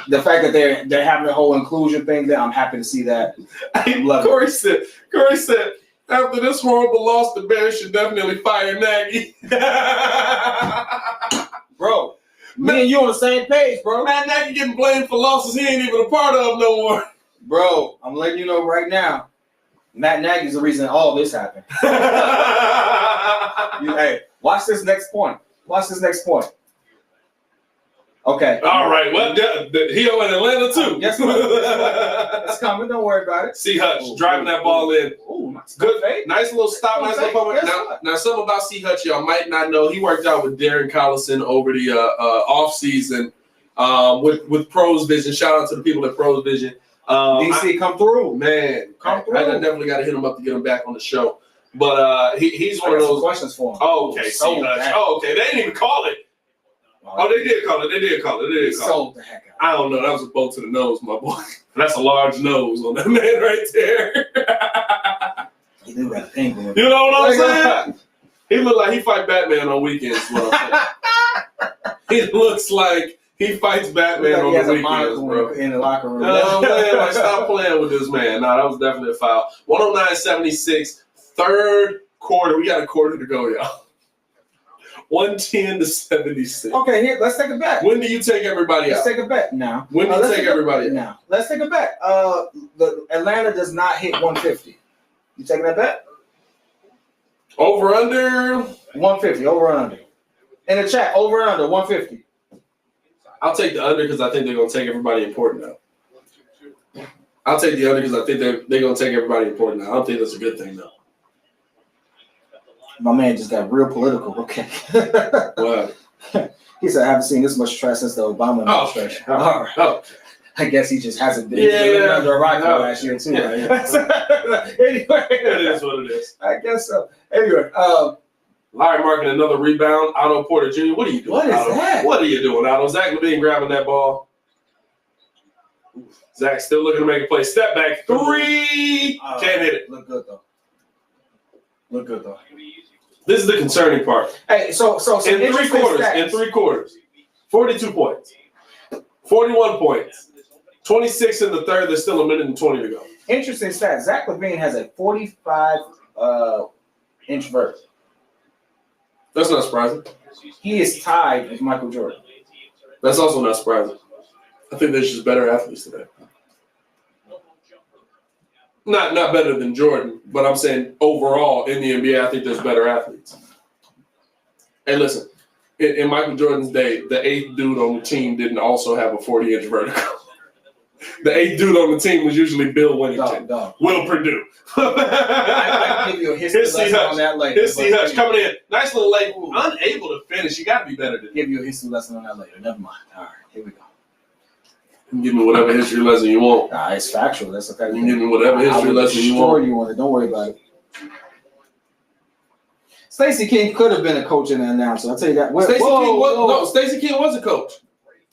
the fact that they're having the whole inclusion thing there, I'm happy to see that. Corey said, after this horrible loss, the Bears should definitely fire Nagy. Bro, me and you on the same page, bro. Matt Nagy getting blamed for losses he ain't even a part of no more. Bro, I'm letting you know right now, Matt Nagy's the reason all this happened. Hey, watch this next point. Okay. All right. Well, he over in Atlanta too. Yes, it's coming. Don't worry about it. C. Hutch driving that ball in. Ooh, good. Nice little stop. Nice little moment. Now, something about C. Hutch y'all might not know. He worked out with Darren Collison over the off season with Pros Vision. Shout out to the people at Pros Vision. DC, come through, man. Come through. I definitely got to hit him up to get him back on the show. But he's one of those questions for him. Oh, okay. C. Hutch. Oh, okay. They didn't even call it. Oh, they did call it. Sold the heck out. I don't know. That was a bolt to the nose, my boy. That's a large nose on that man right there. He do got a penguin. You know what I'm saying? He look like he fight Batman on weekends. What I'm saying. He looks like he fights Batman on the weekends, bro. In the locker room. No, man, like, stop playing with this man. No, that was definitely a foul. 109-76, third quarter. We got a quarter to go, y'all. 110-76. Okay, here, let's take it back. When do you take everybody Let's out? take it back now. When do you take everybody out? Now, let's take it back. The Atlanta does not hit 150. You taking that back? Over under 150. Over and under. In the chat, over and under 150. I'll take the under because I think they're gonna take everybody important out. I'll take the under because I think they're gonna take everybody important out. I don't think that's a good thing though. My man just got real political. Okay. What? He said, I haven't seen this much trash since the Obama administration. Oh. All right. Oh. I guess he just hasn't been Yeah. under a rock last year, too. Yeah. Anyway. It is what it is. I guess so. Anyway. Larry marking another rebound. Otto Porter Jr. What are you doing? What is Otto? that? What are you doing, Otto? Zach LaVine grabbing that ball. Zach still looking to make a play. Step back. Three. Can't hit it. Look good, though. Look good, though. This is the concerning part. Hey, so in 3 quarters, 42 points, 41 points, 26 in the third. There's still a minute and 20 to go. Interesting stat. Zach LaVine has a 45-inch vert. That's not surprising. He is tied with Michael Jordan. That's also not surprising. I think there's just better athletes today. Not better than Jordan, but I'm saying overall in the NBA, I think there's better athletes. Hey, listen, in Michael Jordan's day, the 8th dude on the team didn't also have a 40-inch vertical. The 8th dude on the team was usually Bill Wennington. Will Purdue. I can give you a history lesson on that later. History Hutch coming in. Nice little late. Unable to finish. You got to be better than give you a history lesson on that later. Never mind. All right, here we go. You can give me whatever history lesson you want. Nah, it's factual. That's okay. You can give me whatever history lesson you want. You want it. Don't worry about it. Stacey King could have been a coach and an announcer. I'll tell you that. Stacey King was a coach.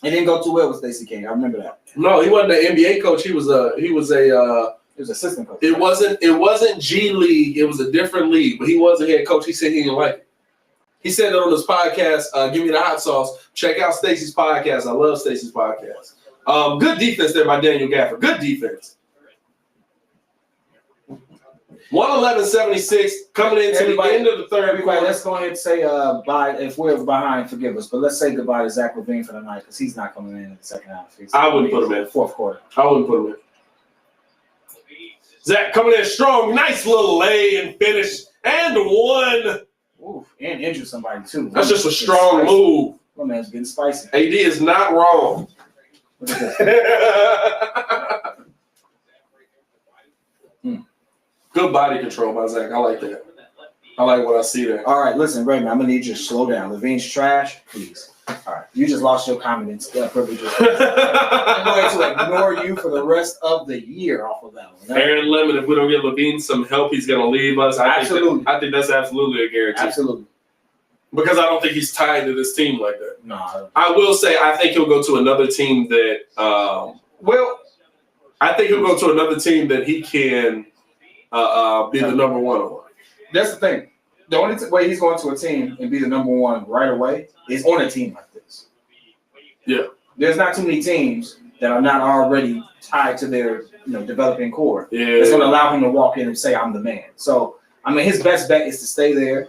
It didn't go too well with Stacey King. I remember that. No, he wasn't an NBA coach. He was assistant coach. It wasn't G League. It was a different league, but he was a head coach. He said he didn't like it. He said it on his podcast, Give Me the Hot Sauce. Check out Stacey's podcast. I love Stacey's podcast. Good defense there by Daniel Gafford. Good defense. 111-76 coming into the end of the third. Everybody, let's go ahead and say bye. If we're behind, forgive us. But let's say goodbye to Zach LaVine for the night because he's not coming in the second half. I wouldn't put him in. Fourth quarter. I wouldn't put him in. Zach coming in strong. Nice little lay and finish. And one. Ooh, and injure somebody, too. That's just a strong move. My man's getting spicy. AD is not wrong. Look at that. Good body control by Zach. I like that. I like what I see there. All right, listen, Raymond, I'm going to need you to slow down. LaVine's trash, please. All right, you just lost your confidence privileges. I'm going to ignore you for the rest of the year off of that one. Aaron Lemon, if we don't get LaVine some help, he's going to leave us. I think that's absolutely a guarantee. Absolutely. Because I don't think he's tied to this team like that. No. I will say I think he'll go to another team that I think he'll go to another team that he can be the number one on. That's the thing. The only way he's going to a team and be the number one right away is on a team like this. Yeah. There's not too many teams that are not already tied to their developing core. Yeah. It's going to allow him to walk in and say, I'm the man. So, I mean, his best bet is to stay there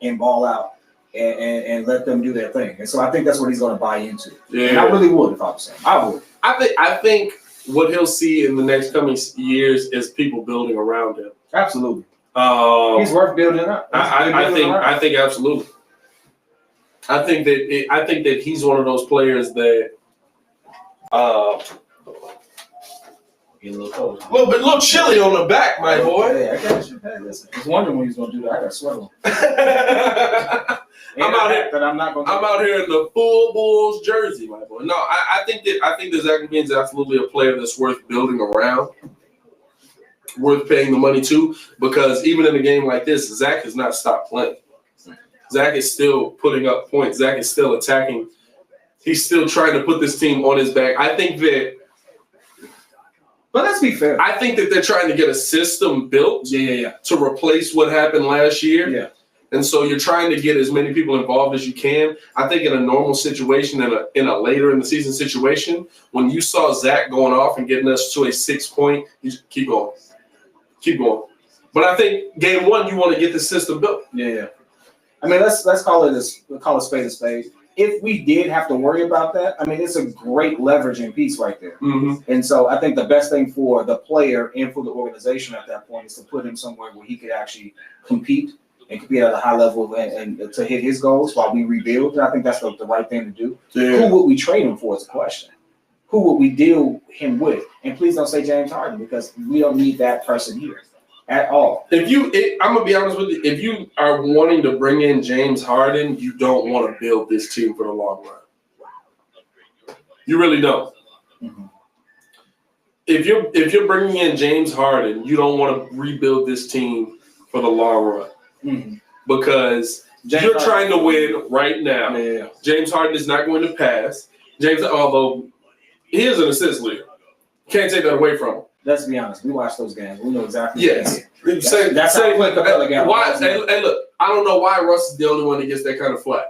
and ball out and let them do their thing. And so I think that's what he's going to buy into. Yeah. And I really would if I was him. I would. I think what he'll see in the next coming years is people building around him. Absolutely. He's worth building up. I think absolutely. I think that he's one of those players that get a little cold. A little chilly on the back, my boy. Yeah, I got you. Hey, listen. I was wondering when he's gonna do that. I got sweat on. I'm out here in the full Bulls jersey, my boy. No, I think that Zach LaVine is absolutely a player that's worth building around, worth paying the money to, because even in a game like this, Zach has not stopped playing. Zach is still putting up points. Zach is still attacking. He's still trying to put this team on his back. But let's be fair. I think that they're trying to get a system built to replace what happened last year. Yeah. And so you're trying to get as many people involved as you can. I think in a normal situation, in a later in the season situation, when you saw Zach going off and getting us to a 6-point, you just keep going. Keep going. But I think game one, you want to get the system built. Yeah. I mean, let's call it a spade a spade. If we did have to worry about that, I mean, it's a great leveraging piece right there. Mm-hmm. And so I think the best thing for the player and for the organization at that point is to put him somewhere where he could actually compete at a high level and to hit his goals while we rebuild. And I think that's the right thing to do. Yeah. Who would we trade him for is the question. Who would we deal him with? And please don't say James Harden, because we don't need that person here at all. I'm gonna be honest with you. If you are wanting to bring in James Harden, you don't want to build this team for the long run. You really don't. Mm-hmm. If you're bringing in James Harden, you don't want to rebuild this team for the long run. Mm-hmm. Because you're trying to win right now. Yeah. James Harden is not going to pass. Although he is an assist leader, can't take that away from him. Let's be honest. We watch those games. We know exactly. Yes. That's how quick Capella got. Why? And look, I don't know why Russ is the only one that gets that kind of flack.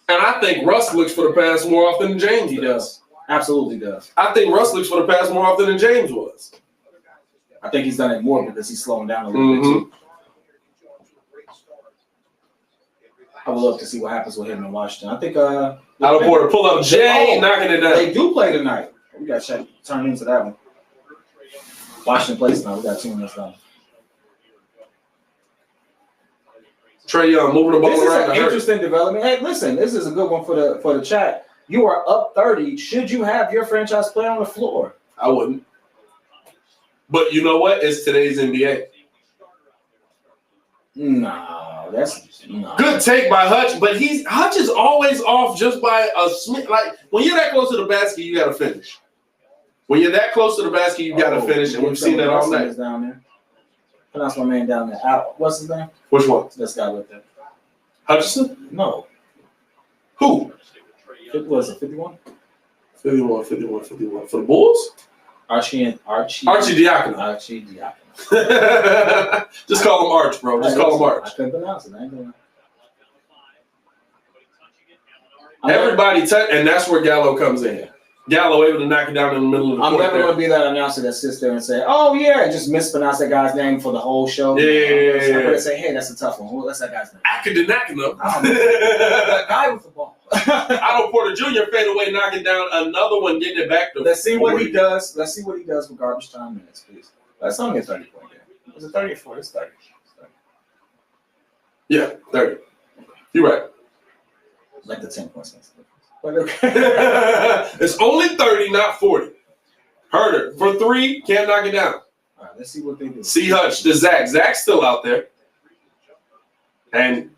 And I think Russ looks for the pass more often than James. He does. Absolutely does. I think Russ looks for the pass more often than James was. I think he's done it more because he's slowing down a little bit too. I would love to see what happens with him in Washington. I think Otto Porter pull up Jay, knocking it down. They do play tonight. We got to turn into that one. Washington plays tonight. We got 2 minutes left. Trae Young moving the ball around. This is an interesting development. Hey, listen, this is a good one for the chat. You are up 30. Should you have your franchise player on the floor? I wouldn't. But you know what? It's today's NBA. No, that's no. Good take by Hutch, but Hutch is always off just by a smith. Like when you're that close to the basket, you got to finish. When you're that close to the basket, you got to finish, and we've seen that all night. Down there. Pronounce my man down there. What's his name? Which one? This guy with that. Hutchinson? No. Who? It was it 51? 51. For the Bulls? Archie Diakono. Archie Diakono. Just call him Arch, bro. Just call him Arch. I couldn't pronounce it. I ain't gonna. Everybody, and that's where Gallo comes in. Gallo able to knock it down in the middle of the court. I'm never going to be that announcer that sits there and say, "Oh yeah," and just mispronounce that guy's name for the whole show. Yeah. I'm going to say, "Hey, that's a tough one. What's that guy's name?" Akadinakino. That guy with the ball. Otto Porter Jr. fade away, knocking down another one, getting it back to. Let's see what he does. Let's see what he does with garbage time minutes, please. That's only a 30-point game. Was it 30 or 40? It's 30. Yeah, 30. You're right. Like the 10 points. But okay. It's only 30, not 40. Herder for 3, can't knock it down. All right, let's see what they do. See Hutch to Zach. Zach's still out there. And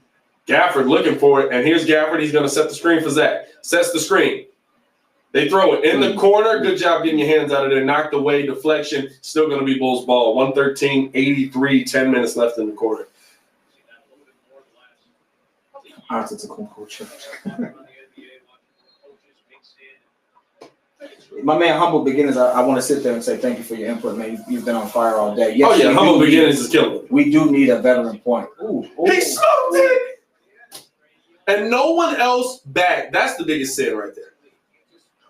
Gafford looking for it. And here's Gafford. He's going to set the screen for Zach. Sets the screen. They throw it in the corner. Good job getting your hands out of there. Knocked away. Deflection. Still going to be Bulls ball. 113-83. 10 minutes left in the quarter. My man, Humble Beginners, I want to sit there and say thank you for your input, man. You've been on fire all day. Yes, Humble Beginners is killing it. We do need a veteran point. Ooh. He smoked it! And no one else back. That's the biggest sin right there.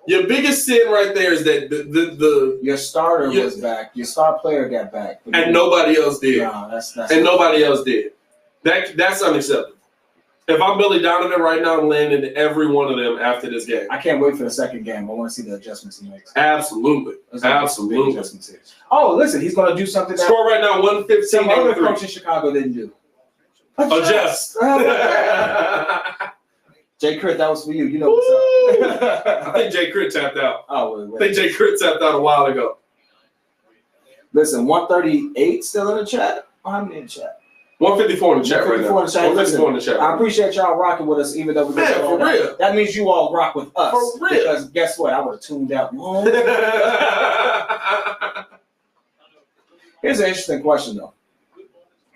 Your biggest sin right there is that your starter was back. Your star player got back. And nobody else did. No, that's nobody else did. That's unacceptable. If I'm Billy Donovan right now, I'm landing every one of them after this game. I can't wait for the second game. I want to see the adjustments he makes. Absolutely. Oh, listen, he's going to do something. Score right now, 115. Some other coach in Chicago didn't do. Adjust. Jay Crit, that was for you. You know what's up. I think Jay Crit tapped out. Oh, I think Jay Crit tapped out a while ago. Listen, 138 still in the chat? How many in the chat? 154 in the chat right now. 154 in the chat. I appreciate y'all rocking with us, even though we don't for real. That means you all rock with us. For real. Because guess what? I would have tuned out. Here's an interesting question, though.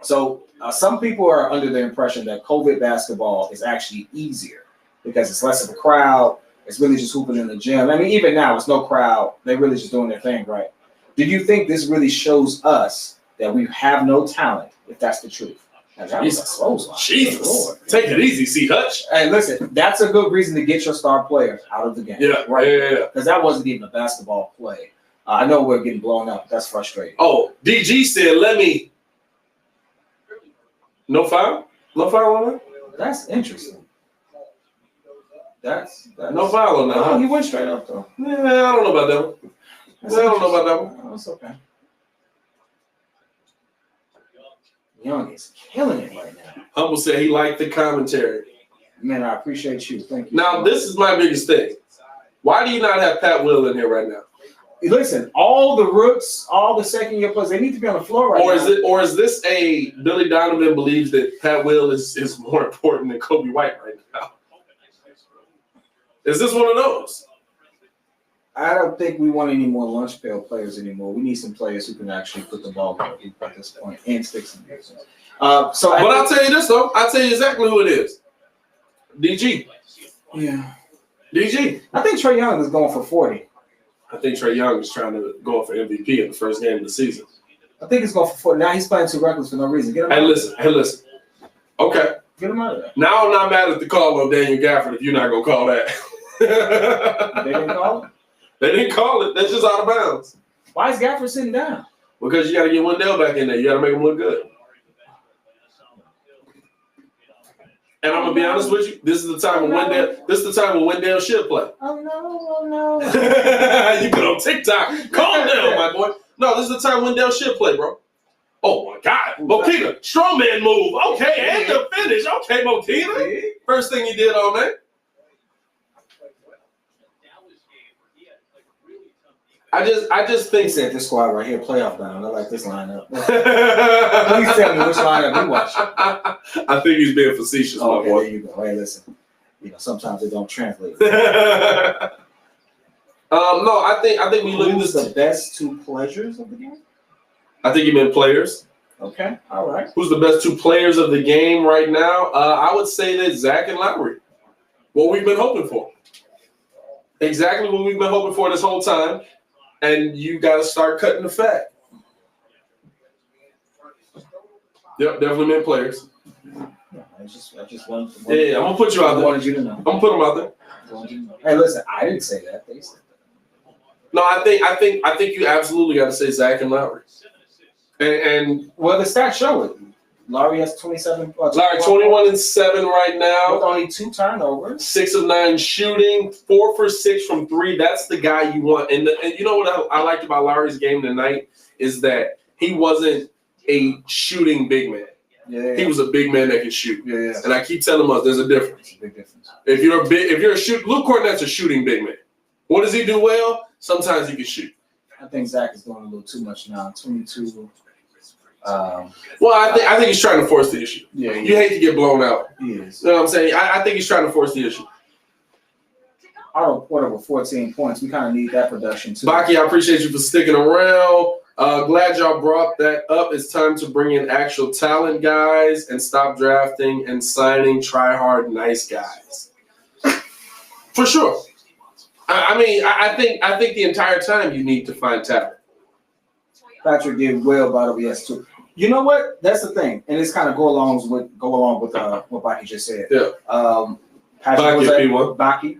So some people are under the impression that COVID basketball is actually easier because it's less of a crowd. It's really just hooping in the gym. I mean, even now, it's no crowd. They're really just doing their thing, right? Do you think this really shows us that we have no talent, if that's the truth? Jesus. Take it easy, C. Hutch. Hey, listen, that's a good reason to get your star player out of the game. Yeah, right. Yeah. Because that wasn't even a basketball play. I know we're getting blown up. That's frustrating. Oh, DG said, No foul? No foul on that? That's interesting. That's no foul on that. Oh, he went straight up, though. Yeah, I don't know about that one. I don't know about that one. Oh, that's okay. Young is killing it right now. Humble said he liked the commentary. Man, I appreciate you. Thank you. Now, this is my biggest thing. Why do you not have Pat Will in here right now? Listen, all the rooks, all the second-year players, they need to be on the floor right now. Or is this a Billy Donovan believes that Pat Will is more important than Kobe White right now? Is this one of those? I don't think we want any more lunch pail players anymore. We need some players who can actually put the ball at this point and stick some business. I'll tell you this though. I'll tell you exactly who it is. DG. Yeah. DG. I think Trae Young is going for 40. I think Trae Young is trying to go for MVP in the first game of the season. I think he's going for 40. Now he's playing too reckless for no reason. Get him out. Hey, listen. Okay. Get him out of there. Now I'm not mad at the call on Daniel Gafford if you're not going to call that. They didn't call it? They didn't call it. That's just out of bounds. Why is Gafford sitting down? Because you got to get Wendell back in there. You got to make him look good. And I'm gonna be honest with you. This is the time when Wendell should play. Oh no! You been on TikTok. Calm down, my boy. No, this is the time Wendell should play, bro. Oh my God, Mokita, strongman move. Okay, and the finish. Okay, Mokita. First thing he did all night. I just think that this squad right here, playoff bound. I like this lineup. Please tell me which lineup you watching. I think he's being facetious, my boy. There you go. Hey, listen. Sometimes it don't translate. No, I think we look at this. The best two pleasures of the game. I think you meant players. Okay, all right. Who's the best two players of the game right now? I would say that Zach and Lowry. What we've been hoping for. Exactly what we've been hoping for this whole time. And you got to start cutting the fat. Yep, definitely meant players. I just wanted. Yeah, I'm gonna put you out there. I wanted you to know. I'm gonna put them out there. Hey, listen, I didn't say that. They said that. No, I think you absolutely got to say Zach and Lowry. And well, the stats show it. Lowry has 27. Lowry 21-7 right now. With only 2 turnovers. 6 of 9 shooting. 4 for 6 from 3. That's the guy you want. And you know what I liked about Lowry's game tonight is that he wasn't a shooting big man. Yeah. He was a big man that can shoot. Yeah. And I keep telling us there's a difference. It's a big difference. If you're a shoot, Luke Cornett's a shooting big man. What does he do well? Sometimes he can shoot. I think Zach is doing a little too much now. 22. Well, I think he's trying to force the issue. Yeah, you hate to get blown out. He is. You know what I'm saying? I think he's trying to force the issue. Our report over 14 points. We kind of need that production too. Baki, I appreciate you for sticking around. Glad y'all brought that up. It's time to bring in actual talent guys and stop drafting and signing try-hard nice guys. For sure. I think the entire time you need to find talent. Patrick did well by the way, yes too. You know what? That's the thing, and it's kind of go along with what Baki just said. Yeah. Patrick Baki.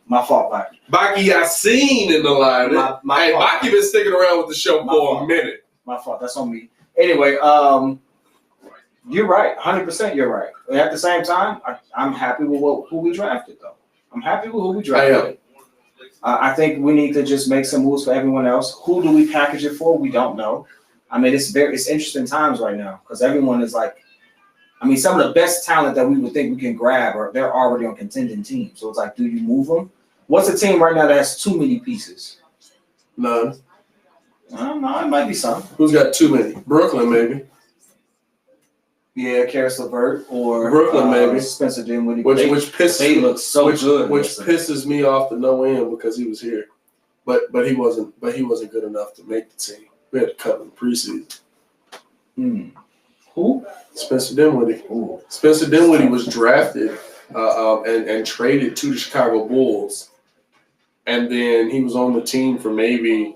My fault, Baki. Baki, I seen in the line. Hey, Baki been sticking around with the show for a minute. My fault. That's on me. Anyway, you're right. 100%. You're right. But at the same time, I'm happy with who we drafted, though. I'm happy with who we drafted. I think we need to just make some moves for everyone else. Who do we package it for? We don't know. I mean, it's interesting times right now because everyone is like, some of the best talent that we would think we can grab they're already on contending teams. So it's like, do you move them? What's a team right now that has too many pieces? None. I don't know. It might be some. Who's got too many? Brooklyn, maybe. Yeah, Karis LeVert or Brooklyn, maybe. Spencer Dinwiddie. Which pisses they look so good. Which pisses me off to no end because he was here, but he wasn't good enough to make the team. We had to cut him preseason. Who? Spencer Dinwiddie. Ooh. Spencer Dinwiddie was drafted and traded to the Chicago Bulls, and then he was on the team for maybe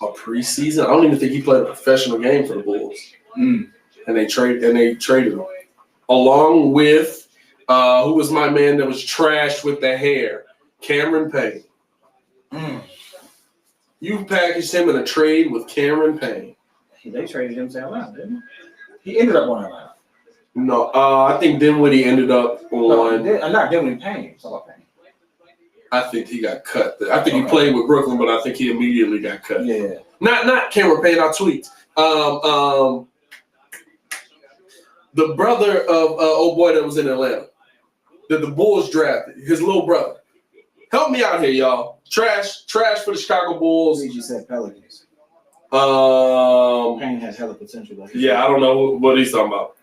a preseason. I don't even think he played a professional game for the Bulls. And they traded him along with who was my man that was trashed with the hair, Cameron Payne. You packaged him in a trade with Cameron Payne. They traded him to Atlanta, didn't he? He ended up on Atlanta. No, I think Dinwiddie ended up on. Not Dinwiddie, Payne. It's all Payne. I think he got cut. I think he played with Brooklyn, but I think he immediately got cut. Yeah. Not Cameron Payne. I'll tweet. The brother of old boy that was in Atlanta, that the Bulls drafted, his little brother. Help me out here, y'all. Trash for the Chicago Bulls. You said Pelicans. Payne has hella potential. Yeah, I don't know what he's talking about.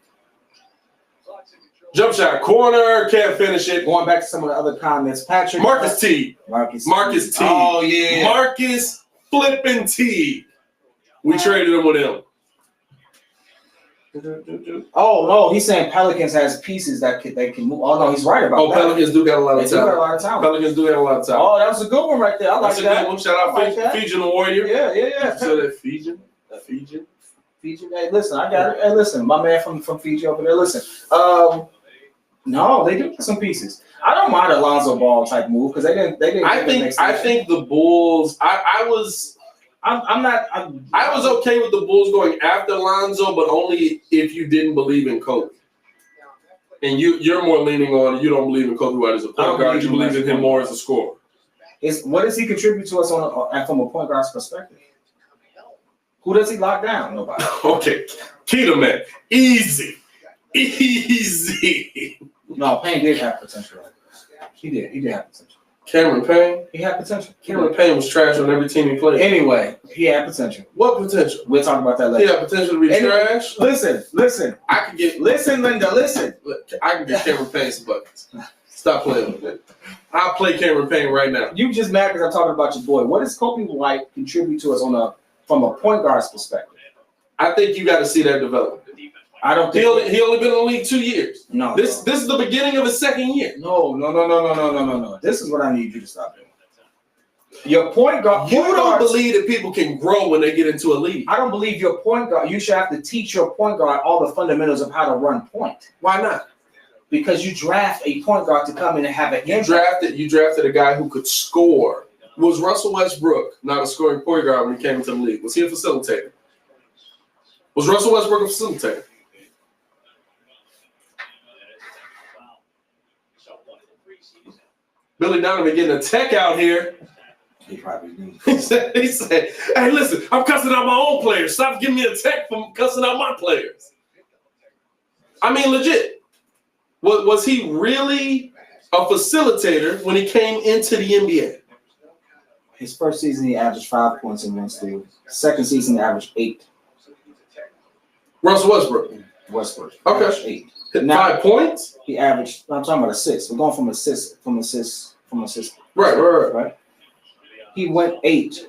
Jump shot, corner, can't finish it. Going back to some of the other comments, Patrick. Marcus T. Marcus T. Oh, yeah. Marcus flipping T. We traded him with him. Oh, no, he's saying Pelicans has pieces that they can move. Oh, no, he's right about that. Pelicans do got a lot of talent. Pelicans do have a lot of talent. Oh, that was a good one right there. I like that. Good one. Shout out Fijian Warrior. Yeah. So that Fijian. Fiji, hey, listen, I got it. Hey, listen, my man from Fiji over there. Listen, no, they do have some pieces. I don't mind a Lonzo Ball type move because they didn't. I think the Bulls. I was okay with the Bulls going after Lonzo, but only if you didn't believe in Kobe. And you're more leaning on you don't believe in Kobe White as a point guard. You believe in him more as a scorer. What does he contribute to us from a point guard's perspective? Who does he lock down? Nobody. Okay, Keita, man, easy. No, Payne did have potential. He did have potential. Cameron Payne? He had potential. Cameron Payne was trash on every team he played. Anyway, he had potential. What potential? We'll talk about that later. He had potential to be trash? Listen. I can get. Listen, Linda, listen. I can get Cameron Payne some buckets. Stop playing with it. I'll play Cameron Payne right now. You just mad because I'm talking about your boy. What does Kobe White contribute to us from a point guard's perspective? I think you got to see that development. I don't think he only been in the league 2 years. No. This is the beginning of his second year. No. This is what I need you to stop doing. Your point guard. You don't believe that people can grow when they get into a league. I don't believe your point guard. You should have to teach your point guard all the fundamentals of how to run point. Why not? Because you draft a point guard to come in and have an impact. You drafted a guy who could score. Was Russell Westbrook not a scoring point guard when he came into the league? Was he a facilitator? Was Russell Westbrook a facilitator? Billy Donovan getting a tech out here. He probably did. He said, hey, listen, I'm cussing out my own players. Stop giving me a tech from cussing out my players. I mean, legit. Was he really a facilitator when he came into the NBA? His first season, he averaged 5 points and 1 steal. Second season, he averaged 8. Russell Westbrook. Okay. 8. Now, 5 points? He averaged. I'm talking about assists. We're going from assists. Right. He went 8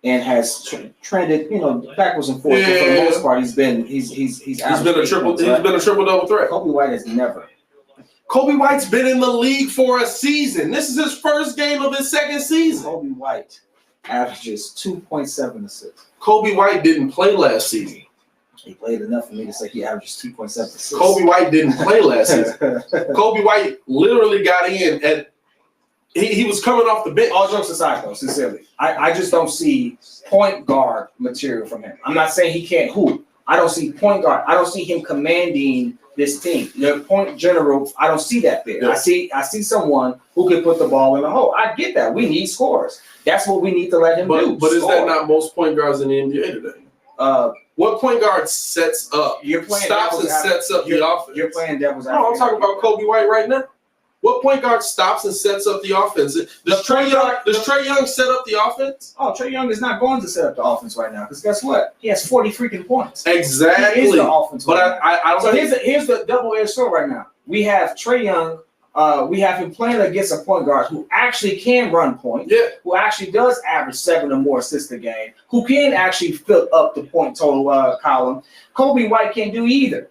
and has trended, backwards and forwards. But for the most part, he's been a triple double threat. Kobe White has never. Kobe White's been in the league for a season. This is his first game of his second season. Kobe White averages 2.7 assists. Kobe White didn't play last season. He played enough for me to say he averages 2.7 assists. Kobe White didn't play last season. Kobe White literally got in and he was coming off the bench. All jokes aside, though, sincerely, I just don't see point guard material from him. I'm not saying he can't hoop. I don't see point guard. I don't see him commanding this team. The point general, I don't see that there. Yeah. I see someone who can put the ball in the hole. I get that. We need scores. That's what we need to let him do. But is that not most point guards in the NBA today? What point guard sets up, stops and sets up the offense? You're playing devil's advocate. No, I'm talking about Kobe White right now. What point guard stops and sets up the offense? Does Trae Young set up the offense? Oh, Trae Young is not going to set up the offense right now because guess what? He has 40 freaking points. Exactly. He is the offense. But I don't. So here's the double-edged sword right now. We have Trae Young. We have him playing against a point guard who actually can run point. Yeah. Who actually does average 7 or more assists a game. Who can actually fill up the point total column. Kobe White can't do either.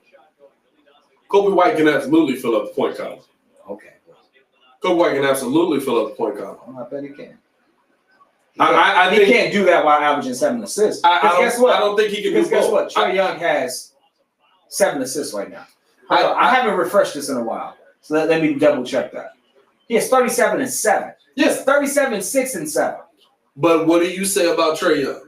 Kobe White can absolutely fill up the point column. Okay. Kobe White can absolutely fill up the point column. I bet he can. I think he can't do that while averaging 7 assists. Guess what? I don't think he can do both. Guess what? Trae Young has 7 assists right now. I haven't refreshed this in a while, so let me double check that. He has 37 and 7. Yes, 37, 6 and 7. But what do you say about Trae Young?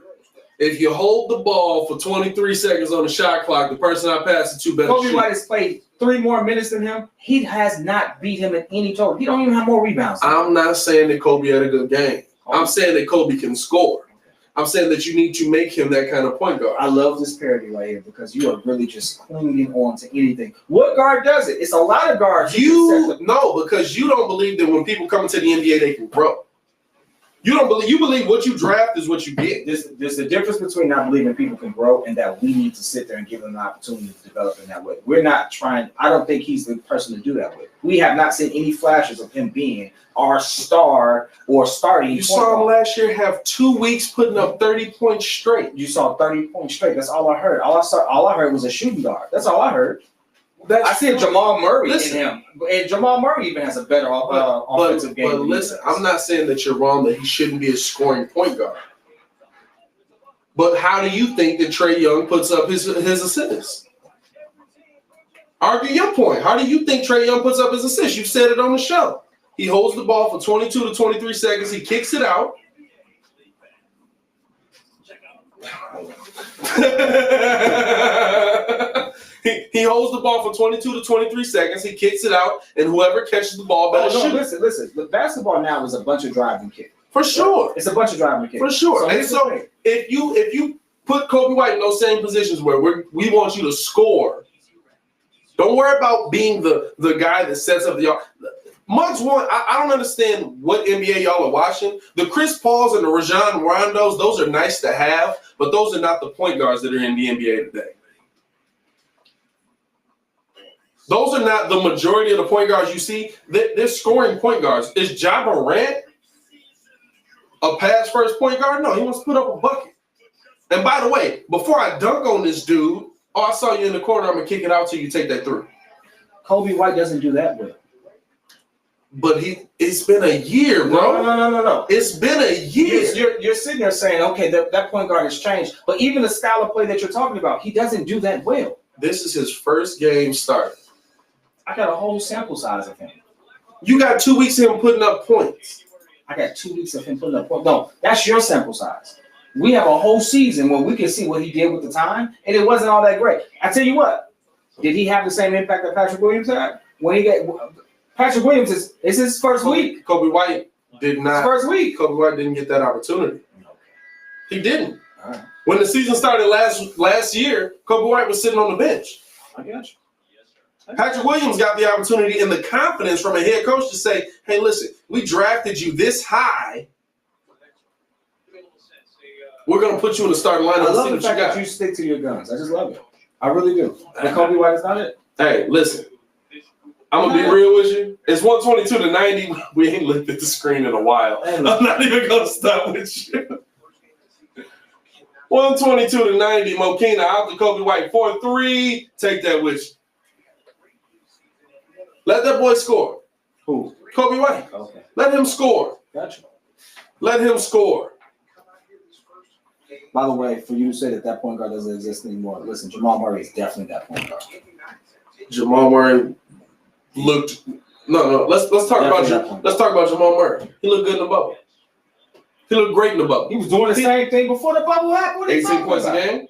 If you hold the ball for 23 seconds on the shot clock, the person I pass it to better Kobe shoot. White has played 3 more minutes than him. He has not beat him in any total. He don't even have more rebounds. I'm not saying that Kobe had a good game. I'm saying that Kobe can score. I'm saying that you need to make him that kind of point guard. I love this parody right here because you are really just clinging on to anything. What guard does it? It's a lot of guards. No, because you don't believe that when people come into the NBA, they can grow. You believe what you draft is what you get. There's a difference between not believing people can grow and that we need to sit there and give them an opportunity to develop in that way. We're not trying. I don't think he's the person to do that with. We have not seen any flashes of him being our star or starting. You saw him last year have 2 weeks putting up 30 points straight. You saw 30 points straight. That's all I heard. All I heard was a shooting guard. That's all I heard. I see Jamal Murray in him, and Jamal Murray even has a better offensive game. But listen, I'm not saying that you're wrong that he shouldn't be a scoring point guard. But how do you think that Trae Young puts up his assists? Argue your point. How do you think Trae Young puts up his assists? You've said it on the show. He holds the ball for 22 to 23 seconds. He kicks it out. He holds the ball for 22 to 23 seconds. He kicks it out, and whoever catches the ball better shoot. Listen. The basketball now is a bunch of driving kicks. For sure. It's a bunch of driving kicks. For sure. So if you put Kobe White in those same positions where we want you to score, don't worry about being the guy that sets up the Muggs one. I don't understand what NBA y'all are watching. The Chris Pauls and the Rajon Rondos, those are nice to have, but those are not the point guards that are in the NBA today. Those are not the majority of the point guards you see. They're scoring point guards. Is Ja Morant a pass first point guard? No, he wants to put up a bucket. And by the way, before I dunk on this dude, I saw you in the corner, I'm going to kick it out till you take that through. Kobe White doesn't do that well. But it's been a year, bro. No. It's been a year. You're sitting there saying, okay, that point guard has changed. But even the style of play that you're talking about, he doesn't do that well. This is his first game started. I got a whole sample size of him. You got 2 weeks of him putting up points. I got 2 weeks of him putting up points. No, that's your sample size. We have a whole season where we can see what he did with the time, and it wasn't all that great. I tell you what, did he have the same impact that Patrick Williams had? Patrick Williams is his first week. Kobe White did not. His first week. Kobe White didn't get that opportunity. He didn't. All right. When the season started last year, Kobe White was sitting on the bench. I got you. Patrick Williams got the opportunity and the confidence from a head coach to say, hey, listen, we drafted you this high. We're going to put you in the starting lineup. I love the fact that you stick to your guns. I just love it. I really do. But Kobe White is not it. Hey, listen. I'm going to be real with you. It's 122 to 90. We ain't looked at the screen in a while. I'm not even going to stop with you. 122 to 90. Mokina out to Kobe White. 4-3. Take that with you. Let that boy score. Who? Kobe White. Okay. Let him score. Gotcha. Let him score. By the way, for you to say that point guard doesn't exist anymore, listen, Jamal Murray is definitely that point guard. Jamal Murray looked. No. Let's talk about Jamal Murray. He looked good in the bubble. He looked great in the bubble. He was doing the same thing before the bubble happened. 18 points a game.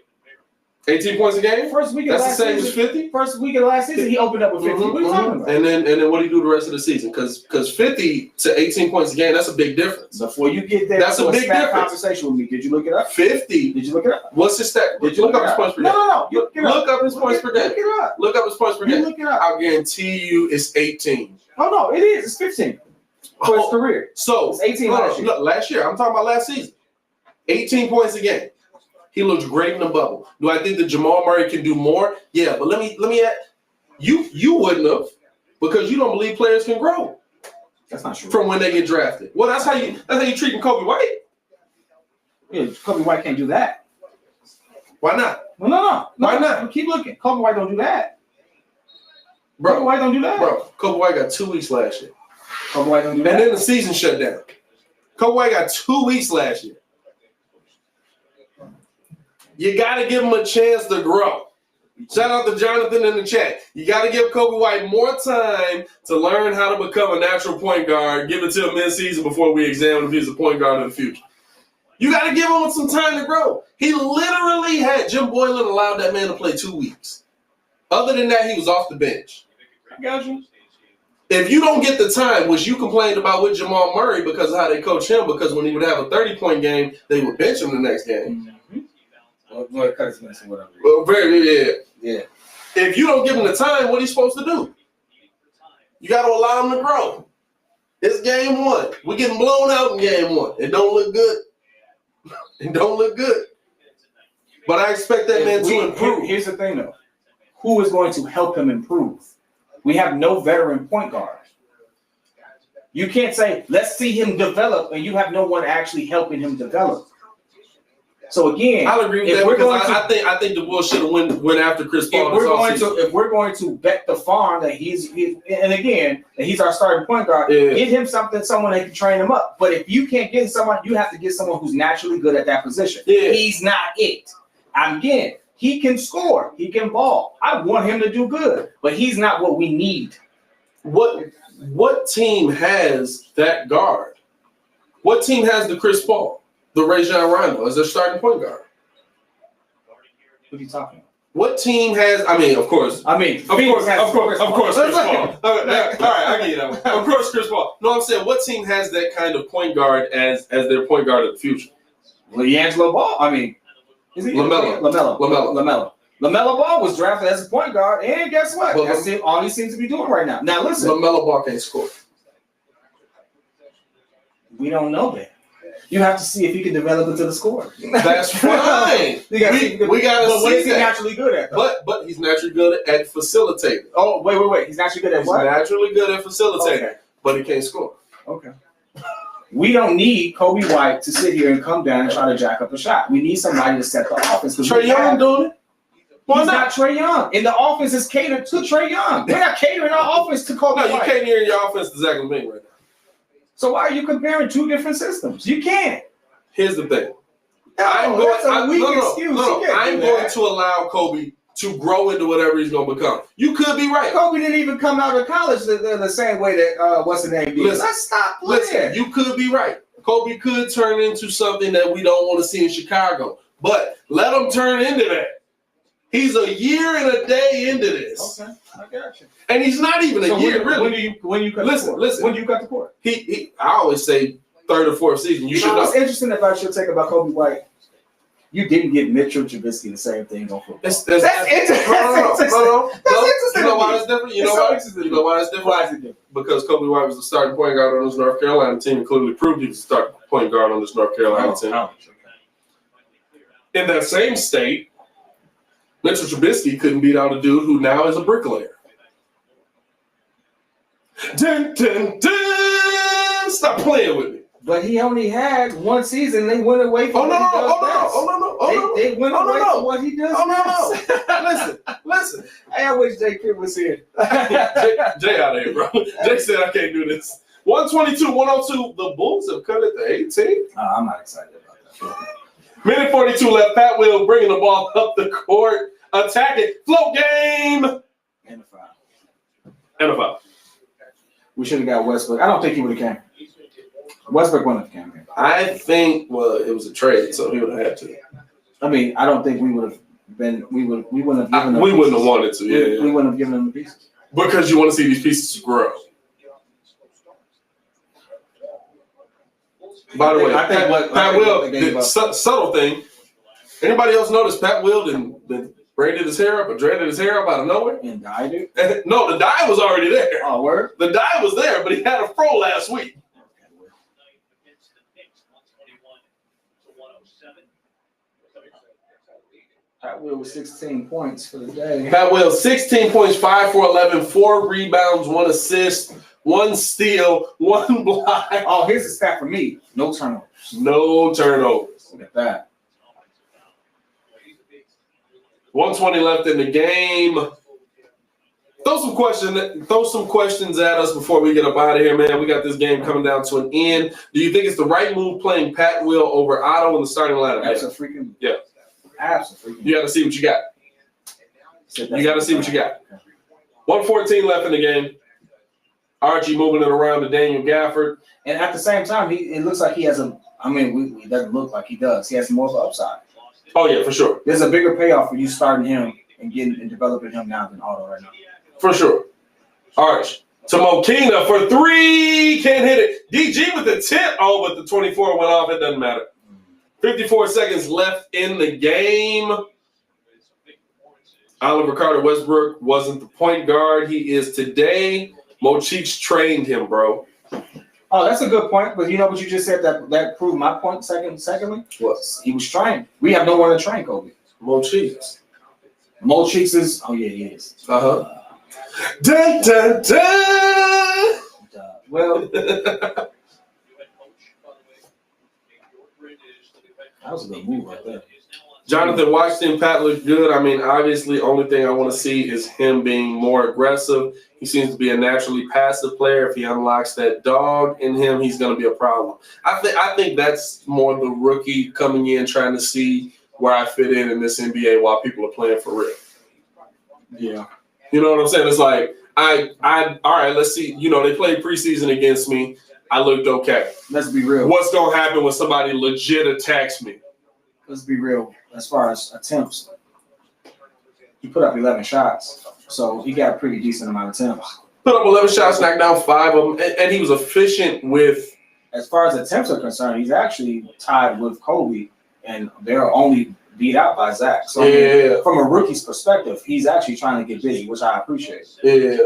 18 points a game. First week of last season. That's the same as 50. First week of the last season, he opened up with 50. What are you talking about? And then what do you do the rest of the season? Because 50 to 18 points a game, that's a big difference. Before you get there, that's a big difference. Conversation with me. Did you look it up? 50. Did you look it up? What's his stat? Did you look up his points per game? No. Look up his points per game. Look it up. Look up his points per game. Look it up. I'll guarantee you it's 18. Oh no, it is. It's 15 for his career. So it's 18 last year. Look, last year. I'm talking about last season. 18 points a game. He looked great in the bubble. Do I think that Jamal Murray can do more? Yeah, but let me add, you wouldn't have because you don't believe players can grow. That's not true. From when they get drafted. Well, that's how you treating Kobe White. Yeah, Kobe White can't do that. Why not? No. Why not? Keep looking. Kobe White don't do that. Bro, Kobe White don't do that. Bro, Kobe White got 2 weeks last year. Kobe White don't do that. And then the season shut down. Kobe White got 2 weeks last year. You got to give him a chance to grow. Shout out to Jonathan in the chat. You got to give Kobe White more time to learn how to become a natural point guard. Give it to him mid-season before we examine if he's a point guard in the future. You got to give him some time to grow. He literally had Jim Boylan allowed that man to play 2 weeks. Other than that, he was off the bench. I got you. If you don't get the time, which you complained about with Jamal Murray because of how they coach him, because when he would have a 30-point game, they would bench him the next game. Well, cut his minutes or whatever. Well, yeah. If you don't give him the time, what are you supposed to do? You got to allow him to grow. It's game 1. We're getting blown out in game 1. It don't look good. It don't look good. But I expect that man to improve. Here's the thing, though. Who is going to help him improve? We have no veteran point guard. You can't say, let's see him develop, and you have no one actually helping him develop. So again, I'll agree with that because I think the Bulls should have went after Chris Paul. If we're going to bet the farm that he's our starting point guard, get him someone that can train him up. But if you can't get someone, you have to get someone who's naturally good at that position. Yeah. He's not it. Again, he can score, he can ball. I want him to do good, but he's not what we need. What team has that guard? What team has the Chris Paul? The Rajon Rondo as their starting point guard. What are you talking about? What team has? Of course, Chris Paul. All right, I get you that one. Of course, Chris Paul. No, I'm saying, what team has that kind of point guard as their point guard of the future? LiAngelo Ball. Is he LaMelo? LaMelo Ball was drafted as a point guard, and guess what? That's all he seems to be doing right now. Now listen, LaMelo Ball can't score. We don't know that. You have to see if he can develop into the scorer. That's fine. we got to see what is he that. Naturally good at? But he's naturally good at facilitating. Oh, wait. He's naturally good at what? He's naturally good at facilitating, but he can't score. Okay. We don't need Kobe White to sit here and come down and try to jack up a shot. We need somebody to set the offense. Trae Young doing it? Why not Trae Young? And the offense is catered to Trae Young. We're not catering our offense to Kobe White. No, you can't hear your offense to Zach LaVine right now. So why are you comparing two different systems? You can't. Here's the thing. I'm going to allow Kobe to grow into whatever he's going to become. You could be right. Kobe didn't even come out of college the same way that what's the name? Let's stop playing. Listen, you could be right. Kobe could turn into something that we don't want to see in Chicago. But let him turn into that. He's a year and a day into this. Okay, I got you. And he's not even a year, really. When you cut the court? When do you cut the court? I always say third or fourth season. You should know. What's interesting about your take about Kobe White, you didn't get Mitchell Trubisky the same thing on football. That's interesting. No. That's interesting. You know why it's different? You know why it's different? Why is it different? Because Kobe White was the starting point guard on this North Carolina team and clearly proved he was the starting point guard on this North Carolina team. In that same state, Mitchell Trubisky couldn't beat out a dude who now is a bricklayer. Dun, dun, dun. Stop playing with me. But he only had one season. They went away from what he does best. They went away from what he does best. Listen. Hey, I wish P.Kidd was here. Jay out of here, bro. Jay said I can't do this. 122, 102. The Bulls have cut it to 18. I'm not excited about that. Minute 42 left. Pat Will bringing the ball up the court. Attack it. Float game. And a foul. We should have got Westbrook. I don't think he would have came. Westbrook wouldn't have came. I think, it was a trade, so he would have had to. I don't think we would have been. We wouldn't have given them. We wouldn't have wanted to. Yeah. We wouldn't have given them the pieces. Because you want to see these pieces grow. By the way, Pat Will, subtle thing. Anybody else notice Pat Will didn't braided his hair up or dreaded his hair up out of nowhere? And dyed it? No, the dye was already there. Oh, word? The dye was there, but he had a fro last week. Pat Will with 16 points for the day. Pat Will, 16 points, 5 for 11, 4 rebounds, 1 assist, 1 steal, 1 block. Oh, here's a stat for me. No turnovers. No turnovers. Look at that. 120 left in the game. Throw some questions at us before we get up out of here, man. We got this game coming down to an end. Do you think it's the right move playing Pat Will over Otto in the starting lineup? Absolutely. Yeah. Absolutely. You got to see what you got. You got to see what you got. 1:14 left in the game. Archie moving it around to Daniel Gafford. And at the same time, it looks like he has it doesn't look like he does. He has more of an upside. Oh, yeah, for sure. There's a bigger payoff for you starting him and developing him now than Otto right now. For sure. Arch to Mokina for 3. Can't hit it. DG with the tip. Oh, but the 24 went off. It doesn't matter. 54 seconds left in the game. Oliver Carter Westbrook wasn't the point guard he is today. Mo Cheeks trained him, bro. Oh, that's a good point. But you know what you just said that proved my point. Secondly, he was trained. We have no one to train Kobe. Mo Cheeks. Mo Cheeks is. Oh yeah, he is. Dun, dun, dun. Well, that was a good move right there. Jonathan Washington, Pat looked good. I mean, obviously, only thing I want to see is him being more aggressive. He seems to be a naturally passive player. If he unlocks that dog in him, he's going to be a problem. I think that's more the rookie coming in trying to see where I fit in this NBA while people are playing for real. Yeah. You know what I'm saying? It's like, all right, let's see. You know, they played preseason against me. I looked okay. Let's be real. What's going to happen when somebody legit attacks me? Let's be real. As far as attempts, he put up 11 shots. So he got a pretty decent amount of attempts. Put up 11 shots, knocked down 5 of them, and he was efficient with. As far as attempts are concerned, he's actually tied with Kobe, and they're only beat out by Zach. So I mean, from a rookie's perspective, he's actually trying to get busy, which I appreciate. Yeah.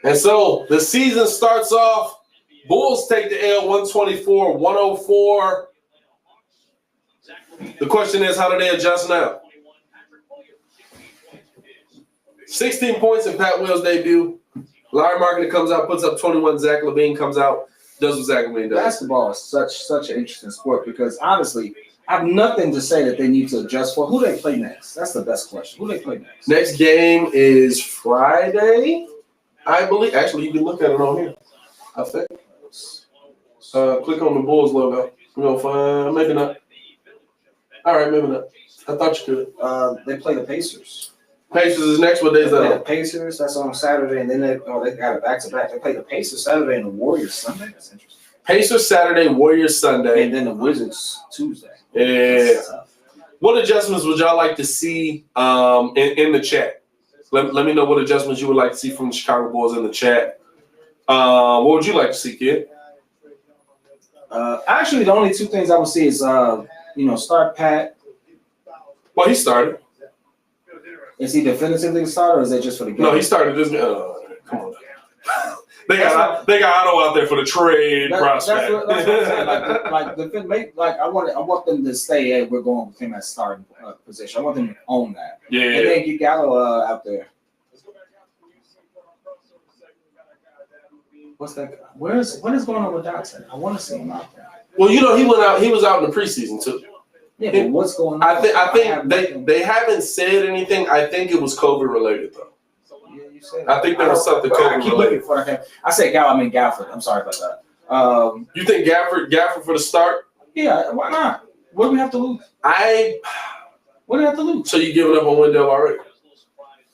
And so the season starts off. Bulls take the L 124-104. The question is, how do they adjust now? 16 points in Pat Will's debut. Larry Marketing comes out, puts up 21. Zach LaVine comes out, does what Zach LaVine does. Basketball is such an interesting sport because, honestly, I have nothing to say that they need to adjust for. Who they play next? That's the best question. Who they play next? Next game is Friday, I believe. Actually, you can look at it on here, I think. Click on the Bulls logo. We're going to find, maybe not. All right, maybe not. I thought you could. They play the Pacers. Pacers is next. What day is that on? The Pacers, that's on Saturday, and then they got it back-to-back. They play the Pacers Saturday and the Warriors Sunday. That's interesting. Pacers Saturday, Warriors Sunday. And then the Wizards Tuesday. Yeah. What adjustments would y'all like to see in the chat? Let me know what adjustments you would like to see from the Chicago Bulls in the chat. What would you like to see, Kid? Actually, the only two things I would see is, start Pat. Well, he started. Is he definitively the starter, or is that just for the game? No, he started this. Come on. They got Otto out there for the trade prospect. That's what I'm saying. I want them to stay. Hey, we're going with him as starting position. I want them to own that. Yeah. And then get Gallo out there. What's that? What is going on with Dotson? I want to see him out there. Well, he was out in the preseason too. Yeah, but what's going on? I think they haven't said anything. I think it was COVID related though. Yeah, you said. I think there was something COVID related. I said Gafford. I'm sorry about that. You think Gafford for the start? Yeah, why not? What do we have to lose? What do we have to lose? So you giving up on Wendell already?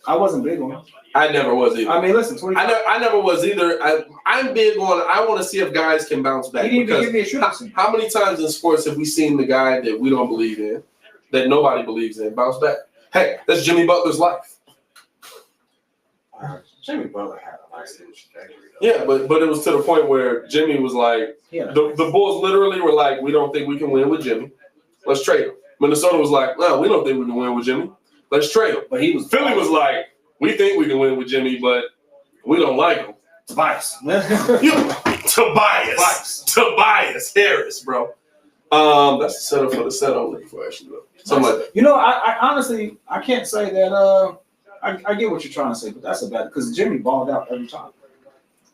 I wasn't big on him. I never was either. I mean, listen, I never was either. I'm big on. I want to see if guys can bounce back. He didn't even give me a shooting. How many times in sports have we seen the guy that we don't believe in, that nobody believes in, bounce back? Hey, that's Jimmy Butler's life. Jimmy Butler had a nice little trajectory. Yeah, but it was to the point where Jimmy was like, the Bulls literally were like, we don't think we can win with Jimmy. Let's trade him. Minnesota was like, no, we don't think we can win with Jimmy. Let's trade him. But Philly was like, we think we can win with Jimmy, but we don't like him. Tobias Harris, bro. That's the setup for the set I'm looking for, actually. Something like that. I honestly, I can't say that. I get what you're trying to say, but that's about it because Jimmy balled out every time.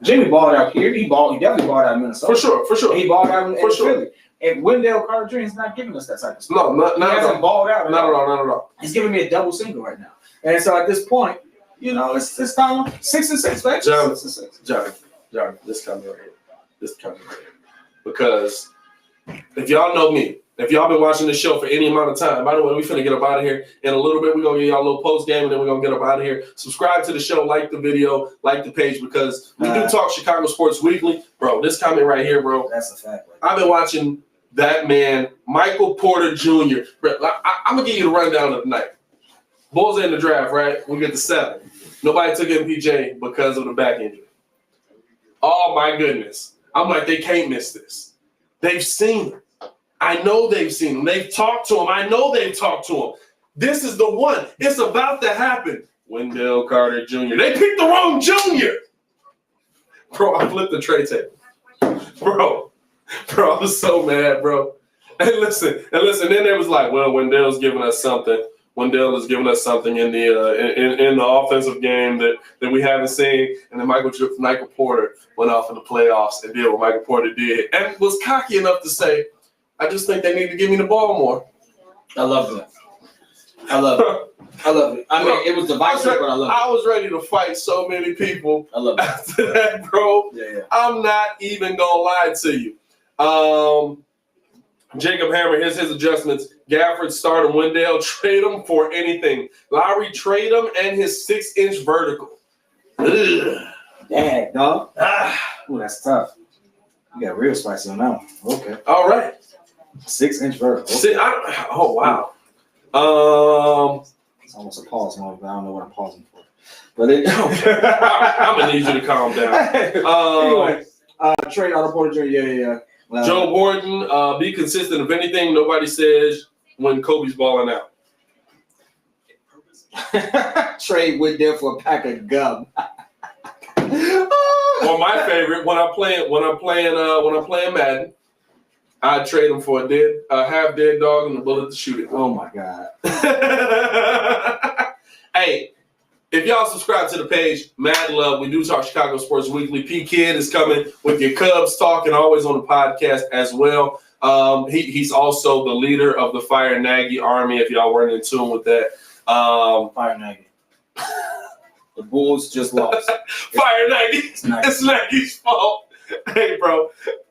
Jimmy balled out here. He definitely balled out in Minnesota. For sure. He balled out in Philly. And Wendell Carter Jr. is not giving us that type of stuff. No, not he hasn't balled out. Not at all. He's giving me a double single right now. And so at this point, You know, it's time 6-6, baby. John, 6-6. John, this coming right here. Because if y'all know me, if y'all been watching this show for any amount of time, by the way, we finna get up out of here in a little bit. We're gonna give y'all a little post game, and then we're gonna get up out of here. Subscribe to the show, like the video, like the page, because we do talk Chicago sports weekly, bro. This comment right here, bro. That's a fact. Right? I've been watching that man, Michael Porter Jr. Bro, I'm gonna give you the rundown of the night. Bulls in the draft, right? We get the 7. Nobody took MPJ because of the back injury. Oh my goodness. I'm like, they can't miss this. They've seen him. I know they've seen him. They've talked to him. I know they've talked to him. This is the one. It's about to happen. Wendell Carter Jr. They picked the wrong junior. Bro, I flipped the tray table. Bro, I was so mad, bro. And listen. Then they was like, well, Wendell's giving us something. Wendell is giving us something in the offensive game that we haven't seen. And then Michael Porter went off in the playoffs and did what Michael Porter did. And was cocky enough to say, I just think they need to give me the ball more. I love it. I love it. I mean, it was divisive, but I love it. I was ready to fight so many people. I love it. After that, bro. Yeah. I'm not even going to lie to you. Jacob Hammer, here's his adjustments. Gafford, start him. Wendell, trade him for anything. Lowry, trade him and his 6-inch vertical. Ugh. Dang, dog. Ooh, that's tough. You got real spicy on that one. Okay. All right. 6-inch vertical. Oh, wow. It's almost a pause moment, but I don't know what I'm pausing for. But I'm going to need you to calm down. Anyway, trade Otto Porter Jr. Yeah. Joe Gordon, be consistent. If anything, nobody says when Kobe's balling out. Trade Wendell for a pack of gum. Or my favorite, when I'm playing Madden, I trade him for a half dead dog and a bullet to shoot it. Oh my God. Hey, if y'all subscribe to the page, mad love. We do talk Chicago Sports Weekly. P.Kidd is coming with your Cubs talk and always on the podcast as well. He's also the leader of the Fire Nagy Army, if y'all weren't in tune with that. Fire Nagy. The Bulls just lost. Fire Nagy. It's Nagy's fault. Hey, bro.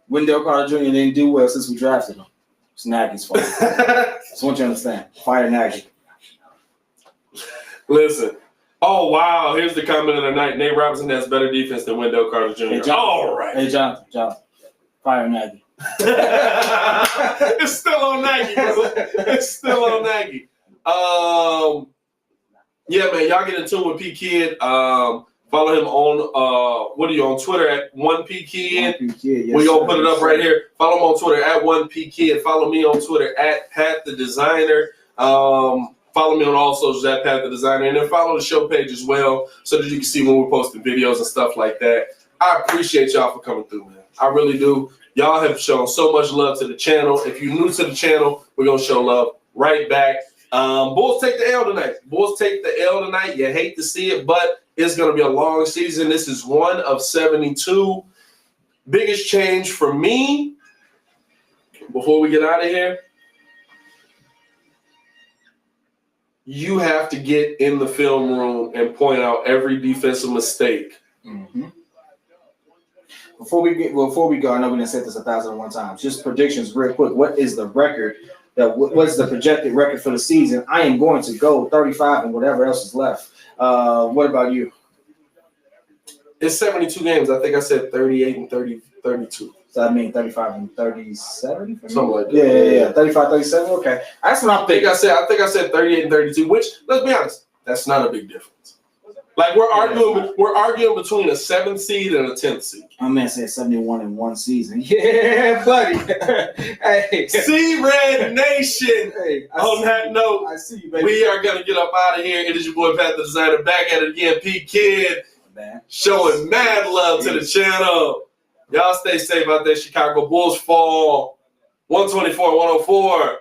Wendell Carter Jr. didn't do well since we drafted him. It's Nagy's fault. Just want you to understand. Fire Nagy. Listen. Oh, wow. Here's the comment of the night. Nate Robinson has better defense than Wendell Carter Jr. Hey, all right. Hey, Jonathan. Fire Nagy. It's still on Nagy, bro. It's still on Nagy. Yeah, man. Y'all get in tune with P.Kidd. Follow him on, on Twitter at 1P-Kidd. Yes, We're going to put it up right here. Follow him on Twitter at 1P-Kidd. Follow me on Twitter at Pat the Designer. Follow me on all socials at Pat the Designer. And then follow the show page as well so that you can see when we're posting videos and stuff like that. I appreciate y'all for coming through, man. I really do. Y'all have shown so much love to the channel. If you're new to the channel, we're going to show love right back. Bulls take the L tonight. You hate to see it, but it's going to be a long season. This is one of 72. Biggest change for me, before we get out of here, you have to get in the film room and point out every defensive mistake. Mm-hmm. Before we go, I know we didn't say this 1,001 times. Just predictions real quick. What is the record? What's the projected record for the season? I am going to go 35 and whatever else is left. What about you? It's 72 games. I think I said 38 and 32. So I mean 35 and 37? Something like that. Yeah. 35, 37. Okay. That's what I'm thinking. I think I said 38 and 32, which, let's be honest, that's not a big difference. Like we're arguing between a 7th seed and a 10th seed. My man said 71 in one season. Yeah, buddy. Hey. See, Red Nation. Hey, on that note, I see you, baby. We are going to get up out of here. It is your boy, Pat the Designer, back at it again. P.Kidd, showing mad love to the channel. Y'all stay safe out there. Chicago Bulls fall 124-104.